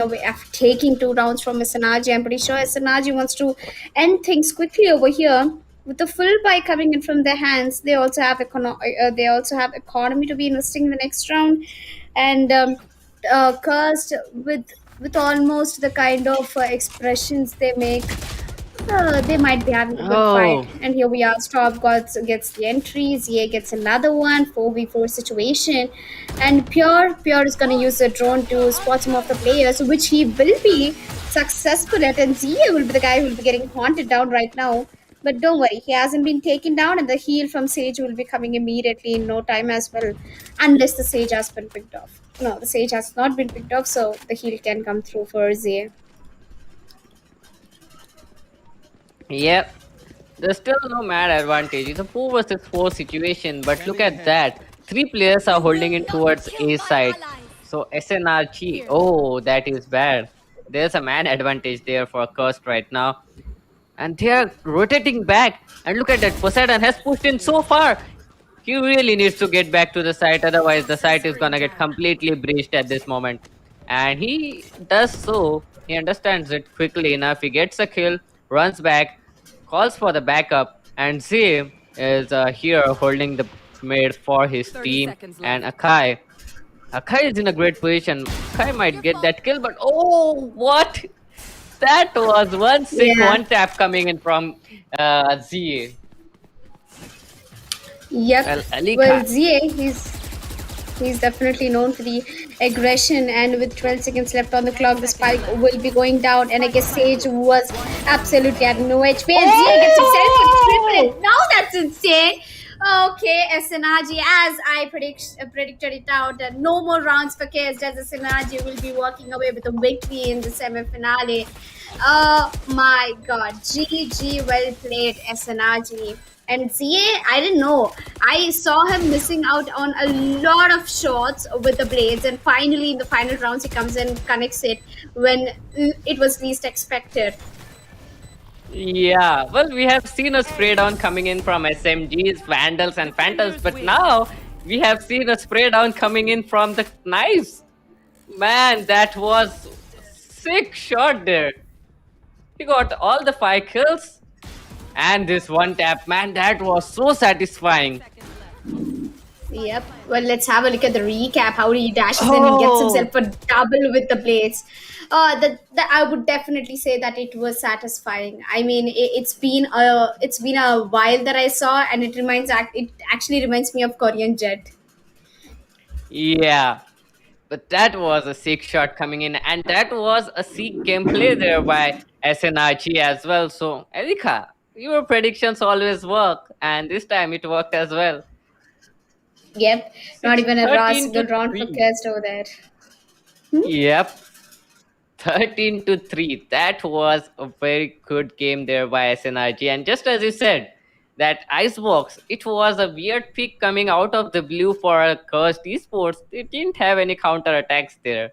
2 rounds from SNRG, I'm pretty sure SNRG wants to end things quickly over here. With the full buy coming in from their hands, they also have economy to be investing in the next round, and Cursed with almost the kind of expressions they make. They might be having a good Oh, fight. And here we are. Gets the entry. ZA gets another one. 4v4 situation. And Pure is going to use the drone to spot some of the players, which he will be successful at. And ZA will be the guy who will be getting haunted down right now. But don't worry, he hasn't been taken down, and the heal from Sage will be coming immediately in no time as well. Unless the Sage has been picked off. No, the Sage has not been picked off, so the heal can come through for ZA. yep. There's still no mad advantage. It's a 4 versus 4 situation, but look at that. 3 players are holding in towards A side. So SNRG, oh, that is bad. There's a man advantage there for Cursed right now. And they are rotating back. And look at that, Poseidon has pushed in so far. He really needs to get back to the site, otherwise the site is gonna get completely breached at this moment. And he does so. He understands it quickly enough. He gets a kill, runs back, calls for the backup, and Z is here holding the mid for his 30 team. seconds And left. Akai is in a great position. Akai might get that kill, but oh, what? That was one sick Yeah. one tap coming in from Z. Yep. Well, Alika. Well, ZA, he's definitely known for the aggression, and with 12 seconds left on the clock, the spike will be going down. And I guess Sage was absolutely at no HP. And ZA gets himself a triplet. Now that's insane. Okay, SNRG, as I predicted it out, no more rounds for KS, as SNRG will be walking away with a victory in the semi-finale. Oh my god, GG, well played, SNRG. And CA, I didn't know. I saw him missing out on a lot of shots with the blades, and finally in the final rounds, he comes and connects it when it was least expected. Yeah, well, we have seen a spray down coming in from SMGs, Vandals, and Phantoms, but now we have seen a spray down coming in from the knives. Man, that was sick shot there. He got all the 5 kills, and this one tap, man, that was so satisfying. Yep. Well, let's have a look at the recap. How he dashes in and gets Oh, himself a double with the blades. That I would definitely say that it was satisfying. I mean, it's been a while that I saw, and it actually reminds me of Korean Jet. yeah. But that was a sick shot coming in, and that was a sick gameplay there by SNRG as well. So, Erika, your predictions always work, and this time it worked as well. Yep. Not Six, even a 13 single to round for 3. Kirst over there. Yep, 13 to 3. That was a very good game there by SNRG. And just as you said, that Icebox, it was a weird pick coming out of the blue for a cursed esports. They didn't have any counter attacks there.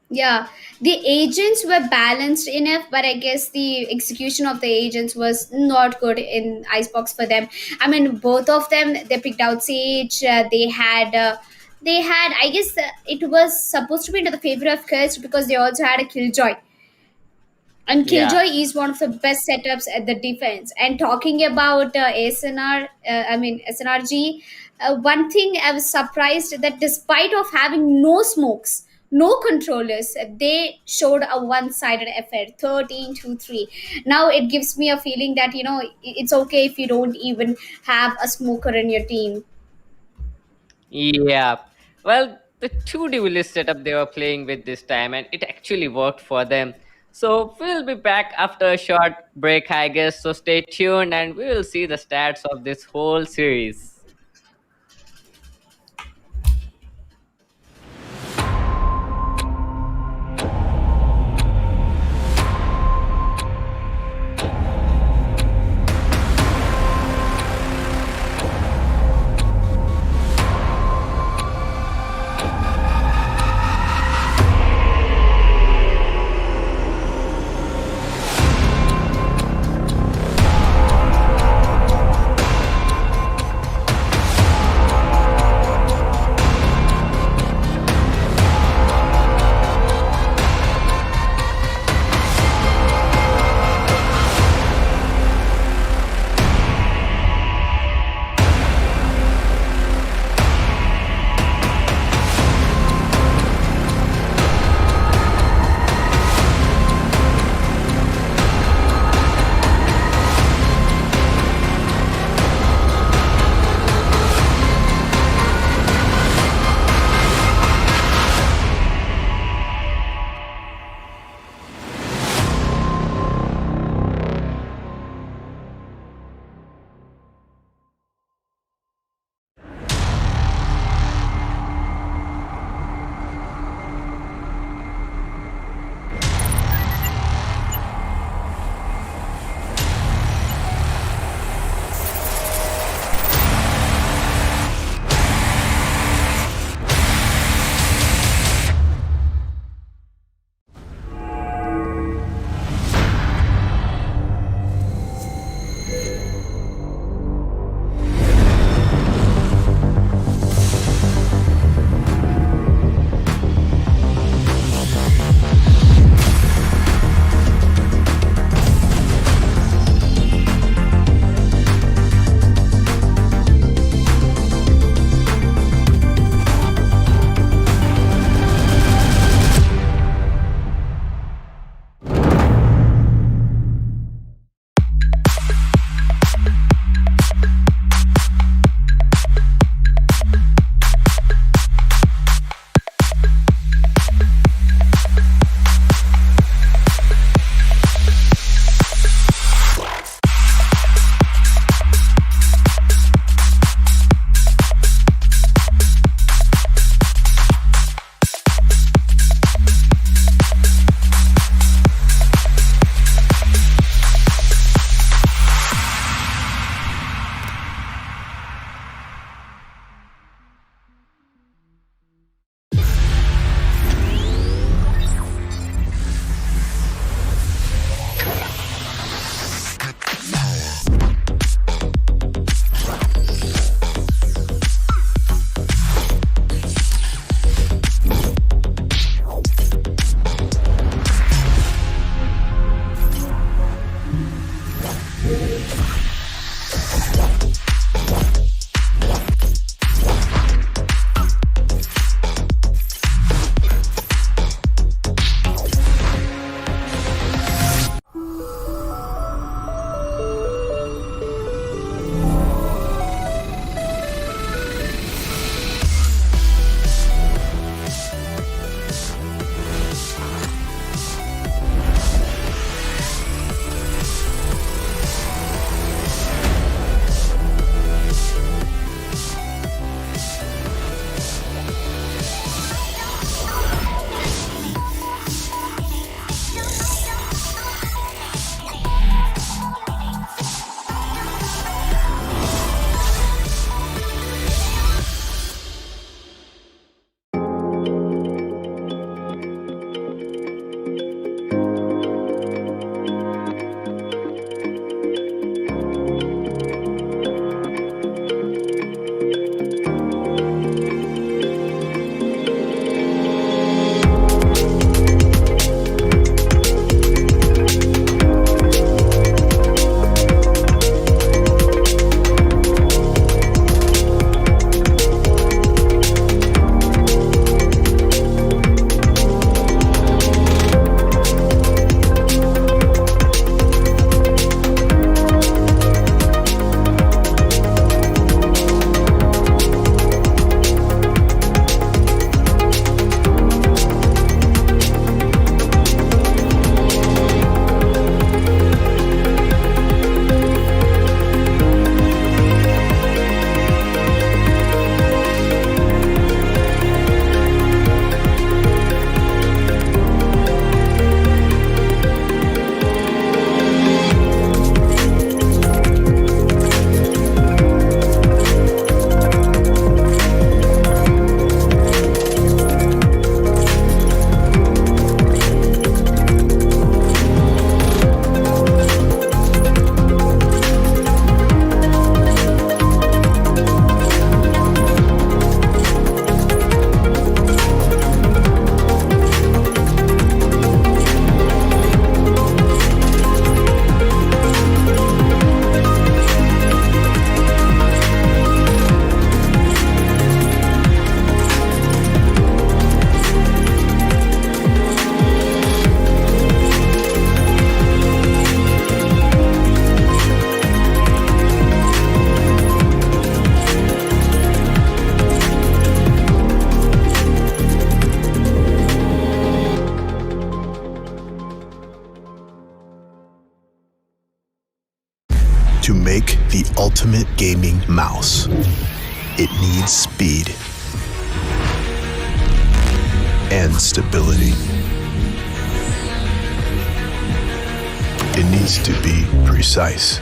Yeah, the agents were balanced enough, but I guess the execution of the agents was not good in Icebox for them. I mean, both of them they picked out Sage. They had. I guess it was supposed to be into the favor of Curse because they also had a Killjoy. And Yeah. Killjoy is one of the best setups at the defense. And talking about SNRG, one thing I was surprised that despite of having no smokes, no controllers, they showed a one-sided affair, 13 to 3. Now it gives me a feeling that it's okay if you don't even have a smoker in your team. Yeah. Well, the two duelist setup they were playing with this time, and it actually worked for them. So we'll be back after a short break, I guess. So stay tuned, and we will see the stats of this whole series. To make the ultimate gaming mouse, it needs speed and stability. It needs to be precise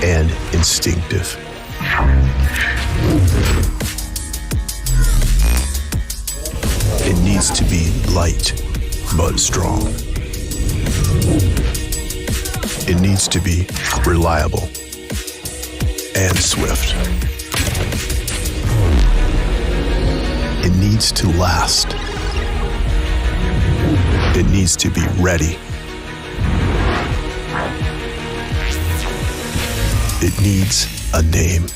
and instinctive. It needs to be light but strong. It needs to be reliable and swift. It needs to last. It needs to be ready. It needs a name.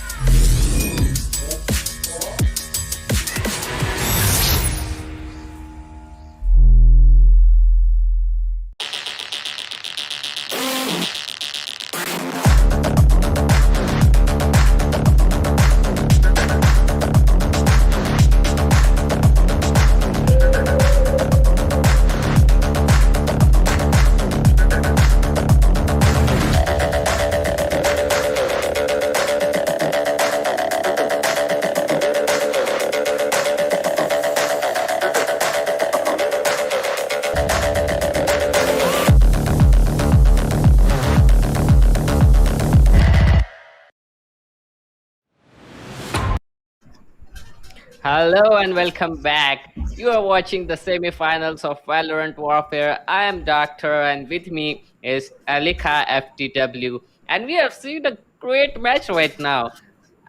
Hello and welcome back. You are watching the semi-finals of Valorant Warfare. I am Doctor, and with me is Alika FTW. And we have seen a great match right now.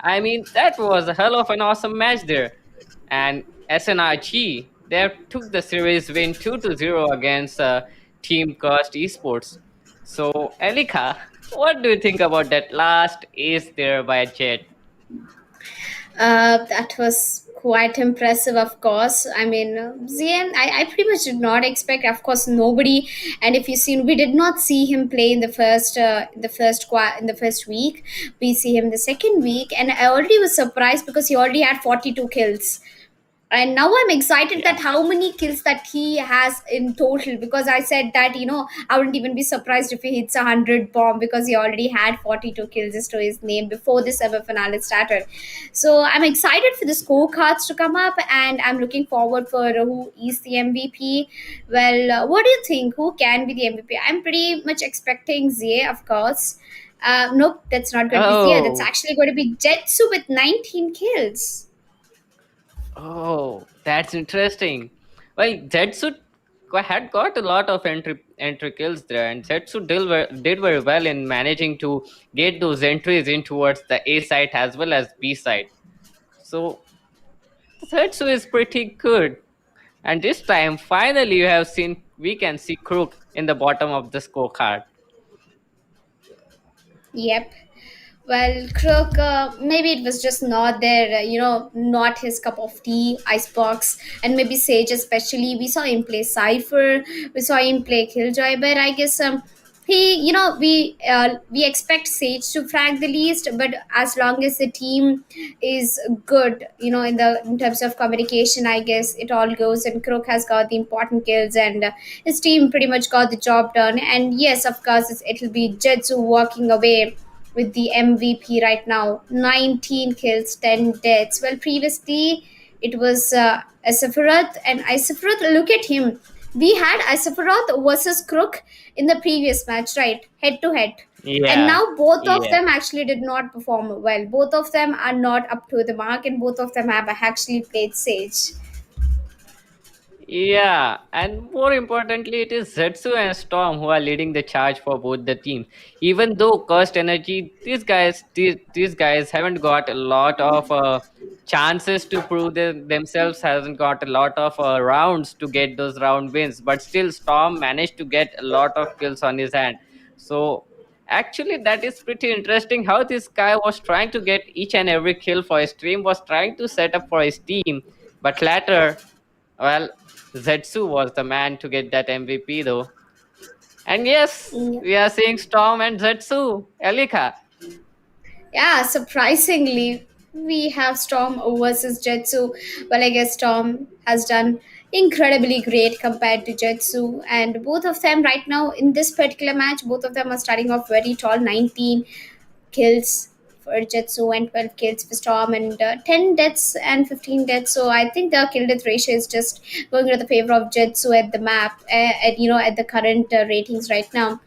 I mean, that was a hell of an awesome match there. And SNRG, they took the series win 2-0 against Team Cost Esports. So, Alika, what do you think about that last ace there by Jet? That was quite impressive, of course. I mean, Zian, I pretty much did not expect, of course, nobody. And if you see, we did not see him play in in the first week. We see him the second week, and I already was surprised because he already had 42 kills. And now I'm excited that how many kills that he has in total, because I said that I wouldn't even be surprised if he hits 100 bomb, because he already had 42 kills to his name before the semi-finale started. So I'm excited for the scorecards to come up, and I'm looking forward for who is the MVP. Well, what do you think, who can be the MVP? I'm pretty much expecting Zia, of course. Nope, that's not going to be Zia. That's Oh, actually going to be Jetsu with 19 kills. Oh, that's interesting. Well, Zetsu had got a lot of entry kills there, and Zetsu did very well in managing to get those entries in towards the A site as well as B site. So Zetsu is pretty good. And this time, finally, we can see Crook in the bottom of the scorecard. Yep. Well, Crook, maybe it was just not there, not his cup of tea, Icebox, and maybe Sage especially. We saw him play Cypher, we saw him play Killjoy, but I guess we expect Sage to frag the least, but as long as the team is good, in terms of communication, I guess it all goes. And Crook has got the important kills, and his team pretty much got the job done. And yes, of course, it'll be Jetsu walking away with the MVP right now. 19 kills, 10 deaths. Well, previously it was Isafarath, and Isafarath, look at him. We had Isafarath versus Crook in the previous match, right? Head to head. And Yeah, now both of yeah. them actually did not perform well. Both of them are not up to the mark, and both of them have actually played Sage. Yeah, and more importantly, it is Zetsu and Storm who are leading the charge for both the teams. Even though Cost Energy, these guys haven't got a lot of chances to prove themselves, hasn't got a lot of rounds to get those round wins, but still Storm managed to get a lot of kills on his hand. So actually, that is pretty interesting how this guy was trying to get each and every kill for his team, was trying to set up for his team, but later, well, Zetsu was the man to get that MVP though. And yes, Yeah. we are seeing Storm and Zetsu. Elika. Yeah, surprisingly, we have Storm versus Jetsu. Well, I guess Storm has done incredibly great compared to Jetsu, and both of them right now in this particular match, both of them are starting off very tall, 19 kills for Jetsu and 12 kills for Storm, and 10 deaths and 15 deaths. So I think the kill death ratio is just going to the favor of Jetsu at the map, at the current ratings right now.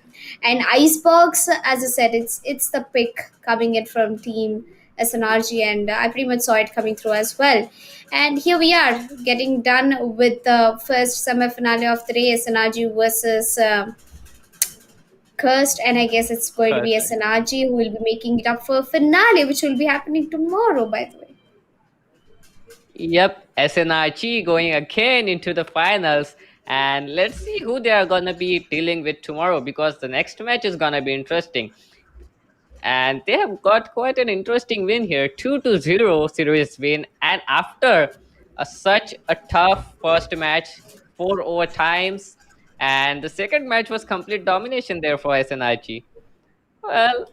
And Icebox, as I said, it's the pick coming in from Team SNRG, and I pretty much saw it coming through as well. And here we are getting done with the first semi-finale of the day, SNRG versus Cursed, and I guess it's going to be Cursed. SNRG who will be making it up for finale, which will be happening tomorrow, by the way. Yep, SNRG going again into the finals, and let's see who they are gonna be dealing with tomorrow, because the next match is gonna be interesting. And they have got quite an interesting win here, 2-0 series win, and after such a tough first match, 4 overtimes, and the second match was complete domination there for SNRG. Well,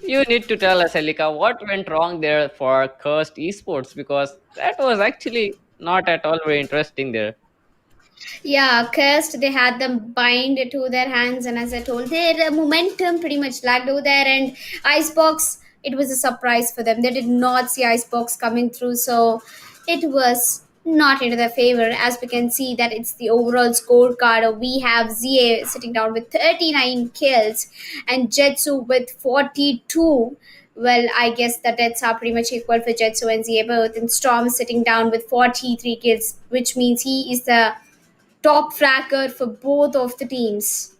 you need to tell us, Elika, what went wrong there for Cursed Esports, because that was actually not at all very interesting there. Yeah, cursed. They had them bind to their hands, and as I told, their momentum pretty much lagged over there. And Icebox, it was a surprise for them. They did not see Icebox coming through, so it was not into their favor. As we can see, that it's the overall scorecard. We have ZA sitting down with 39 kills, and Jetsu with 42. Well, I guess the deaths are pretty much equal for Jetsu and ZA both. And Storm sitting down with 43 kills, which means he is the top fracker for both of the teams.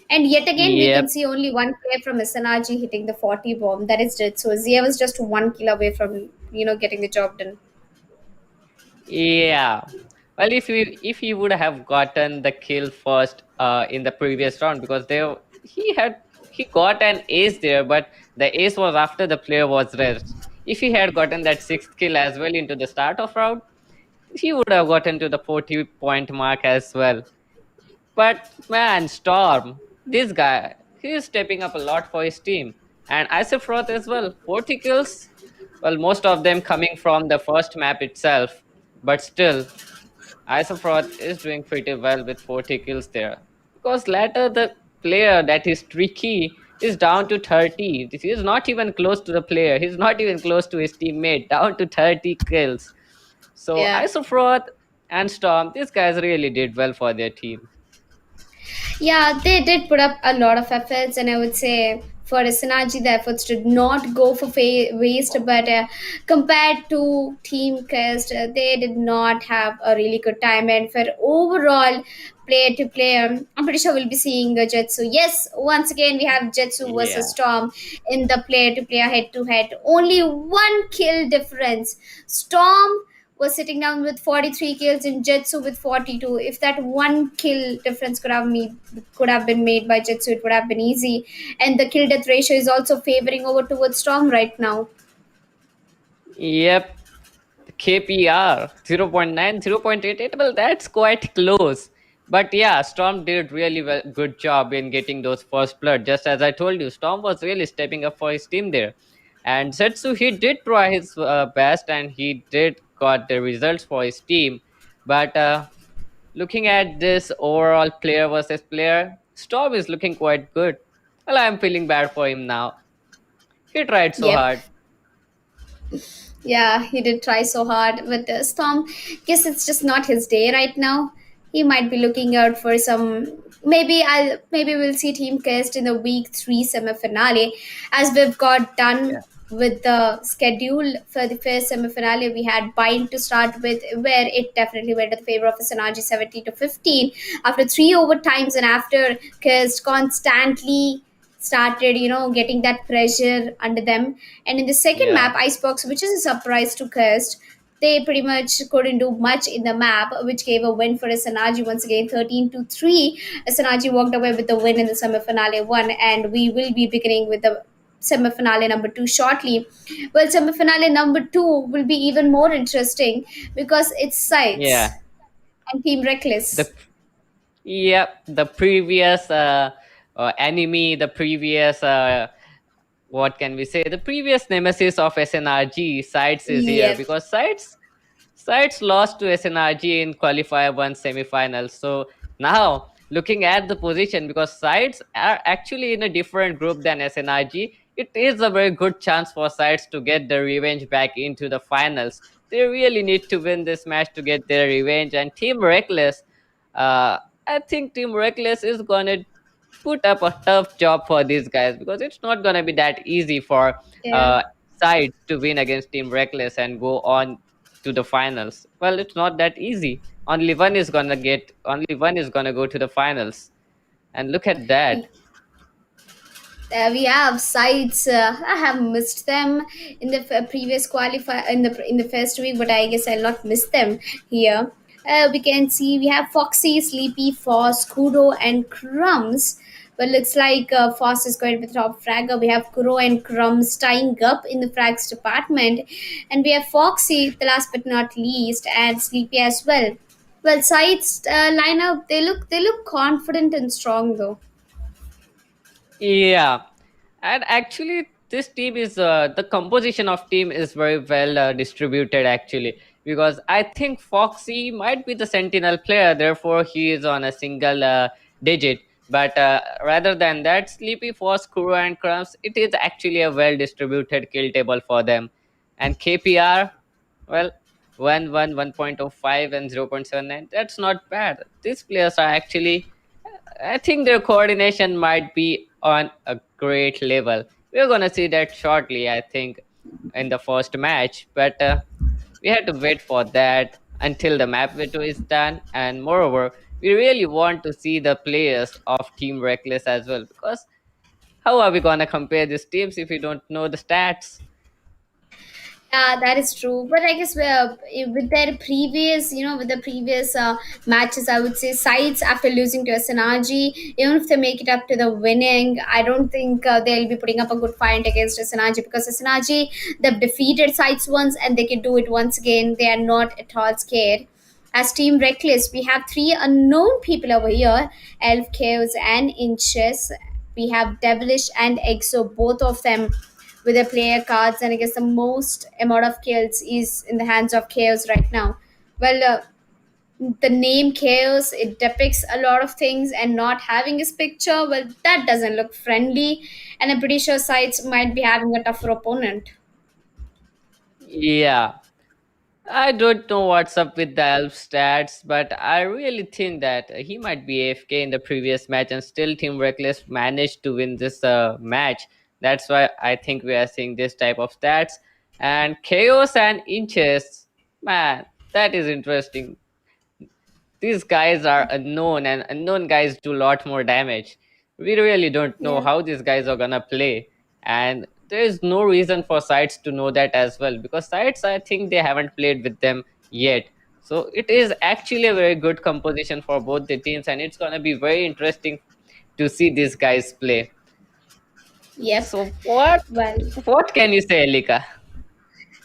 And yet again, we can Yep. see only one player from SNRG hitting the 40 bomb. That is it. So Zia was just one kill away from getting the job done. Yeah. Well, if he would have gotten the kill first in the previous round, because he got an ace there, but the ace was after the player was rest. If he had gotten that sixth kill as well into the start of round, he would have gotten to the 40-point mark as well. But man, Storm, this guy, he is stepping up a lot for his team. And Isofroth as well, 40 kills. Well, most of them coming from the first map itself. But still, Isofroth is doing pretty well with 40 kills there. Because later the player that is tricky is down to 30. He is not even close to the player. He's not even close to his teammate. Down to 30 kills. So Yeah. Isofroth and Storm, these guys really did well for their team. Yeah, they did put up a lot of efforts, and I would say for Synergy, the efforts did not go for waste. But compared to Team Quest, they did not have a really good time. And for overall player to player, I'm pretty sure we'll be seeing Jetsu. Yes, once again, we have Jetsu Yeah. versus Storm in the player to player head to head. Only one kill difference. Storm was sitting down with 43 kills and Jetsu with 42. If that one kill difference could have been made by Jetsu, it would have been easy. And the kill death ratio is also favoring over towards Storm right now. Yep. KPR 0.9, 0.88. Well, that's quite close. But yeah, Storm did really good job in getting those first blood. Just as I told you, Storm was really stepping up for his team there. And Setsu, he did try his best and he did got the results for his team. But looking at this overall player versus player, Storm is looking quite good. Well, I'm feeling bad for him now. He tried so Yep. hard. Yeah, he did try so hard, but Storm, guess it's just not his day right now. He might be looking out for some. Maybe we'll see Team Quest in the week 3 semi-finale, as we've got done with the schedule for the first semi-finale. We had Bind to start with, where it definitely went in the favor of Synergy 70-15 after 3 overtimes, and after Quest constantly started getting that pressure under them. And in the second Yeah. map, Icebox, which is a surprise to Cursed, they pretty much couldn't do much in the map, which gave a win for Sanaji once again, 13-3. Sanaji walked away with the win in the semi-finale 1, and we will be beginning with the semi-finale number 2 shortly. Well, semi-finale number 2 will be even more interesting because it's Sights Yeah. and Team Reckless. The previous enemy, the previous what can we say? The previous nemesis of SNRG, Sides is here, Yep. because Sides lost to SNRG in qualifier one semi-finals. So now looking at the position, because sides are actually in a different group than SNRG, it is a very good chance for sides to get the revenge back into the finals. They really need to win this match to get their revenge. And Team Reckless, uh, I think Team Reckless is gonna put up a tough job for these guys, because it's not gonna be that easy for Yeah. uh, sides to win against Team Reckless and go on to the finals. Well, it's not that easy. Only one is gonna go to the finals. And look at that. We have sites. I have missed them in the previous qualify in the first week, but I guess I'll not miss them here. We can see we have Foxy, Sleepy, Foss, Kudo, and Crumbs. But looks like Foss is going to be the top fragger. We have Kuro and Crumbs tying up in the frags department, and we have Foxy, the last but not least, and Sleepy as well. Well, sides lineup, they look confident and strong though. Yeah, and actually, this team is the composition of team is very well distributed actually, because I think Foxy might be the sentinel player, therefore he is on a single digit. But rather than that, Sleepy, Fox, Kuro, and Crumbs, it is actually a well distributed kill table for them. And KPR, well, 1.05 and 0.79. That's not bad. These players are actually, I think their coordination might be on a great level. We're gonna see that shortly, I think, in the first match. But we have to wait for that until the map veto is done. And moreover, we really want to see the players of Team Reckless as well, because how are we gonna compare these teams if we don't know the stats? Yeah, that is true. But I guess with their previous, with the previous matches, I would say sides after losing to SNRG, even if they make it up to the winning, I don't think they'll be putting up a good fight against SNRG, because SNRG, they've defeated sides once and they can do it once again. They are not at all scared. As Team Reckless, we have three unknown people over here: Elf, Chaos, and Inches. We have Devilish and Exo, both of them with their player cards, and I guess the most amount of kills is in the hands of Chaos right now. Well, the name Chaos, it depicts a lot of things, and not having his picture, well, that doesn't look friendly, and I'm pretty sure sides might be having a tougher opponent. Yeah, I don't know what's up with the elf stats, but I really think that he might be AFK in the previous match, and still Team Reckless managed to win this match. That's why I think we are seeing this type of stats. And Chaos and Inches, man, that is interesting. These guys are unknown, and unknown guys do a lot more damage. We really don't know Yeah. how these guys are gonna play, and there is no reason for sides to know that as well, because sides, I think they haven't played with them yet. So it is actually a very good composition for both the teams, and it's gonna be very interesting to see these guys play. Yep. So Well, what can you say, Elika?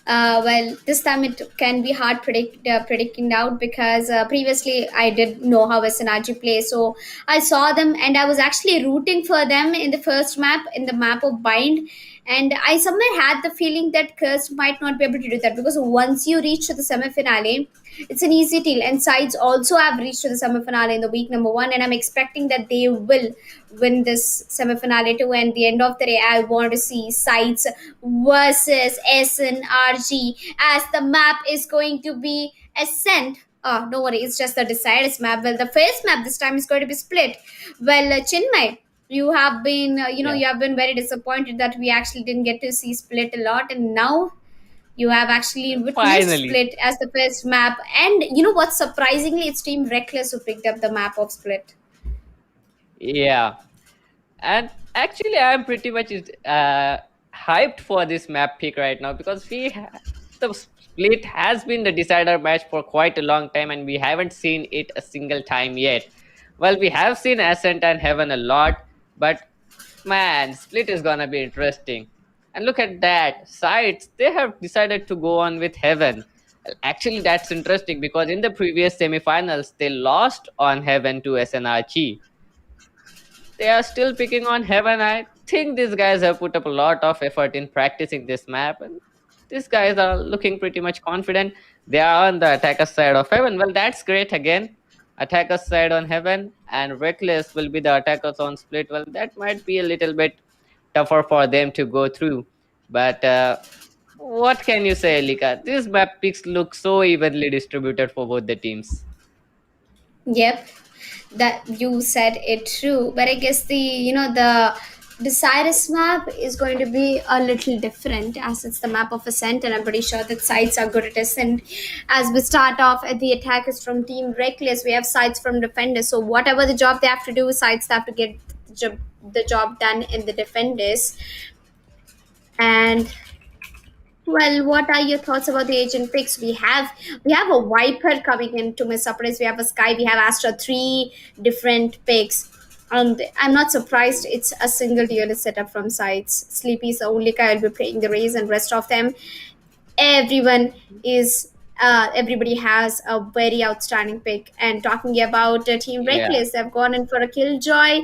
well, this time it can be hard predicting out, because previously I did know how SNRG plays, so I saw them and I was actually rooting for them in the first map, in the map of Bind, and I somewhere had the feeling that Curse might not be able to do that, because once you reach to the semi-finale, it's an easy deal, and sides also have reached to the semi-finale in the week number one, and I'm expecting that they will win this semi-finale too. And the end of the day, I want to see sides versus SNRG, as the map is going to be Ascent. Oh, no worry, it's just the deciders map. Well, the first map this time is going to be split. Well, Chinmay, you have been, Yeah, you have been very disappointed that we actually didn't get to see split a lot, and now you have actually witnessed finally. split as the first map. And you know what? Surprisingly, it's Team Reckless who picked up the map of split. Yeah. And actually, I'm pretty much hyped for this map pick right now, because the split has been the decider match for quite a long time, and we haven't seen it a single time yet. Well, we have seen Ascent and Heaven a lot, but man, split is gonna be interesting. And look at that, sides, they have decided to go on with Heaven. Well, actually, that's interesting, because in the previous semifinals, they lost on Heaven to SNRG. They are still picking on Heaven. I think these guys have put up a lot of effort in practicing this map, and these guys are looking pretty much confident. They are on the attacker side of heaven. Well, that's great again. Attacker side on heaven and reckless will be the attackers on split. Well, that might be a little bit tougher for them to go through. But what can you say, Lika? These map picks look so evenly distributed for both the teams. Yep, that you said it true. But I guess the Cyrus map is going to be a little different as it's the map of Ascent, and I'm pretty sure that sides are good at Ascent. As we start off at the attackers from Team Reckless, we have sides from defenders. So whatever the job they have to do, sides have to get the job done in the defenders. And well, what are your thoughts about the agent picks? We have a Viper coming in to my surprise. We have a Sky. We have Astra. Three different picks. And I'm not surprised. It's a single duelist setup from sides. Sleepy is the only guy will be playing the race, and rest of them, everyone is. Everybody has a very outstanding pick. And talking about Team Yeah. Reckless, they've gone in for a Killjoy.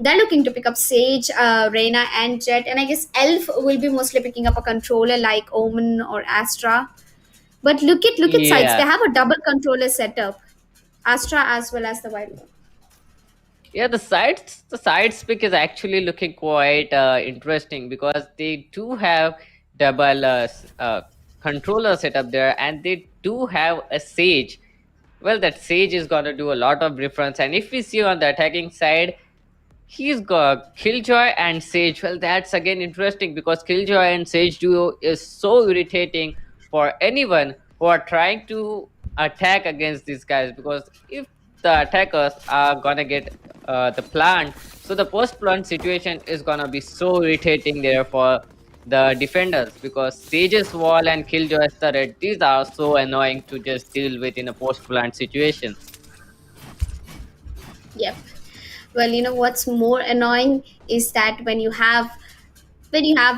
They're looking to pick up Sage, Reyna, and Jet, and I guess Elf will be mostly picking up a controller like Omen or Astra. But look at sides. They Yeah. have a double controller setup, Astra as well as the Wild. Yeah, the sides pick is actually looking quite interesting because they do have double controller setup there, and they do have a Sage. Well, that Sage is gonna do a lot of difference, and if we see on the attacking side, he's got Killjoy and Sage. Well, that's again interesting because Killjoy and Sage duo is so irritating for anyone who are trying to attack against these guys. Because if the attackers are gonna get the plant, so the post plant situation is gonna be so irritating there for the defenders because Sage's wall and Killjoy's turret, these are so annoying to just deal with in a post plant situation. Yep. Well, what's more annoying is that when you have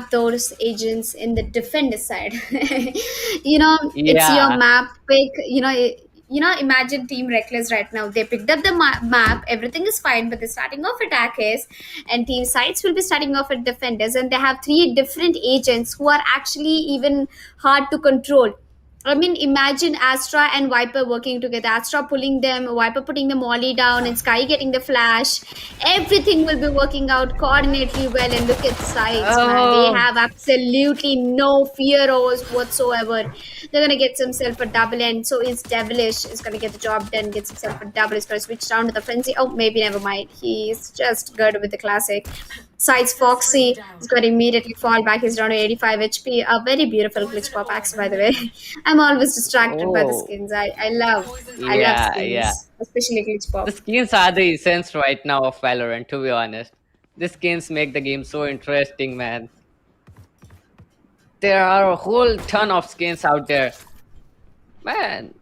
those agents in the defender side, it's your Yeah. map pick. Imagine Team Reckless right now. They picked up the map. Everything is fine, but they're starting off attackers, and Team Sides will be starting off at defenders, and they have three different agents who are actually even hard to control. I mean, imagine Astra and Viper working together. Astra pulling them, Viper putting the molly down, and Sky getting the flash. Everything will be working out coordinately well. And look at sides, man. They Oh. have absolutely no fear whatsoever. They're gonna get themselves a double, and so is Devilish is gonna get the job done. Gets himself a double. He's gonna switch down to the frenzy. Oh, maybe never mind. He's just good with the classic. Sides Foxy is going to immediately fall back. He's down to 85 HP. A very beautiful glitch pop axe, by the way. I'm always distracted by the Oh. skins. I love Yeah, yeah. skins, especially glitch The pop. skins are the essence right now of Valorant, to be honest. The skins make the game so interesting, man. There are a whole ton of skins out there. Man.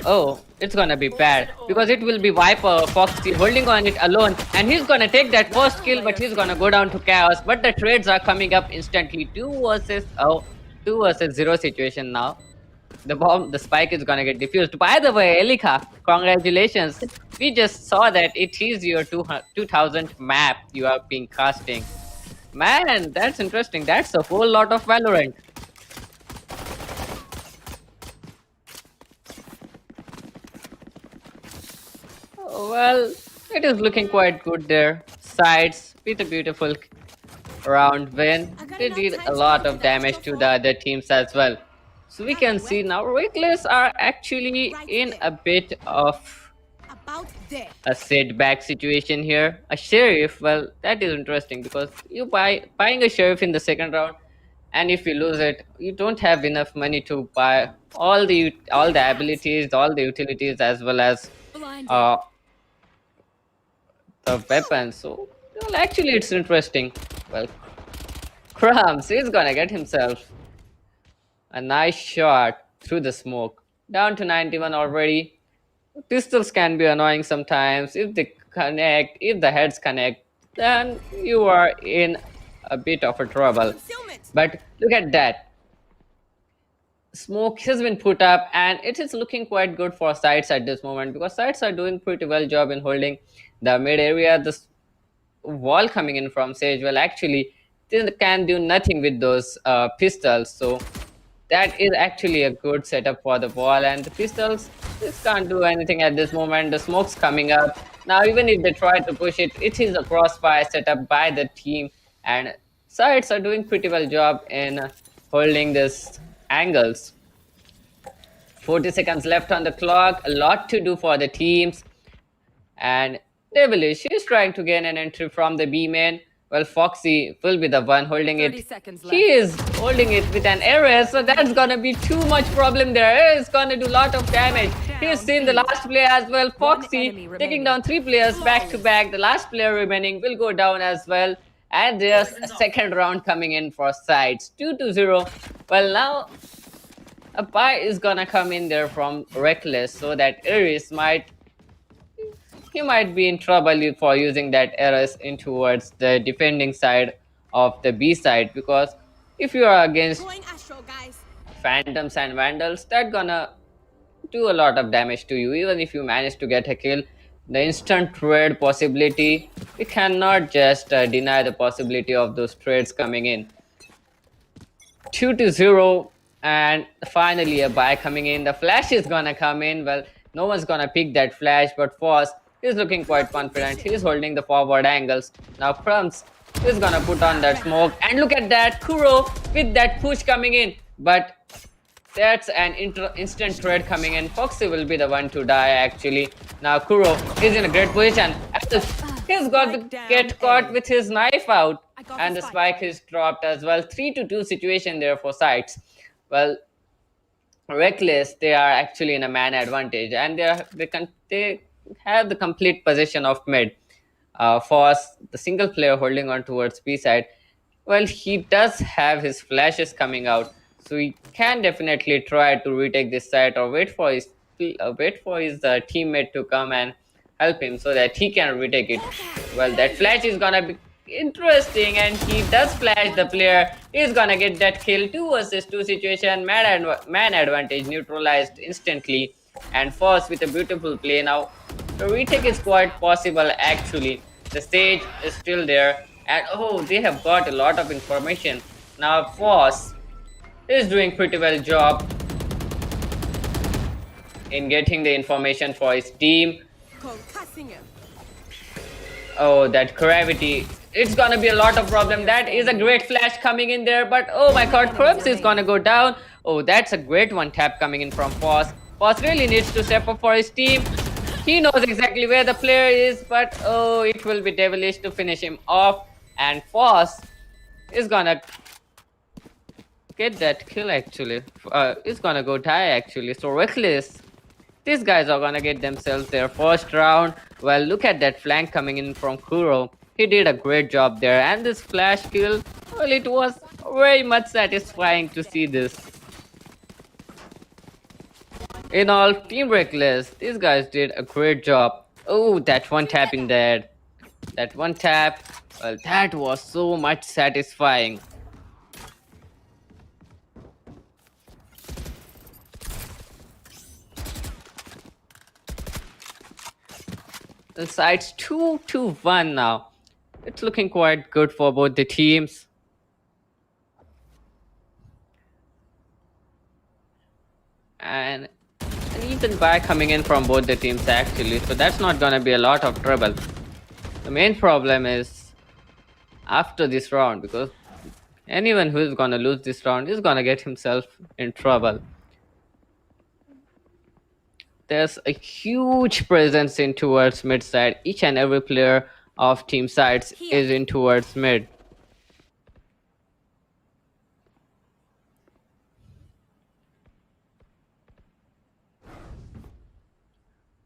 Oh, it's gonna be bad. Because it will be Viper, Foxy holding on it alone. And he's gonna take that first kill, but he's gonna go down to chaos. But the trades are coming up instantly. Two versus zero situation now. The spike is gonna get diffused. By the way, Elika, congratulations. We just saw that it is your 2000 map you have been casting. Man, that's interesting. That's a whole lot of Valorant. Well, it is looking quite good there. Sides with a beautiful round win. They did a lot of damage to the other teams as well. So we can see now Reckless are actually in a bit of About there. a setback situation here. A sheriff, well, that is interesting because you buying a sheriff in the second round, and if you lose it, you don't have enough money to buy all the abilities, all the utilities, as well as Blinded. uh, the weapons. So, well, actually, it's interesting. Well, Crumbs is gonna get himself a nice shot through the smoke. Down to 91 already. Pistols can be annoying sometimes. If the heads connect, then you are in a bit of a trouble. But look at that. Smoke has been put up, and it is looking quite good for sides at this moment because sides are doing pretty well job in holding the mid area. This wall coming in from Sage, well, actually, they can do nothing with those pistols. So that is actually a good setup for the ball, and the pistols just can't do anything at this moment. The smoke's coming up. Now, even if they try to push it, it is a crossfire setup by the team, and sides are doing pretty well job in holding this angles. 40 seconds left on the clock, a lot to do for the teams. And Devilish is trying to gain an entry from the B main. Well, Foxy will be the one holding 30 it. seconds He is holding it with an error, so that's gonna be too much problem there. It's gonna do a lot of damage. He's seen the last player as well, Foxy, taking down 3 players back to back. The last player remaining will go down as well. And there's a second round coming in for sides. 2-0. Well, now a buy is gonna come in there from Reckless, so that Iris might be in trouble for using that arrows in towards the defending side of the B side, because if you are against Going Astro, guys. Phantoms and Vandals, that gonna do a lot of damage to you. Even if you manage to get a kill, the instant trade possibility, we cannot just deny the possibility of those trades coming in. 2-0, and finally a buy coming in. The flash is gonna come in. Well, no one's gonna pick that flash, but Foss is looking quite confident. He's holding the forward angles. Now Crumbs is gonna put on that smoke, and look at that, Kuro with that push coming in, but that's an instant trade coming in. Foxy will be the one to die actually. Now Kuro is in a great position. He's got to get caught with his knife out, and the spike is dropped as well. 3-2 situation there for sides. Well, Reckless, they are actually in a man advantage, and they have the complete possession of mid. Foss, the single player holding on towards B side, well, he does have his flashes coming out, so he can definitely try to retake this side, or wait for his teammate to come and help him so that he can retake it. Well, that flash is gonna be interesting, and he does flash the player. He's gonna get that kill. 2 versus 2 situation, man advantage neutralized instantly, and Foss with a beautiful play. Now the retake is quite possible actually. The stage is still there, and oh, they have got a lot of information. Now Foss is doing pretty well job in getting the information for his team. Concussing him. Oh, that gravity, it's gonna be a lot of problem. That is a great flash coming in there, but oh my god, Krebs is gonna go down. Oh, that's a great one tap coming in from Foss. Foss really needs to step up for his team. He knows exactly where the player is, but oh, it will be devilish to finish him off, and Foss is gonna get that kill actually. Is gonna go die actually. So Reckless, these guys are gonna get themselves their first round. Well, look at that flank coming in from Kuro. He did a great job there, and this flash kill, well, it was very much satisfying to see this. In all, Team Reckless, these guys did a great job. Oh, that one tap in there. That one tap, well, that was so much satisfying. The side's 2-1 now. It's looking quite good for both the teams. And an even buy coming in from both the teams actually, so that's not gonna be a lot of trouble. The main problem is after this round, because anyone who is gonna lose this round is gonna get himself in trouble. There's a huge presence in towards mid side. Each and every player of team sides is in towards mid.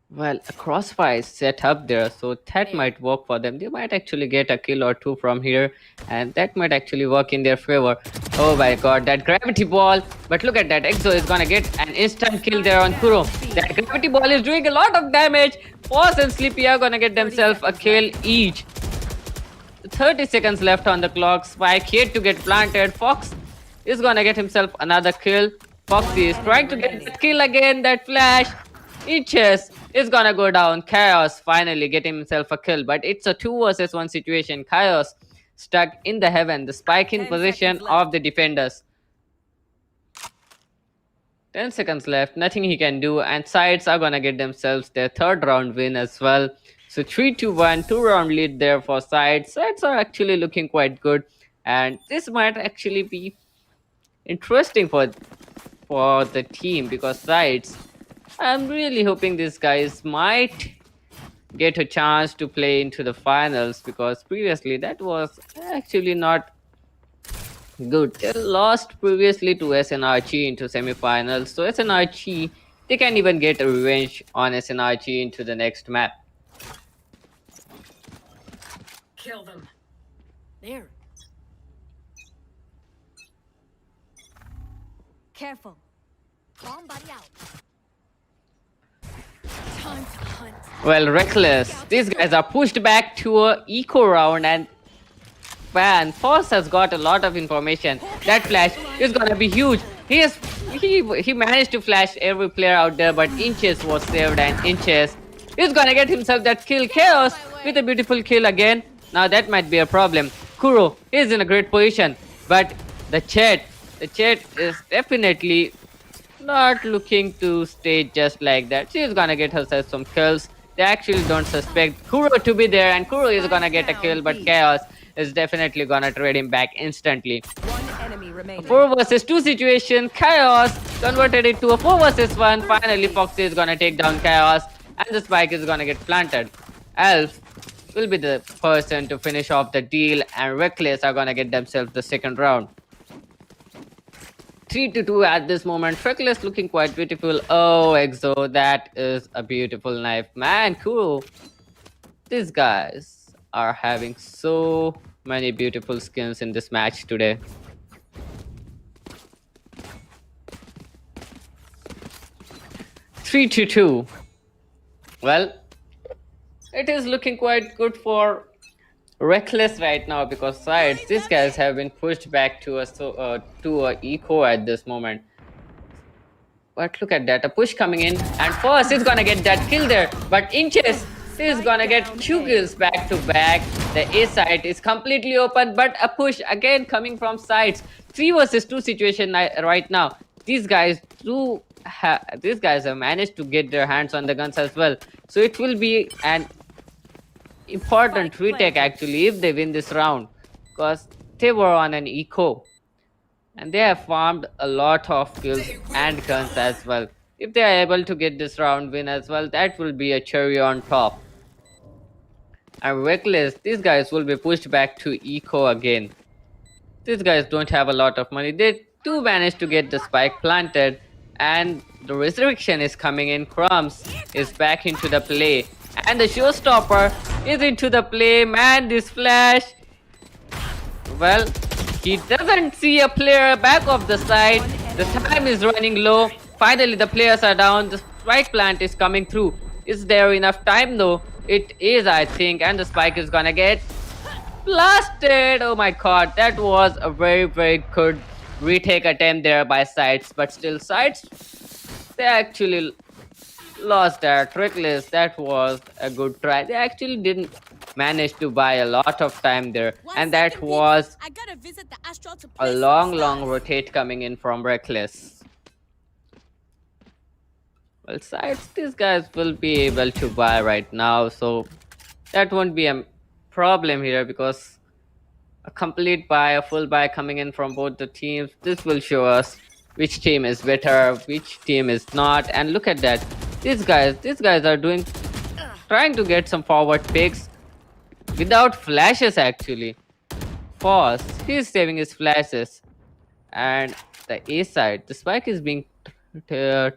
Well, a crossfire is set up there, so that might work for them. They might actually get a kill or 2 from here, and that might actually work in their favor. Oh my god, that gravity ball. But look at that, Exo is gonna get an instant kill there on Kuro. That gravity ball is doing a lot of damage. Foss and Sleepy are gonna get themselves a kill each. 30 seconds left on the clock. Spike yet to get planted. Fox is gonna get himself another kill. Foxy is trying to get the kill again. That flash. Eaches is gonna go down. Chaos finally getting himself a kill, but it's a 2 versus 1 situation. Chaos stuck in the heaven. The spike in position of the defenders. 10 seconds left, nothing he can do, and sides are gonna get themselves their third round win as well. So 3-1, 2 round lead there for sides. Sides are actually looking quite good, and this might actually be interesting for the team because sides. I'm really hoping these guys might get a chance to play into the finals because previously that was actually not good. They lost previously to SNRG into semifinals. So SNRG, they can even get a revenge on SNRG into the next map. Kill them. There. Careful. Bomb buddy out. Time to hunt. Well, Reckless, these guys are pushed back to a eco round, and man, Force has got a lot of information. That flash is gonna be huge. He managed to flash every player out there, but Inches was saved, and Inches is gonna get himself that kill. Chaos with a beautiful kill again. Now that might be a problem. Kuro is in a great position, but the chat is definitely not looking to stay just like that. She's gonna get herself some kills. They actually don't suspect Kuro to be there, and Kuro is gonna get a kill, but Chaos is definitely gonna trade him back instantly. One enemy remaining. 4 versus 2 situation. Chaos converted it to a 4 versus 1. Finally, Foxy is gonna take down Chaos, and the spike is gonna get planted. Elf will be the person to finish off the deal, and Reckless are gonna get themselves the second round. 3-2 at this moment. Reckless looking quite beautiful. Oh, Exo, that is a beautiful knife. Man, cool. These guys are having so many beautiful skins in this match today. Three to two. Well, it is looking quite good for Reckless right now because sides, these guys have been pushed back to a eco at this moment. But look at that, a push coming in, and First is gonna get that kill there, but Inches is gonna get 2 kills back to back. The A side is completely open, but a push again coming from sides. 3 versus 2 situation right now. These guys have managed to get their hands on the guns as well. So it will be an important retake actually if they win this round, because they were on an eco and they have farmed a lot of kills and guns as well. If they are able to get this round win as well, that will be a cherry on top. And Reckless, these guys will be pushed back to eco again. These guys don't have a lot of money. They do manage to get the spike planted, and the resurrection is coming in. Crumbs is back into the play, and the showstopper is into the play. Man, this flash, well, he doesn't see a player back of the side. The time is running low. Finally, the players are down. The spike plant is coming through. Is there enough time though? It is, I think, and the spike is gonna get blasted. Oh my god, that was a very good retake attempt there by sides, but still sides, they actually lost that. Reckless, that was a good try. They actually didn't manage to buy a lot of time there, and that was I gotta visit the astral to a long rotate coming in from Reckless. Well, sides, these guys will be able to buy right now, so that won't be a problem here, because a complete buy, a full buy coming in from both the teams, this will show us which team is better, which team is not. And look at that, these guys are trying to get some forward picks without flashes actually. Force, he's saving his flashes, and the A side, the spike is being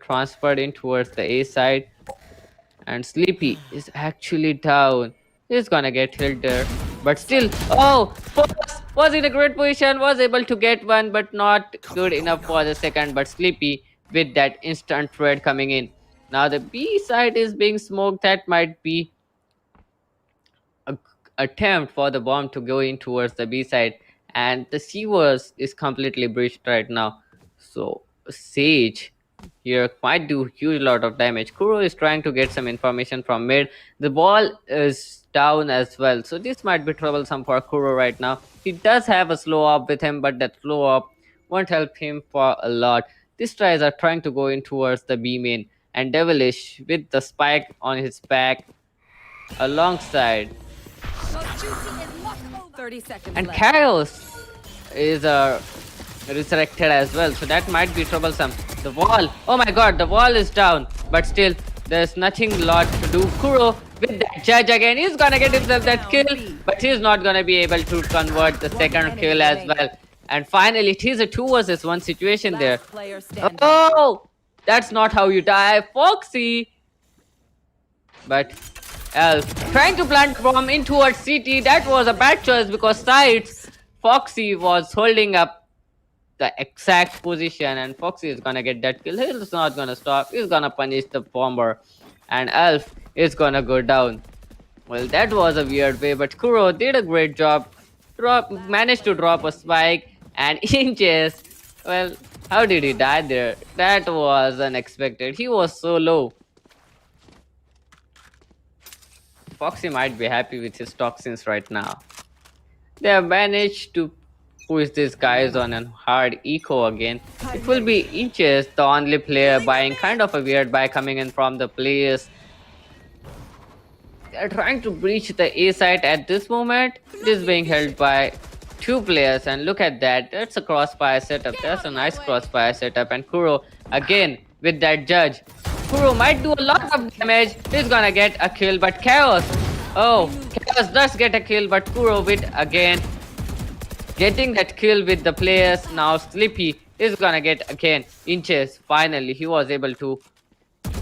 transferred in towards the A side, and Sleepy is actually down. He's gonna get hit there, but still, oh, Force was in a great position, was able to get one, but not good enough for the second. But Sleepy with that instant trade coming in. Now the B side is being smoked. That might be a attempt for the bomb to go in towards the B side, and the Seawers is completely breached right now. So Sage here might do huge lot of damage. Kuro is trying to get some information from mid. The ball is down as well, so this might be troublesome for Kuro right now. He does have a slow up with him, but that slow up won't help him for a lot. these tries are trying to go in towards the B main, and Devilish with the spike on his back alongside. So juicy is not over. 30 seconds And left. Chaos is resurrected as well, so that might be troublesome. The wall, oh my god, the wall is down, but still there's nothing lot to do. Kuro with that judge again, he's gonna get himself that kill, but he's not gonna be able to convert the second kill as well. And finally it is a 2 versus 1 situation there. Last player standing. Oh, that's not how you die, Foxy. But Elf trying to plant bomb in towards CT. That was a bad choice because sides Foxy was holding up the exact position, and Foxy is gonna get that kill. He's not gonna stop. He's gonna punish the bomber, and Elf is gonna go down. Well, that was a weird way, but Kuro did a great job. Managed to drop a spike, and Inches. Well, how did he die there? That was unexpected. He was so low. Foxy might be happy with his toxins right now. They have managed to push these guys on a hard eco again. It will be Inches, the only player buying kind of a weird buy coming in from the players. They're trying to breach the A site at this moment. It is being held by 2 players, and look at that. That's a crossfire setup. That's a nice crossfire setup. And Kuro again with that judge. Kuro might do a lot of damage. He's gonna get a kill, but Chaos. Oh, Chaos does get a kill, but Kuro with again getting that kill with the players. Now Sleepy is gonna get again Inches. Finally, he was able to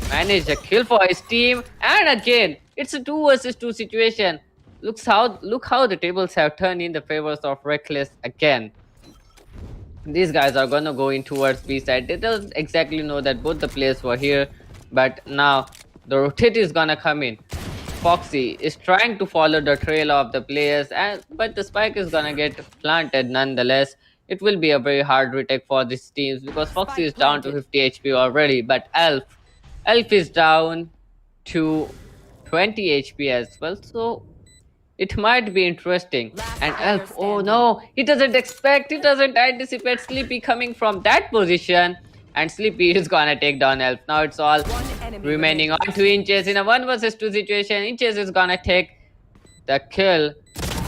manage a kill for his team, and again it's a 2 versus 2 situation. Look how the tables have turned in the favors of Reckless again. These guys are gonna go in towards B side. They don't exactly know that both the players were here, but now the rotate is gonna come in. Foxy is trying to follow the trail of the players, but the spike is gonna get planted nonetheless. It will be a very hard retake for these teams because Foxy is down to 50 HP already, but Elf is down to 20 HP as well, so it might be interesting. And Elf, oh no, he doesn't anticipate Sleepy coming from that position, and Sleepy is gonna take down Elf. Now it's all remaining on to Inches in a 1 versus 2 situation. Inches is gonna take the kill,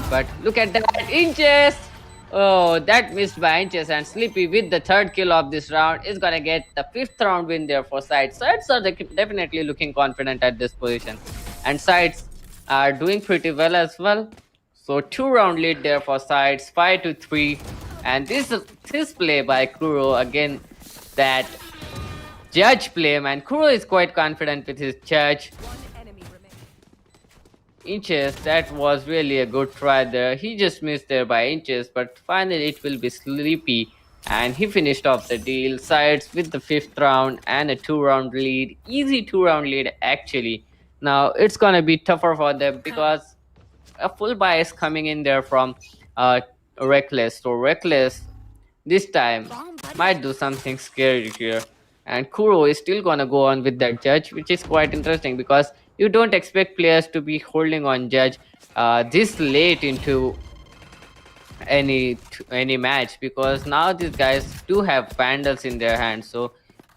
but look at that, Inches. Oh, that missed by Inches, and Sleepy with the 3rd kill of this round is gonna get the 5th round win there for Sides. Sides are definitely looking confident at this position, and Sides are doing pretty well as well. So 2-round lead there for Sides, 5-3, and this play by Kuro again, that judge play, man. Kuro is quite confident with his judge. Inches, that was really a good try there. He just missed there by Inches, but finally it will be Sleepy, and he finished off the deal. Sides with the 5th round and a 2-round lead. Easy 2-round lead actually. Now it's gonna be tougher for them because a full buy is coming in there from Reckless. So Reckless this time might do something scary here. And Kuro is still gonna go on with that judge, which is quite interesting because you don't expect players to be holding on judge this late into any match, because now these guys do have vandals in their hands. So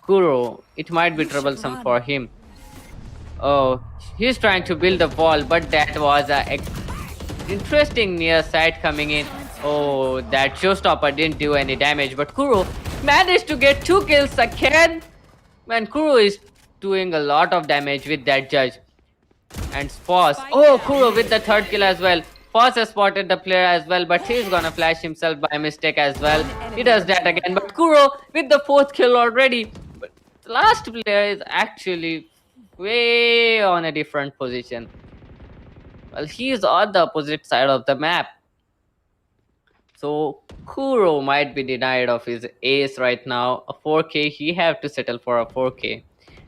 Kuro, it might be troublesome for him. Oh, he's trying to build a wall, but that was a interesting near side coming in. Oh, that showstopper didn't do any damage, but Kuro managed to get 2 kills again. Man, Kuro is doing a lot of damage with that judge. And Foss, oh, Kuro with the 3rd kill as well. Foss has spotted the player as well, but he's gonna flash himself by mistake as well. He does that again, but Kuro with the 4th kill already. But the last player is actually way on a different position. Well, he is on the opposite side of the map. So Kuro might be denied of his ace right now. A 4K, he have to settle for a 4K.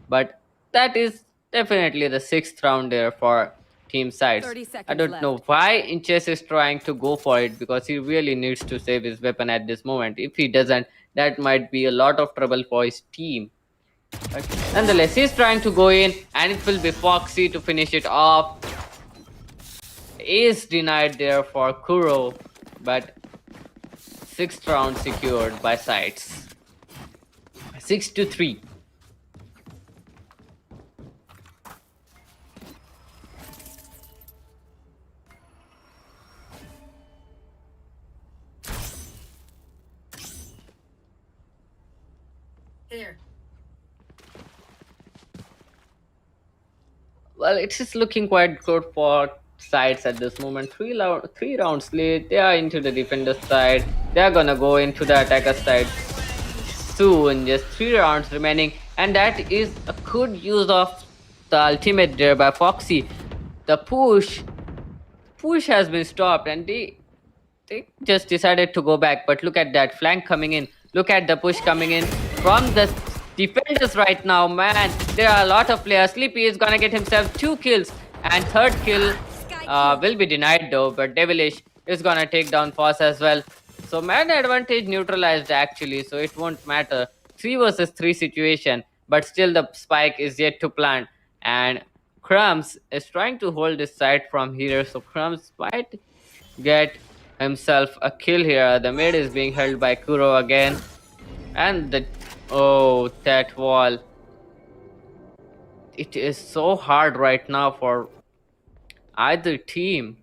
But that is definitely the 6th round there for team Sides. I don't know why Inches is trying to go for it, because he really needs to save his weapon at this moment. If he doesn't, that might be a lot of trouble for his team. But nonetheless, he's trying to go in, and it will be Foxy to finish it off. Ace denied there for Kuro, but 6th round secured by Sides. 6-3. Well, it is looking quite good for sides at this moment. Three rounds lead. They are into the defender side. They are gonna go into the attacker side soon. Just 3 rounds remaining, and that is a good use of the ultimate there by Foxy. The push has been stopped, and they just decided to go back. But look at that flank coming in. Look at the push coming in from the defenders right now. Man, there are a lot of players. Sleepy is gonna get himself 2 kills, and third kill will be denied though. But Devilish is gonna take down Foss as well. So man advantage neutralized actually, so it won't matter. 3 versus 3 situation, but still the spike is yet to plant, and Crumbs is trying to hold this side from here. So Crumbs might get himself a kill here. The mid is being held by Kuro again. And the oh, that wall. It is so hard right now for either team.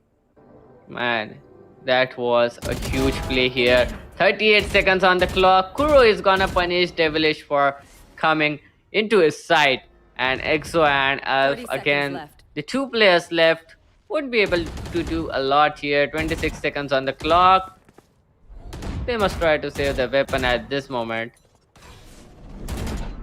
Man, that was a huge play here. 38 seconds on the clock. Kuro is gonna punish Devilish for coming into his side. And Exo and 30 Elf seconds again. left. The 2 players left would be able to do a lot here. 26 seconds on the clock. They must try to save the weapon at this moment.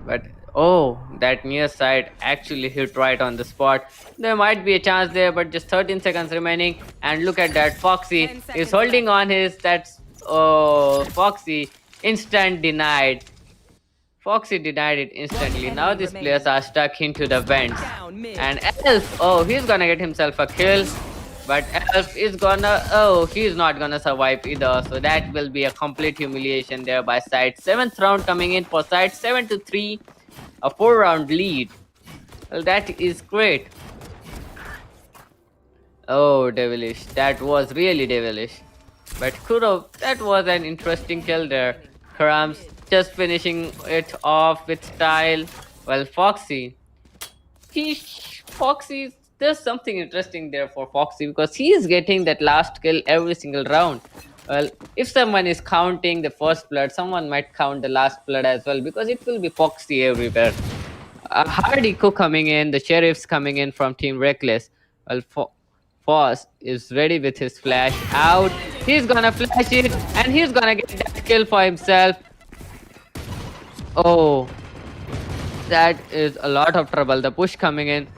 But oh, that near side actually hit right on the spot. There might be a chance there, but just 13 seconds remaining. And look at that, Foxy 10 is seconds holding left. on his. That's oh, Foxy instant denied. Foxy denied it instantly. One Now enemy these players remaining. are stuck into the vents. Down mid. And Elf, oh, he's gonna get himself a kill. But Elf is gonna, oh, he's not gonna survive either. So that will be a complete humiliation there by side. 7th round coming in for side 7-3, a 4-round lead. Well, that is great. Oh, devilish. That was really devilish. But Kuro, that was an interesting kill there. Krams just finishing it off with style. Well, Foxy. Foxy, there's something interesting there for Foxy because he is getting that last kill every single round. Well, if someone is counting the first blood, someone might count the last blood as well because it will be Foxy everywhere. A hard echo coming in, the sheriff's coming in from Team Reckless. Well, Foss is ready with his flash out. He's gonna flash it and he's gonna get that kill for himself. Oh, that is a lot of trouble. The push coming in.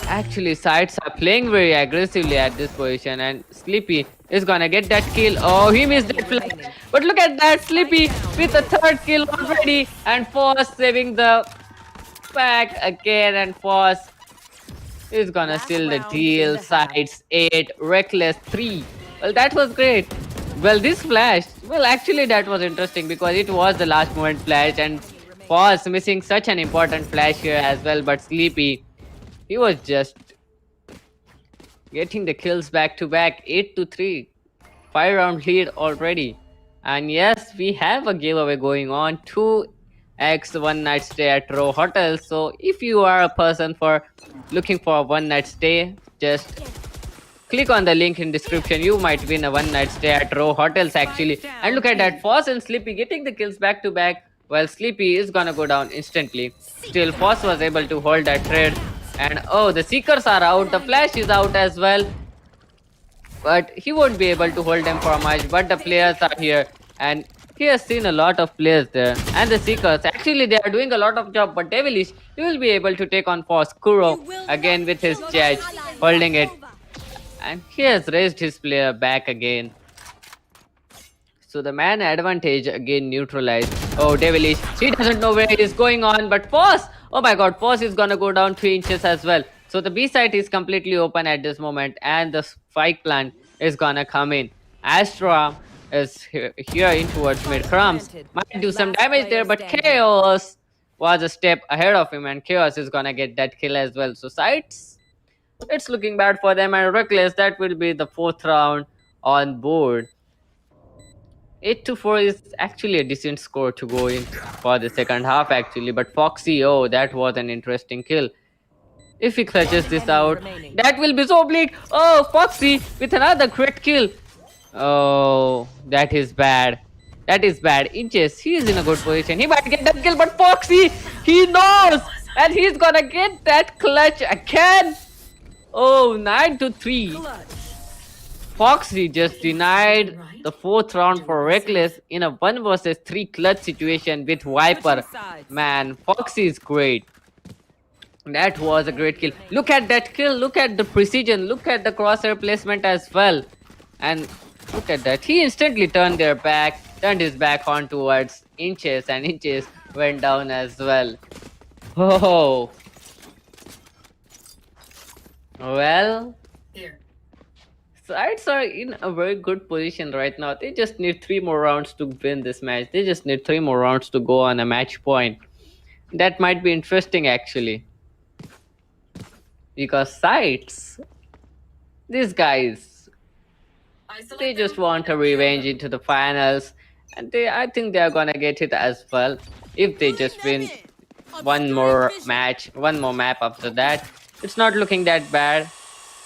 Actually, sides are playing very aggressively at this position, and Sleepy is gonna get that kill. Oh, he missed that flash. But look at that, Sleepy with a third kill already, and Foss saving the pack again, and Foss is gonna seal the deal. Sides 8, Reckless 3. Well, that was great. Well, this flash, well, actually, that was interesting because it was the last moment flash, and Foss missing such an important flash here as well. But Sleepy, he was just getting the kills back to back. 8-3, 5-round lead already. And yes, we have a giveaway going on, 2x one night stay at Row Hotel. So if you are a person for looking for a one night stay, just click on the link in description. You might win a one night stay at Row Hotels actually. And look at that, Foss and Sleepy getting the kills back to back. Well, Sleepy is gonna go down instantly. Still, Foss was able to hold that trade. And oh, the Seekers are out. The Flash is out as well. But he won't be able to hold them for much. But the players are here. And he has seen a lot of players there. And the Seekers, actually they are doing a lot of job. But Devilish, he will be able to take on Foss. Kuro again with his judge holding it. And he has raised his player back again. So the man advantage again neutralized. Oh, Devilish, he doesn't know where he is going on. But Foss, oh my god, Foss is gonna go down 3 inches as well. So the B site is completely open at this moment. And the spike plant is gonna come in. Astra is here in towards mid. Crumbs might do some damage there. But Chaos was a step ahead of him. And Chaos is gonna get that kill as well. So sites, it's looking bad for them. And Reckless, that will be the 4th round on board. 8-4 is actually a decent score to go in for the second half actually. But Foxy, oh, that was an interesting kill. If he clutches this out, that will be so bleak. Oh, Foxy with another great kill. Oh, that is bad. That is bad. Inches, he is in a good position. He might get that kill, but Foxy, he knows. And he's gonna get that clutch again. Oh, 9-3. Foxy just denied the fourth round for Reckless in a 1 versus 3 clutch situation with Viper. Man, Foxy is great. That was a great kill. Look at that kill. Look at the precision. Look at the crosshair placement as well. And look at that. He instantly turned his back on towards Inches, and Inches went down as well. Oh. Well, sides are in a very good position right now. They just need 3 more rounds to win this match. They just need 3 more rounds to go on a match point. That might be interesting actually. Because sides, these guys, they just want a revenge into the finals, and I think they are gonna get it as well if they just win one more map after that. It's not looking that bad,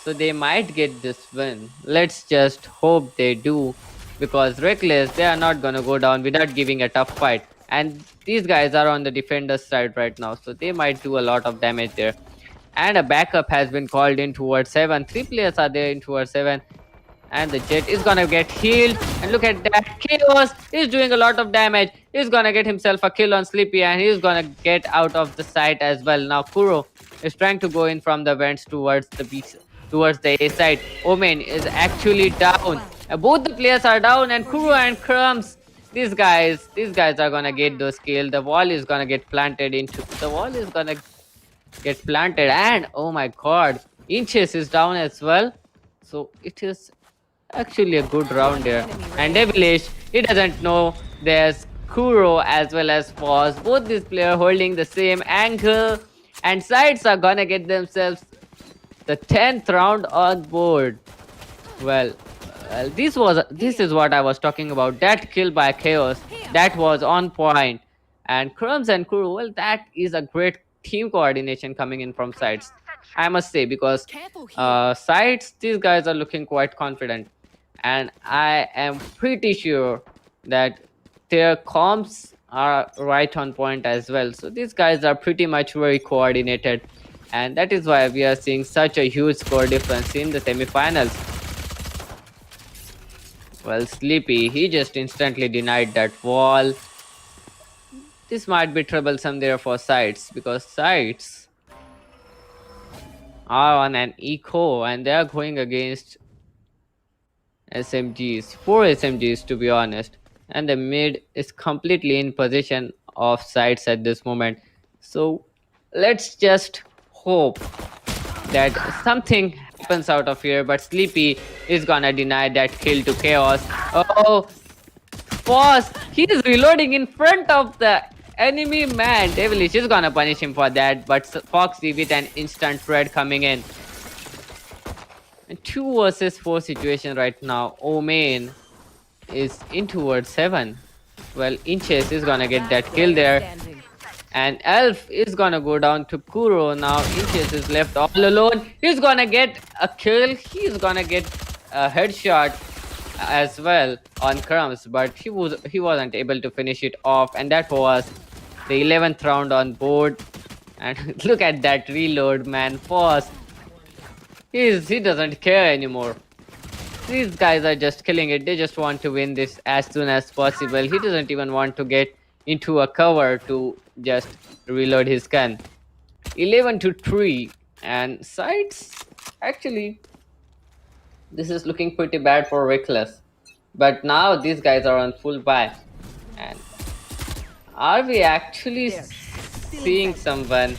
so they might get this win. Let's just hope they do, because Reckless, they are not gonna go down without giving a tough fight, and these guys are on the defender's side right now, so they might do a lot of damage there. And a backup has been called in towards 7. 3 players are there in towards 7. And the Jet is gonna get healed. And look at that. Chaos is doing a lot of damage. He's gonna get himself a kill on Sleepy, and he's gonna get out of the site as well. Now Kuro is trying to go in from the vents towards the A side. Omen is actually down. Both the players are down, and Kuro and Crumbs, these guys are gonna get those kills. The wall is gonna get planted, and oh my god, Inches is down as well. So it is actually a good round here. And Devilish, he doesn't know there's Kuro as well as Foz. Both these players holding the same angle, and sides are gonna get themselves the 10th round on board. Well, this is what I was talking about. That kill by Chaos, that was on point. And Crumbs and Kuro, well, that is a great team coordination coming in from sides, I must say, because sides, these guys are looking quite confident, and I am pretty sure that their comps are right on point as well. So these guys are pretty much very coordinated, and that is why we are seeing such a huge score difference in the semi-finals. Well, Sleepy, he just instantly denied that wall. This might be troublesome there for sides, because sides are on an eco and they are going against SMGs, 4 SMGs to be honest, and the mid is completely in position of sides at this moment. So let's just hope that something happens out of here, but Sleepy is gonna deny that kill to Chaos. Oh, Foz, he is reloading in front of the enemy man. Devilish is gonna punish him for that, but Foxy with an instant red coming in. And 2 versus 4 situation right now. Omen is in towards 7. Well, Inches is gonna get that kill there. And Elf is gonna go down to Kuro. Now Inches is left all alone. He's gonna get a kill. He's gonna get a headshot as well on Crumbs, but he wasn't able to finish it off, and that was the 11th round on board. And look at that reload, man. Foz, he doesn't care anymore. These guys are just killing it. They just want to win this as soon as possible. He doesn't even want to get into a cover to just reload his gun. 11-3, and sides, actually this is looking pretty bad for Reckless, but now these guys are on full buy. And are we actually seeing someone?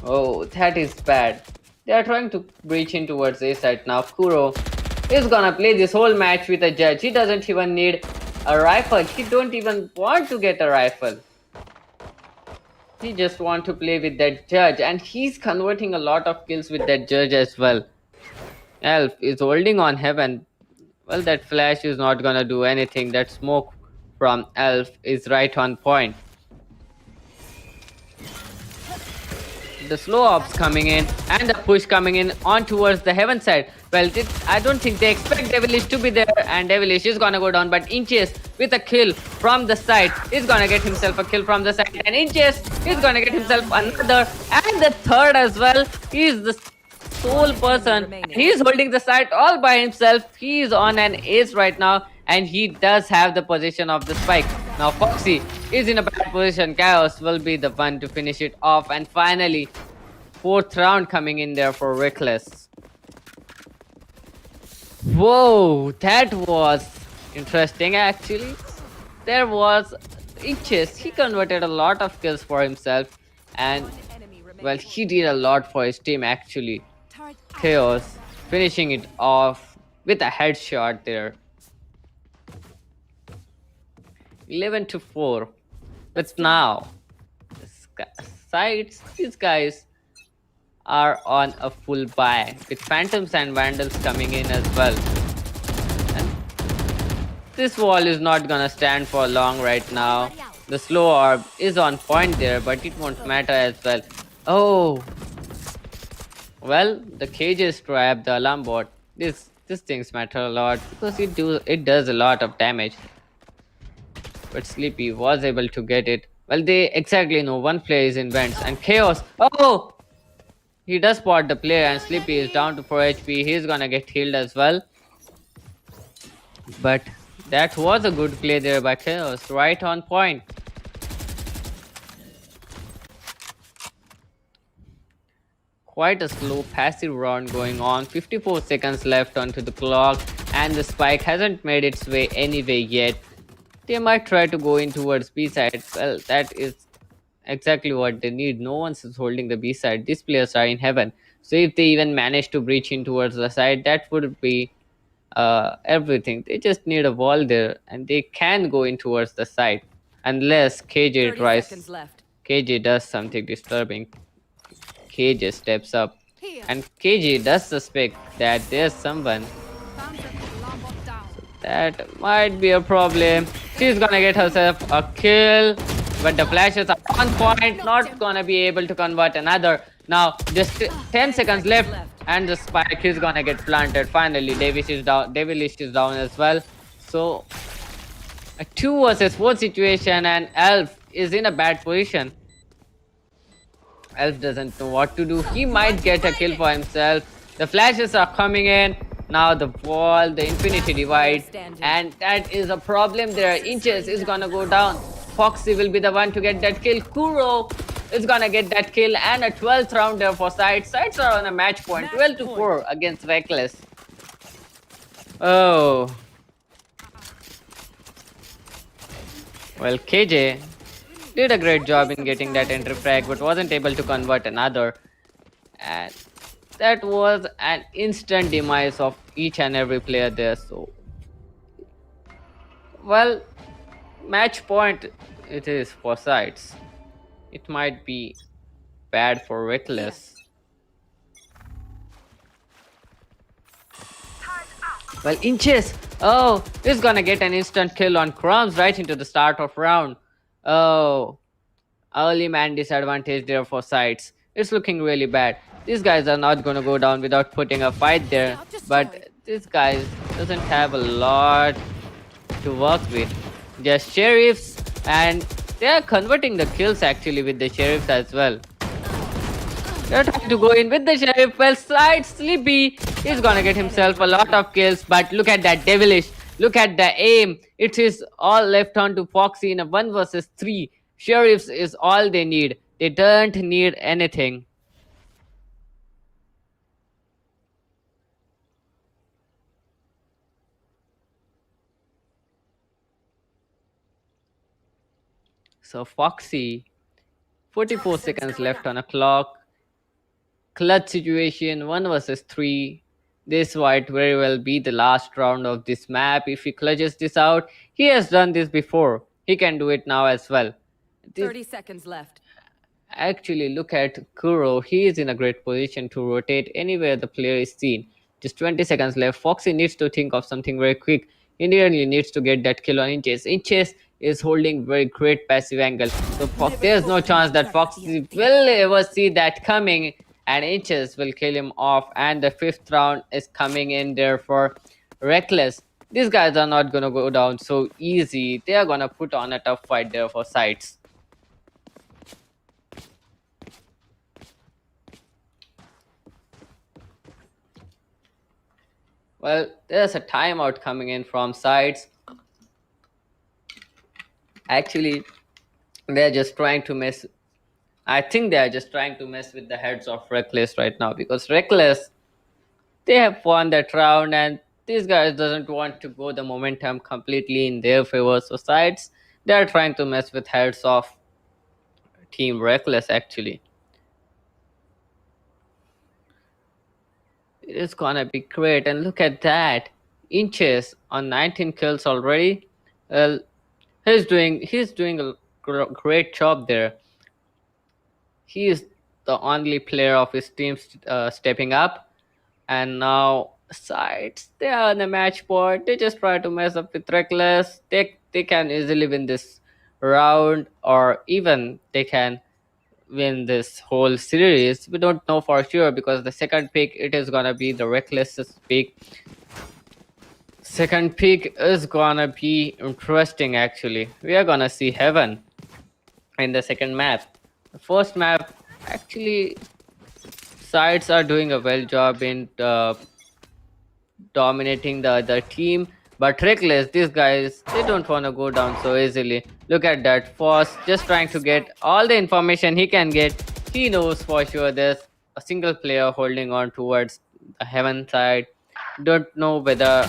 Oh, that is bad. They are trying to breach in towards A side now. Kuro is gonna play this whole match with a judge. He doesn't even need a rifle. He don't even want to get a rifle. He just want to play with that judge, and he's converting a lot of kills with that judge as well. Elf is holding on Heaven. Well, that flash is not gonna do anything. That smoke from Elf is right on point. The slow ops coming in and the push coming in on towards the heaven side. Well, I don't think they expect Devilish to be there, and Devilish is gonna go down, but Inches with a kill from the side is gonna get himself a kill from the side, and Inches is gonna get himself another and the third as well. He's the sole person. He's holding the site all by himself. He's on an ace right now, and he does have the position of the spike. Now Foxy is in a bad position. Chaos will be the one to finish it off, and finally, fourth round coming in there for Reckless. Whoa, that was interesting actually. There was Inches. He converted a lot of kills for himself, and well, he did a lot for his team actually. Chaos finishing it off with a headshot there. 11-4. But now, these guys are on a full buy with Phantoms and Vandals coming in as well. And this wall is not gonna stand for long right now. The slow orb is on point there, but it won't matter as well. Oh, well, the cages trap, the alarm bot. These things matter a lot because it does a lot of damage. But Sleepy was able to get it. Well, they exactly know one player is in vents, and Chaos. Oh, he does spot the player, and Sleepy is down to 4 HP. He's gonna get healed as well. But that was a good play there by Chaos, right on point. Quite a slow passive round going on. 54 seconds left onto the clock, and the spike hasn't made its way anyway yet. They might try to go in towards B side. Well, that is exactly what they need. No one is holding the B side. These players are in heaven. So if they even manage to breach in towards the side, that would be everything. They just need a wall there, and they can go in towards the side unless KJ tries. KJ does something disturbing. KJ steps up, and KJ does suspect that there's someone. That might be a problem. She's gonna get herself a kill, but the flashes are on point, not gonna be able to convert another. Now just 10 seconds left, and the spike is gonna get planted. Finally, Devilish is down as well. So a 2 versus 4 situation, and Elf is in a bad position. Elf doesn't know what to do. He might get a kill for himself. The flashes are coming in. Now the wall, the infinity divide, and that is a problem there. Inches is gonna go down. Foxy will be the one to get that kill. Kuro is gonna get that kill, and a 12th rounder for Sides. Sides are on a match point, 12-4 against Reckless. Oh. Well, KJ did a great job in getting that entry frag, but wasn't able to convert another. And that was an instant demise of each and every player there. So, well, match point it is for Sides. It might be bad for Reckless. Well, Inches. Oh, he's gonna get an instant kill on Crumbs right into the start of round. Oh, early man disadvantage there for Sides. It's looking really bad. These guys are not gonna go down without putting a fight there. But this guy doesn't have a lot to work with. Just sheriffs, and they are converting the kills actually with the sheriffs as well. They're trying to go in with the sheriff. Well, Side Sleepy is gonna get himself a lot of kills, but look at that Devilish. Look at the aim. It is all left on to Foxy in a 1 versus 3. Sheriffs is all they need. They don't need anything. So Foxy, 44 seconds left on a clock. Clutch situation, 1 versus 3. This might very well be the last round of this map. If he clutches this out, he has done this before. He can do it now as well. 30 seconds left. Actually, look at Kuro. He is in a great position to rotate anywhere the player is seen. Just 20 seconds left. Foxy needs to think of something very quick. He really needs to get that kill on Inches. Inches is holding very great passive angle. So there's no chance that Foxy will ever see that coming, and Inches will kill him off. And the fifth round is coming in there for Reckless. These guys are not gonna go down so easy. They are gonna put on a tough fight there for sides. Well, there's a timeout coming in from sides. Actually, they're just trying to mess. I think they're just trying to mess with the heads of Reckless right now, because Reckless, they have won that round, and these guys doesn't want to go the momentum completely in their favor. So sides, they're trying to mess with heads of Team Reckless actually. It is gonna be great, and look at that. Inches on 19 kills already. Well, he's doing a great job there. He is the only player of his team stepping up, and now sides, they are on the match board. They just try to mess up with Reckless. They can easily win this round, or even they can win this whole series. We don't know for sure, because the second pick, it is gonna be the Reckless's pick. Second pick is gonna be interesting actually. We are gonna see heaven in the second map. The first map, actually, sides are doing a well job in dominating the other team, but Reckless, these guys, they don't want to go down so easily. Look at that. Foss just trying to get all the information he can get. He knows for sure there's a single player holding on towards the heaven side. Don't know whether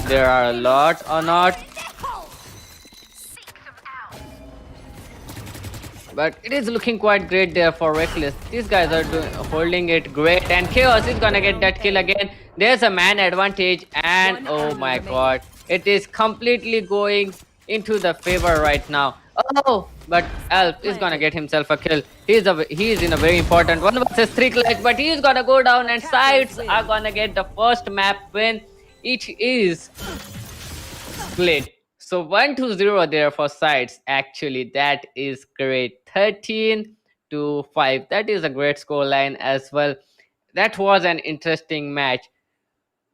there are a lot or not, but it is looking quite great there for Reckless. These guys are holding it great, and Chaos is gonna get that kill again. There's a man advantage, and oh my god, it is completely going into the favor right now. Oh, but Alf is gonna get himself a kill. He's in a very important 1 vs 3 clutch, but he's gonna go down, and sides are gonna get the first map win. It is split. So 1-0 there for sides. Actually, that is great. 13-5. That is a great score line as well. That was an interesting match.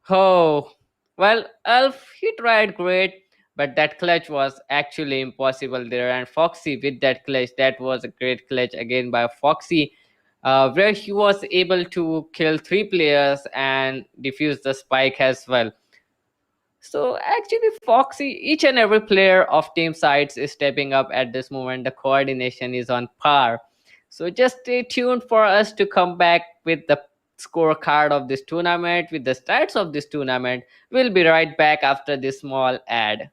Oh, well, Elf, he tried great, but that clutch was actually impossible there. And Foxy with that clutch, that was a great clutch again by Foxy, where he was able to kill 3 players and defuse the spike as well. So actually, Foxy, each and every player of team sides is stepping up at this moment. The coordination is on par. So just stay tuned for us to come back with the scorecard of this tournament, with the stats of this tournament. We'll be right back after this small ad.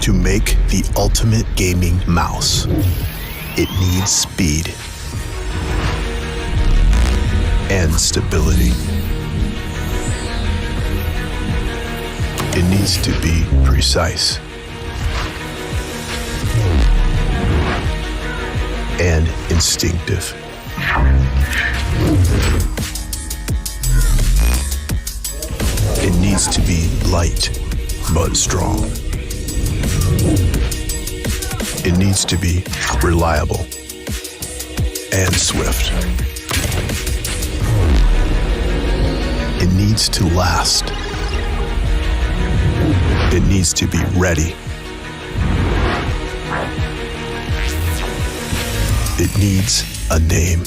To make the ultimate gaming mouse, it needs speed and stability. It needs to be precise and instinctive. It needs to be light but strong. It needs to be reliable and swift. It needs to last. It needs to be ready. It needs a name.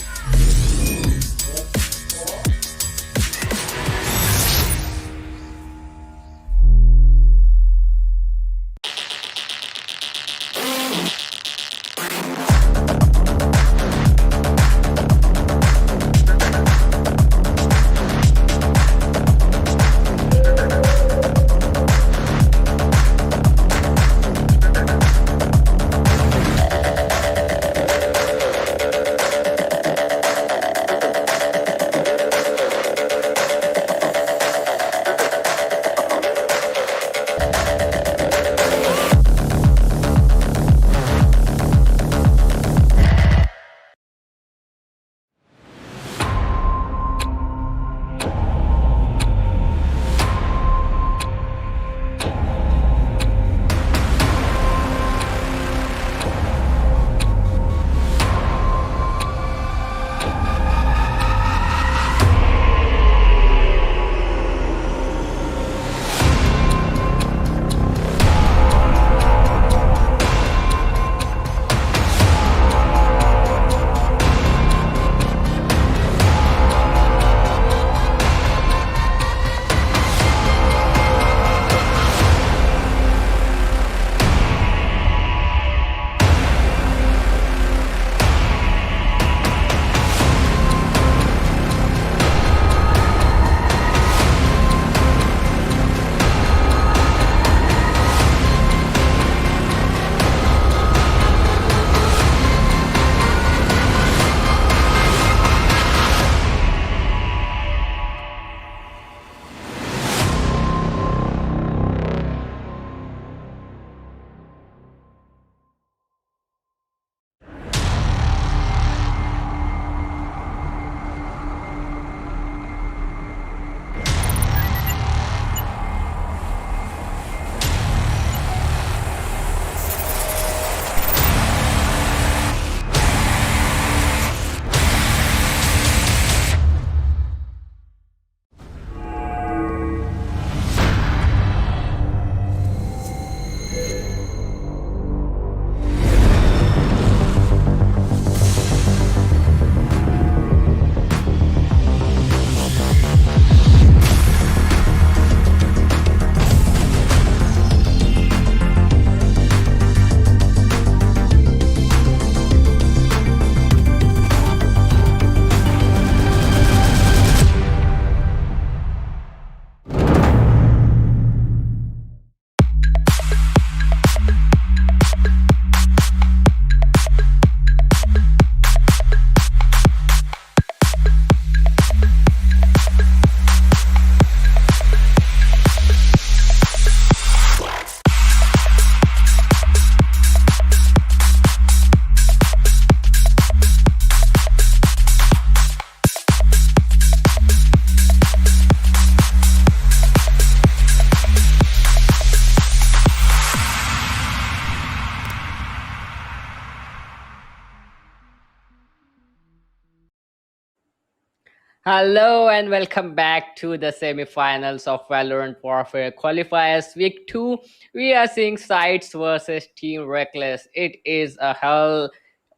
Hello and welcome back to the semi-finals of Valorant Warfare Qualifiers Week 2. We are seeing Sides versus Team Reckless. It is a hell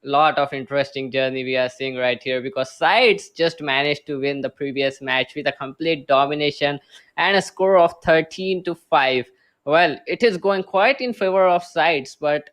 lot of interesting journey we are seeing right here because Sides just managed to win the previous match with a complete domination and a score of 13 to 5. Well, it is going quite in favor of Sides, but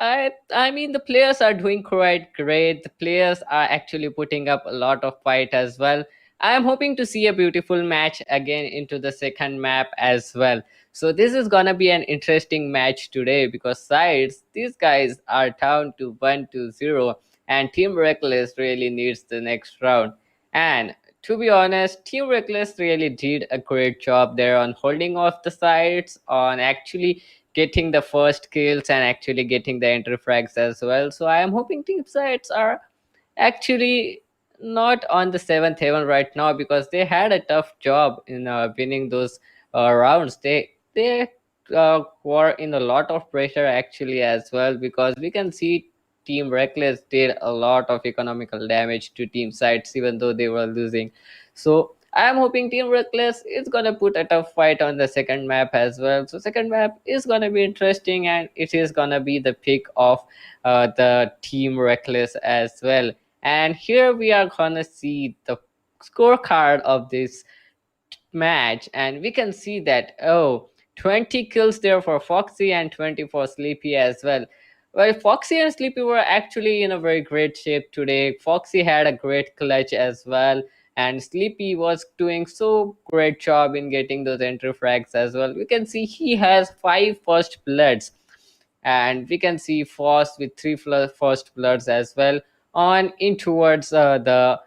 I mean the players are doing quite great. The players are actually putting up a lot of fight as well. I am hoping to see a beautiful match again into the second map as well. So this is gonna be an interesting match today because sides these guys are down to 1-0, and Team Reckless really needs the next round. And to be honest, Team Reckless really did a great job there on holding off the sides, on actually getting the first kills and actually getting the enter frags as well. So I am hoping team sides are actually not on the seventh heaven right now because they had a tough job in winning those rounds. They were in a lot of pressure actually as well because we can see Team Reckless did a lot of economical damage to team sides even though they were losing. So I am hoping Team Reckless is gonna put a tough fight on the second map as well. So second map is gonna be interesting and it is gonna be the pick of the Team Reckless as well. And here we are gonna see the scorecard of this match, and we can see that 20 kills there for Foxy and 20 for Sleepy as well. Well, Foxy and Sleepy were actually in a very great shape today. Foxy had a great clutch as well, and Sleepy was doing so great job in getting those entry frags as well. We can see he has 5 first bloods, and we can see Frost with 3 first bloods as well. On in towards the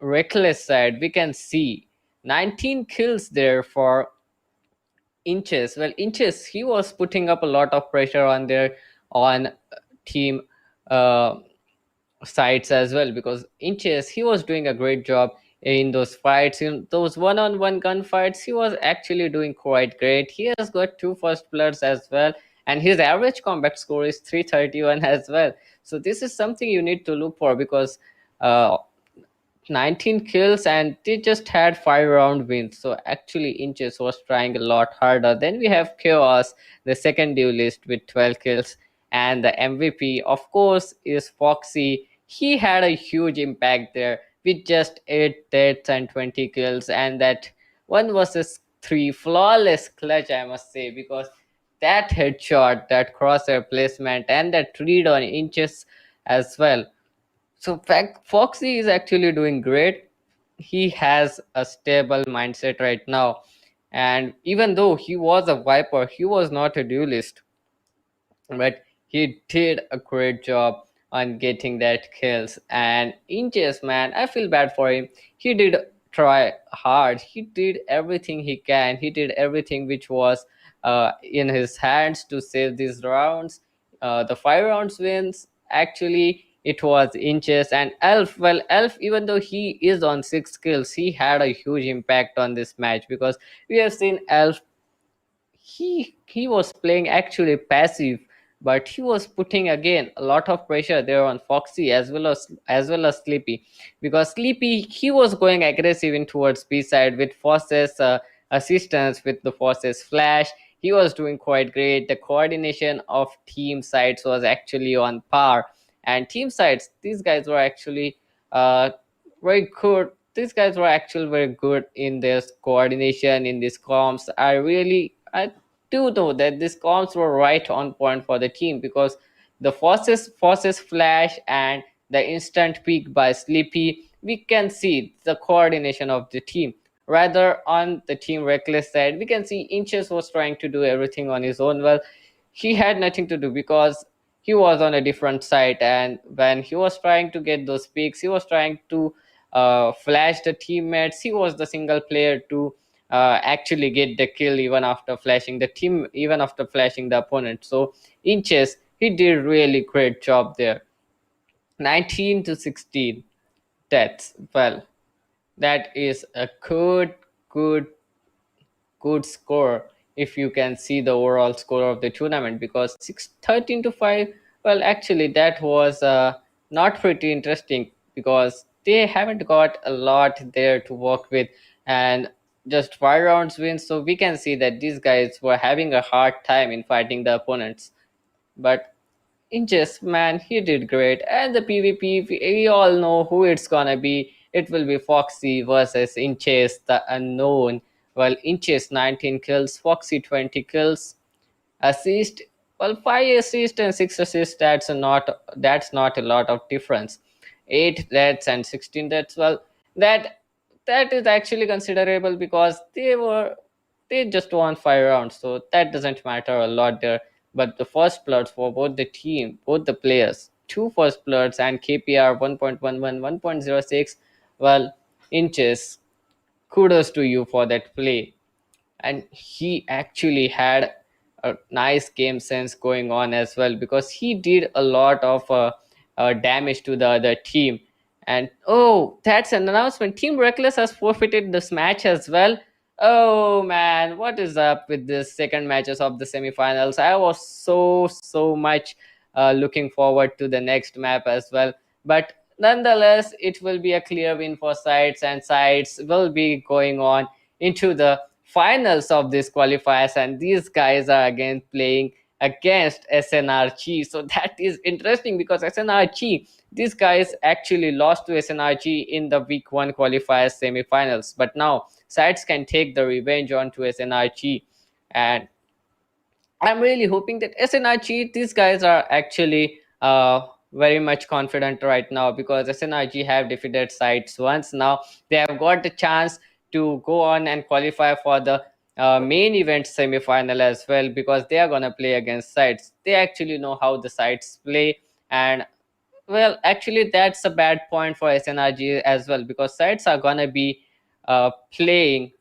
Reckless side, we can see 19 kills there for Inches. Well, Inches, he was putting up a lot of pressure on their on team uh, sides as well because Inches, he was doing a great job in those fights, in those one-on-one gunfights. He was actually doing quite great. He has got 2 first bloods as well, and his average combat score is 331 as well. So this is something you need to look for because uh, 19 kills and they just had 5 round wins. So actually Inches was trying a lot harder. Then we have Chaos, the second duelist with 12 kills, and the MVP of course is Foxy. He had a huge impact there with just 8 deaths and 20 kills, and that 1 versus 3 flawless clutch, I must say, because that headshot, that crosshair placement, and that read on Inches as well. So Foxy is actually doing great. He has a stable mindset right now. And even though he was a Viper, he was not a duelist, but he did a great job on getting that kills. And Inches, man, I feel bad for him. He did try hard. He did everything he can. He did everything which was in his hands to save these rounds. The 5 rounds wins, actually it was Inches and Elf. Well, Elf, even though he is on 6 kills, he had a huge impact on this match because we have seen Elf, he was playing actually passive, but he was putting again a lot of pressure there on Foxy as well as Sleepy, because Sleepy, he was going aggressive in towards B side with Force's assistance, with the Force's flash. He was doing quite great. The coordination of team sides was actually on par, and team sides, these guys were actually uh, very good. These guys were actually very good in this coordination, in these comms. I do know that these comms were right on point for the team because the forces flash and the instant peak by Sleepy, we can see the coordination of the team. Rather on the Team Reckless side, we can see Inches was trying to do everything on his own. Well, he had nothing to do because he was on a different side, and when he was trying to get those peaks, he was trying to flash the teammates. He was the single player to actually get the kill even after flashing the team, even after flashing the opponent. So Inches, he did really great job there. 19 to 16 deaths. Well, that is a good good score if you can see the overall score of the tournament, because 13 to 5, well, actually that was not pretty interesting because they haven't got a lot there to work with, and just 5 rounds wins. So we can see that these guys were having a hard time in fighting the opponents. But Inches, man, he did great. And the PvP, we all know who it's gonna be. It will be Foxy versus Inches, the unknown. Well, Inches 19 kills, Foxy 20 kills. Assist, well, 5 assists and 6 assists. That's not a lot of difference. 8 deaths and 16 deaths. Well, that that is actually considerable because they just won 5 rounds, so that doesn't matter a lot there. But the first bloods for both the team, both the players, two first bloods and KPR 1.11, 1.06, well, inches. Kudos to you for that play. And he actually had a nice game sense going on as well, because he did a lot of damage to the other team. And oh, that's an announcement, Team Reckless has forfeited this match as well. Oh man, what is up with this second matches of the semifinals? I was so much looking forward to the next map as well, but nonetheless it will be a clear win for sides, and sides will be going on into the finals of these qualifiers, and these guys are again playing against SNRG. So that is interesting because SNRG, these guys actually lost to SNRG in the week 1 qualifiers semifinals, but now sides can take the revenge onto SNRG. And I'm really hoping that SNRG, these guys are actually very much confident right now, because SNRG have defeated sides once. Now they have got the chance to go on and qualify for the main event semi-final as well, because they are going to play against sides. They actually know how the sides play. And well, actually that's a bad point for SNRG as well, because sides are going to be playing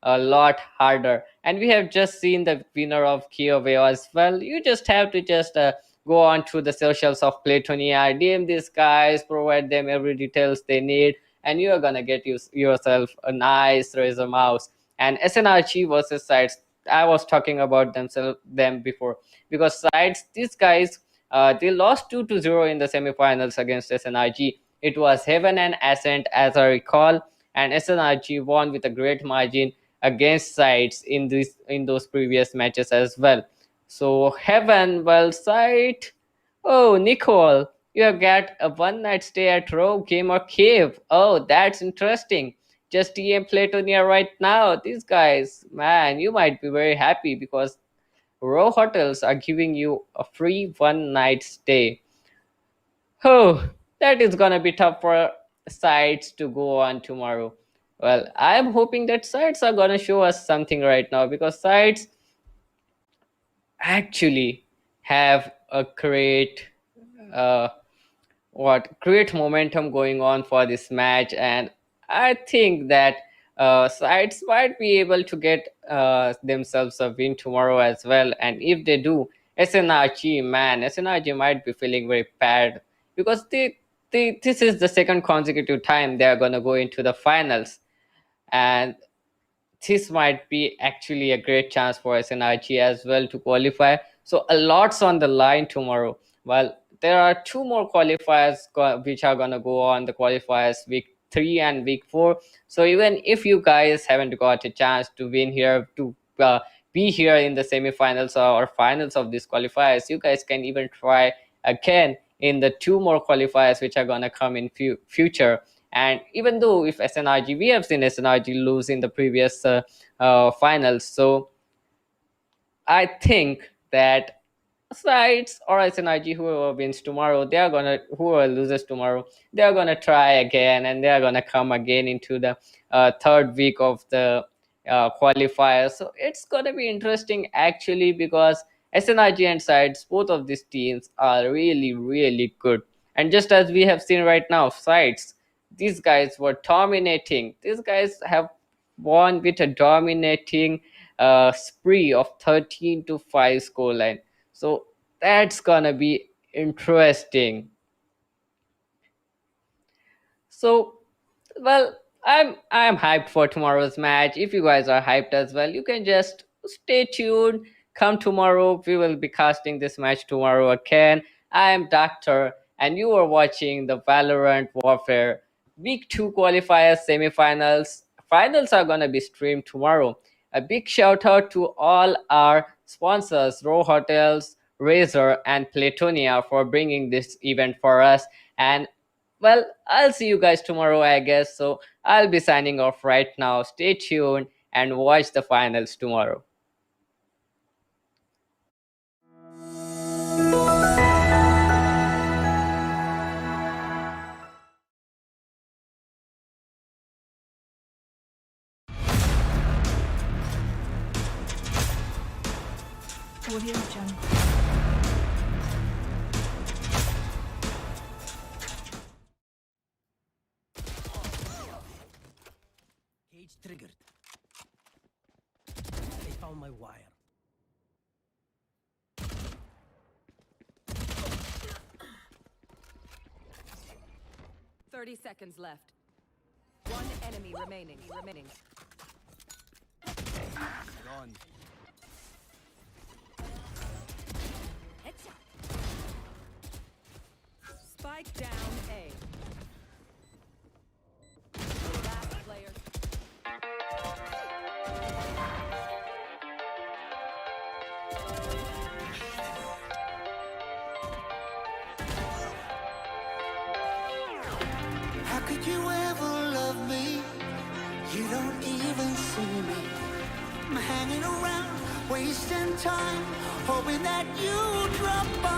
a lot harder. And we have just seen the winner of Kiev as well. You just have to just go on to the socials of Playtonia, DM these guys, provide them every details they need, and you are gonna get yourself a nice Razor mouse. And SNRG versus sides, I was talking about them before, because sides, these guys, they lost 2-0 in the semifinals against SNRG. It was Heaven and Ascent, as I recall, and SNRG won with a great margin against sides in those previous matches as well. So Heaven, well, side. Oh, Nicole, you have got a one night stay at Row Gamer Cave. Oh, that's interesting. Just TM Platonia right now. These guys, man, you might be very happy because Row Hotels are giving you a free one night stay. Oh, that is gonna be tough for sites to go on tomorrow. Well, I'm hoping that sites are gonna show us something right now, because sites actually have a great uh, great momentum going on for this match. And I think that sides might be able to get themselves a win tomorrow as well. And if they do, SNRG, man, SNRG might be feeling very bad, because this is the second consecutive time they are going to go into the finals. And this might be actually a great chance for SNRG as well to qualify. So a lot's on the line tomorrow. Well, there are two more qualifiers which are gonna go on the qualifiers week 3 and week 4. So even if you guys haven't got a chance to win here, to be here in the semifinals or finals of these qualifiers, you guys can even try again in the two more qualifiers which are gonna come in future. And even though if SNRG, we have seen SNRG lose in the previous finals, so I think that sides or SNRG, whoever wins tomorrow, they are gonna, whoever loses tomorrow, they are gonna try again, and they are gonna come again into the third week of the qualifier. So it's gonna be interesting actually, because SNRG and sides, both of these teams are really good. And just as we have seen right now, sides, these guys were dominating. These guys have won with a dominating spree of 13-5 scoreline. So that's gonna be interesting. So, well, I'm hyped for tomorrow's match. If you guys are hyped as well, you can just stay tuned. Come tomorrow, we will be casting this match tomorrow again. I am Doctor, and you are watching the Valorant Warfare Week 2 qualifiers semifinals. Finals are gonna be streamed tomorrow. A big shout out to all our sponsors, Row Hotels, Razor, and Playtonia, for bringing this event for us. And well, I'll see you guys tomorrow, I guess. So I'll be signing off right now. Stay tuned and watch the finals tomorrow. Audio Jungle. Cage triggered. They found my wire. Thirty seconds left. One enemy remaining. Gone. Spike down A. Last player. How could you ever love me? You don't even see me. I'm hanging around, wasting time, hoping that you drop by.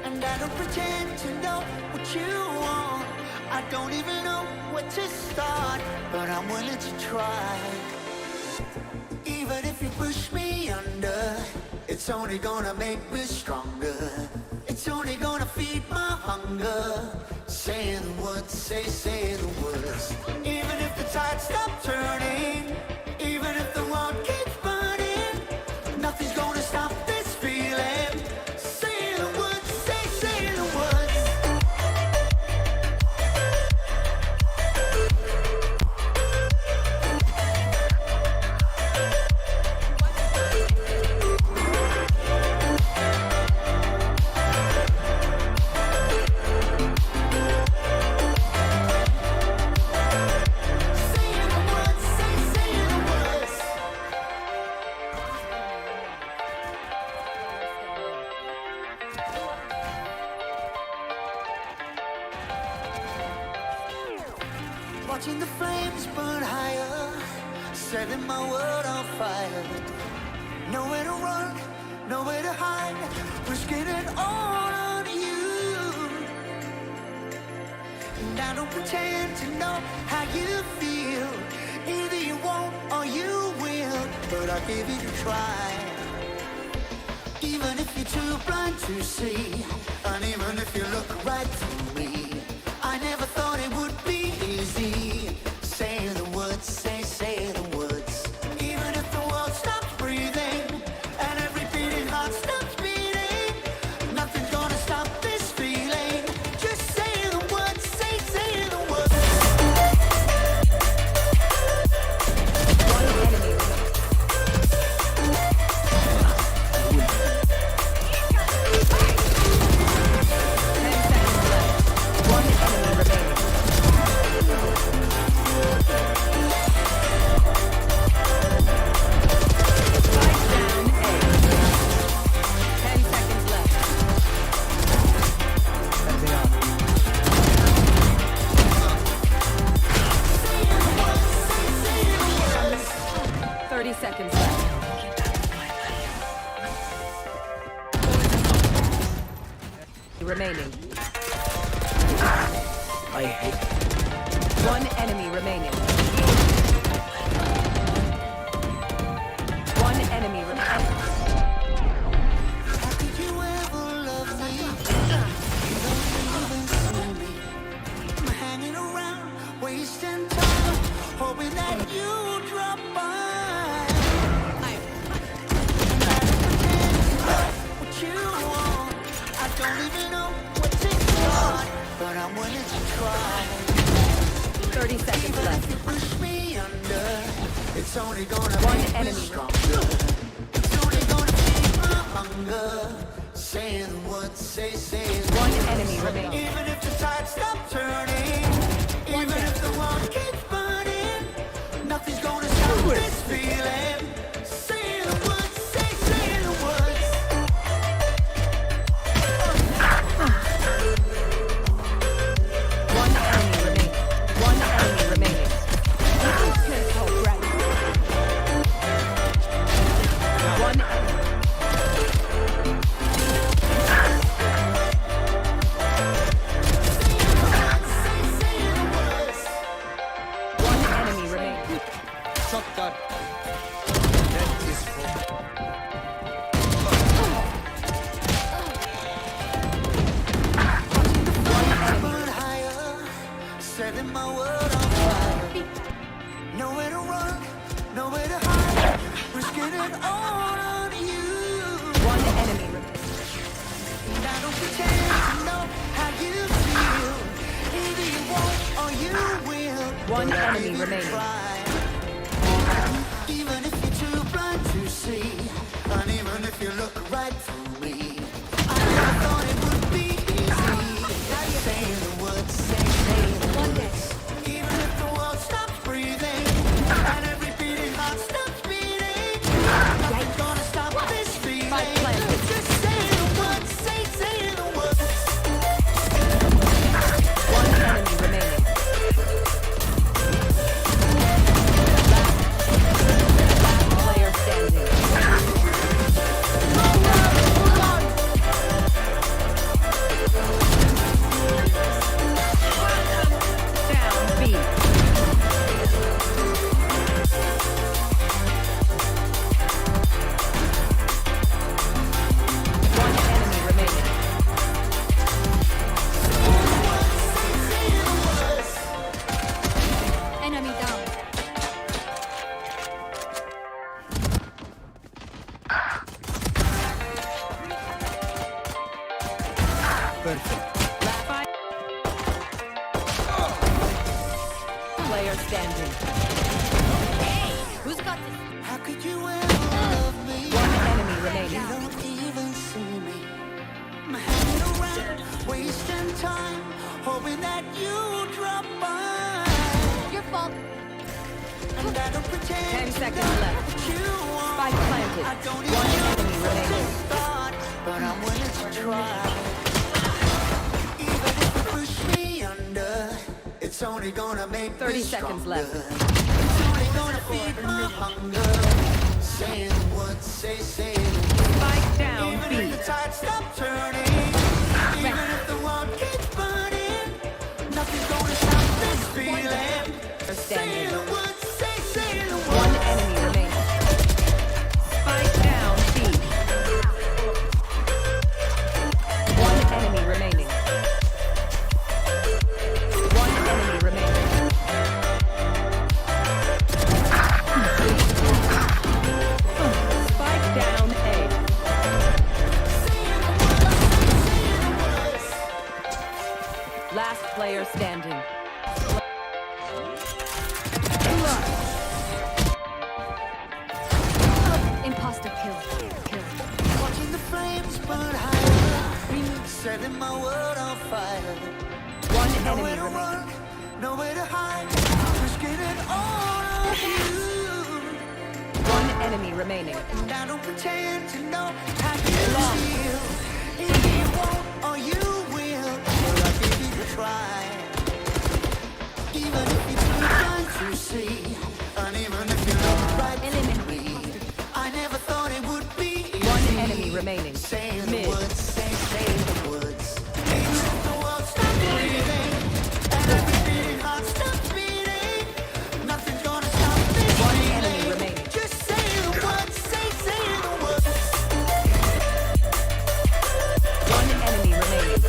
And I don't pretend to know what you want. I don't even know where to start, but I'm willing to try. Even if you push me under, it's only gonna make me stronger. It's only gonna feed my hunger. Say the words, say the words. Even if the tide stops turning, even if the world keeps burning, nothing's gonna stop this feeling. Say the words, say the words. Watching the flames burn higher, setting my world on fire. Nowhere to run, nowhere to hide, risking it all on you. And I don't pretend to know how you feel. Either you won't or you will, but I'll give it a try. Even if you're too blind to see, and even if you look right through me, I never thought it would be easy. Say the words, say the words. Even if the world stops breathing and every beating heart stops beating, nothing's gonna stop this feeling. Just say the words, say the words. One enemy seconds left. Remaining. I hate. One enemy remaining. One enemy remaining. How could you ever love me? You don't even see me. I'm hanging around, wasting time, hoping that you drop by. I don't even know what to start, but I'm willing to try. 30 seconds Even left. if you push me under, it's only gonna One make me enemy. stronger. It's only gonna feed my hunger. Say the words, say the One words. enemy remaining. Even if the tide stops turning, even if the world keeps burning, nothing's gonna stop this feeling. Say the words, say the words. One enemy remaining. One enemy remaining. One enemy. One enemy remaining. Shot that. That is for Burn higher, setting my world on fire. Nowhere to run, nowhere to hide. Risking it all on you. One enemy remaining. And I don't pretend to know how you feel. Either you won't or you will. One But I'll enemy give it a remaining. try. Even if you're too blind to see, and even if you look right through me, I never thought it would be easy. Saying the words, saying the words. Even if the world stops breathing, and every beating heart stops beating, nothing's gonna stop this feeling. Spike planted. Just say the words, say the words. One enemy remaining. Last player standing. Down B. One enemy remaining. Enemy down. Five. Player standing. Who's got this? How could you ever love me? One enemy You remaining. don't even see me. I'm hanging around, wasting time, hoping that you drop by. Your fault. And I don't pretend 10 to seconds know left. what you want. Spike planted. I don't One even enemy know what remaining. to start, but I'm willing to try. Even if you push me under, it's only gonna make 30 me seconds stronger. left. It's only gonna feed my hunger. Saying what, say the words. Spike down Even B. if the tide stops turning, even if the world keeps burning, nothing's gonna stop this feeling. Say Standing. the words, say the One words. enemy remaining. Spike down B. One enemy remaining. One enemy remaining. Spike down A. Last player standing. Imposter kill. Watching the flames burn higher, setting my world on fire. One enemy Nowhere to remaining. run, nowhere to hide, risking it all on you. One enemy remaining. And I don't pretend to know how you feel. Either you won't or you will. Well, I'll give you a try. Even if you're too blind to see, and even if you look right through me, I never thought it would be easy. One enemy remaining. Say the Mid. words, say the words. Even if the world stops breathing, and every beating heart stops beating, nothing's gonna stop this One feeling. enemy remaining. Just say the words, say the words. One enemy remaining.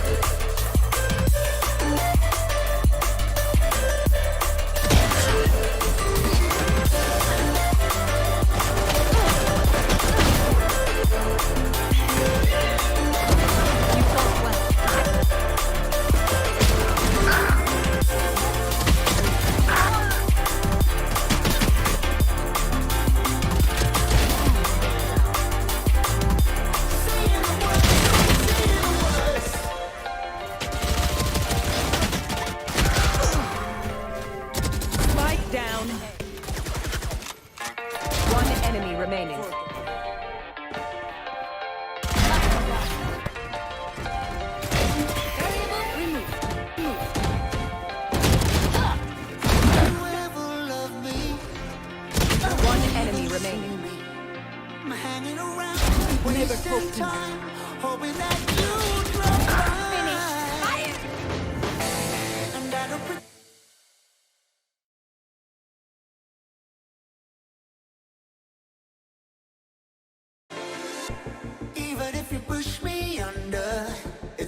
Spike down. One enemy remaining. You ever love me? One enemy remaining. I'm hanging around, wasting time, hoping that you drop by. And I don't pretend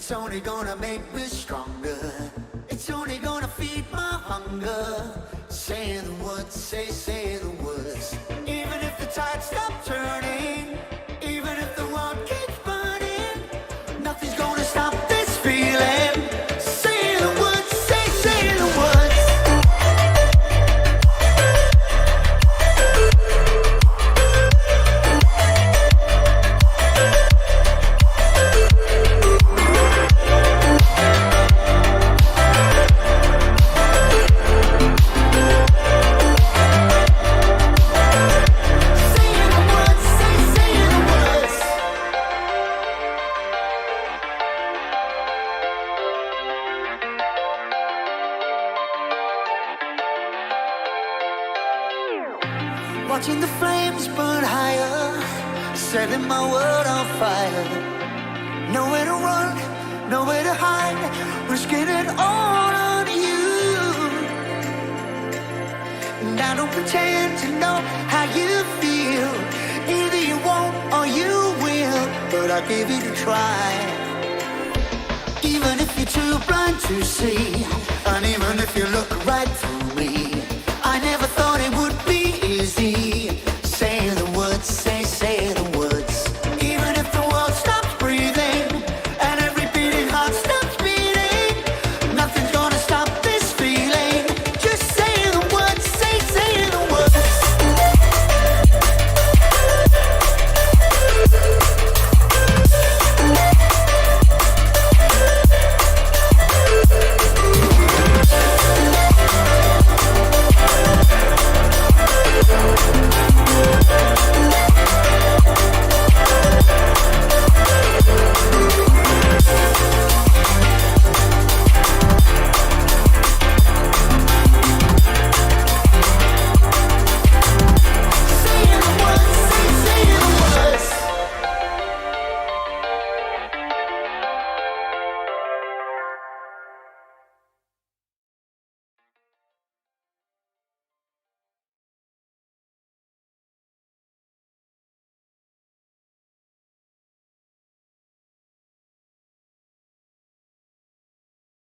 It's only gonna make me stronger. It's only gonna feed my hunger. Say the words, say the words. Even if the tide stops turning, even if the world keeps burning, nothing's gonna stop this feeling. Say the words, say the words. Watching the flames burn higher, setting my world on fire. Nowhere to run, nowhere to hide, risking it all on you. And I don't pretend to know how you feel. Either you won't or you will, but I'll give it a try. Even if you're too blind to see, and even if you look right through me, I never thought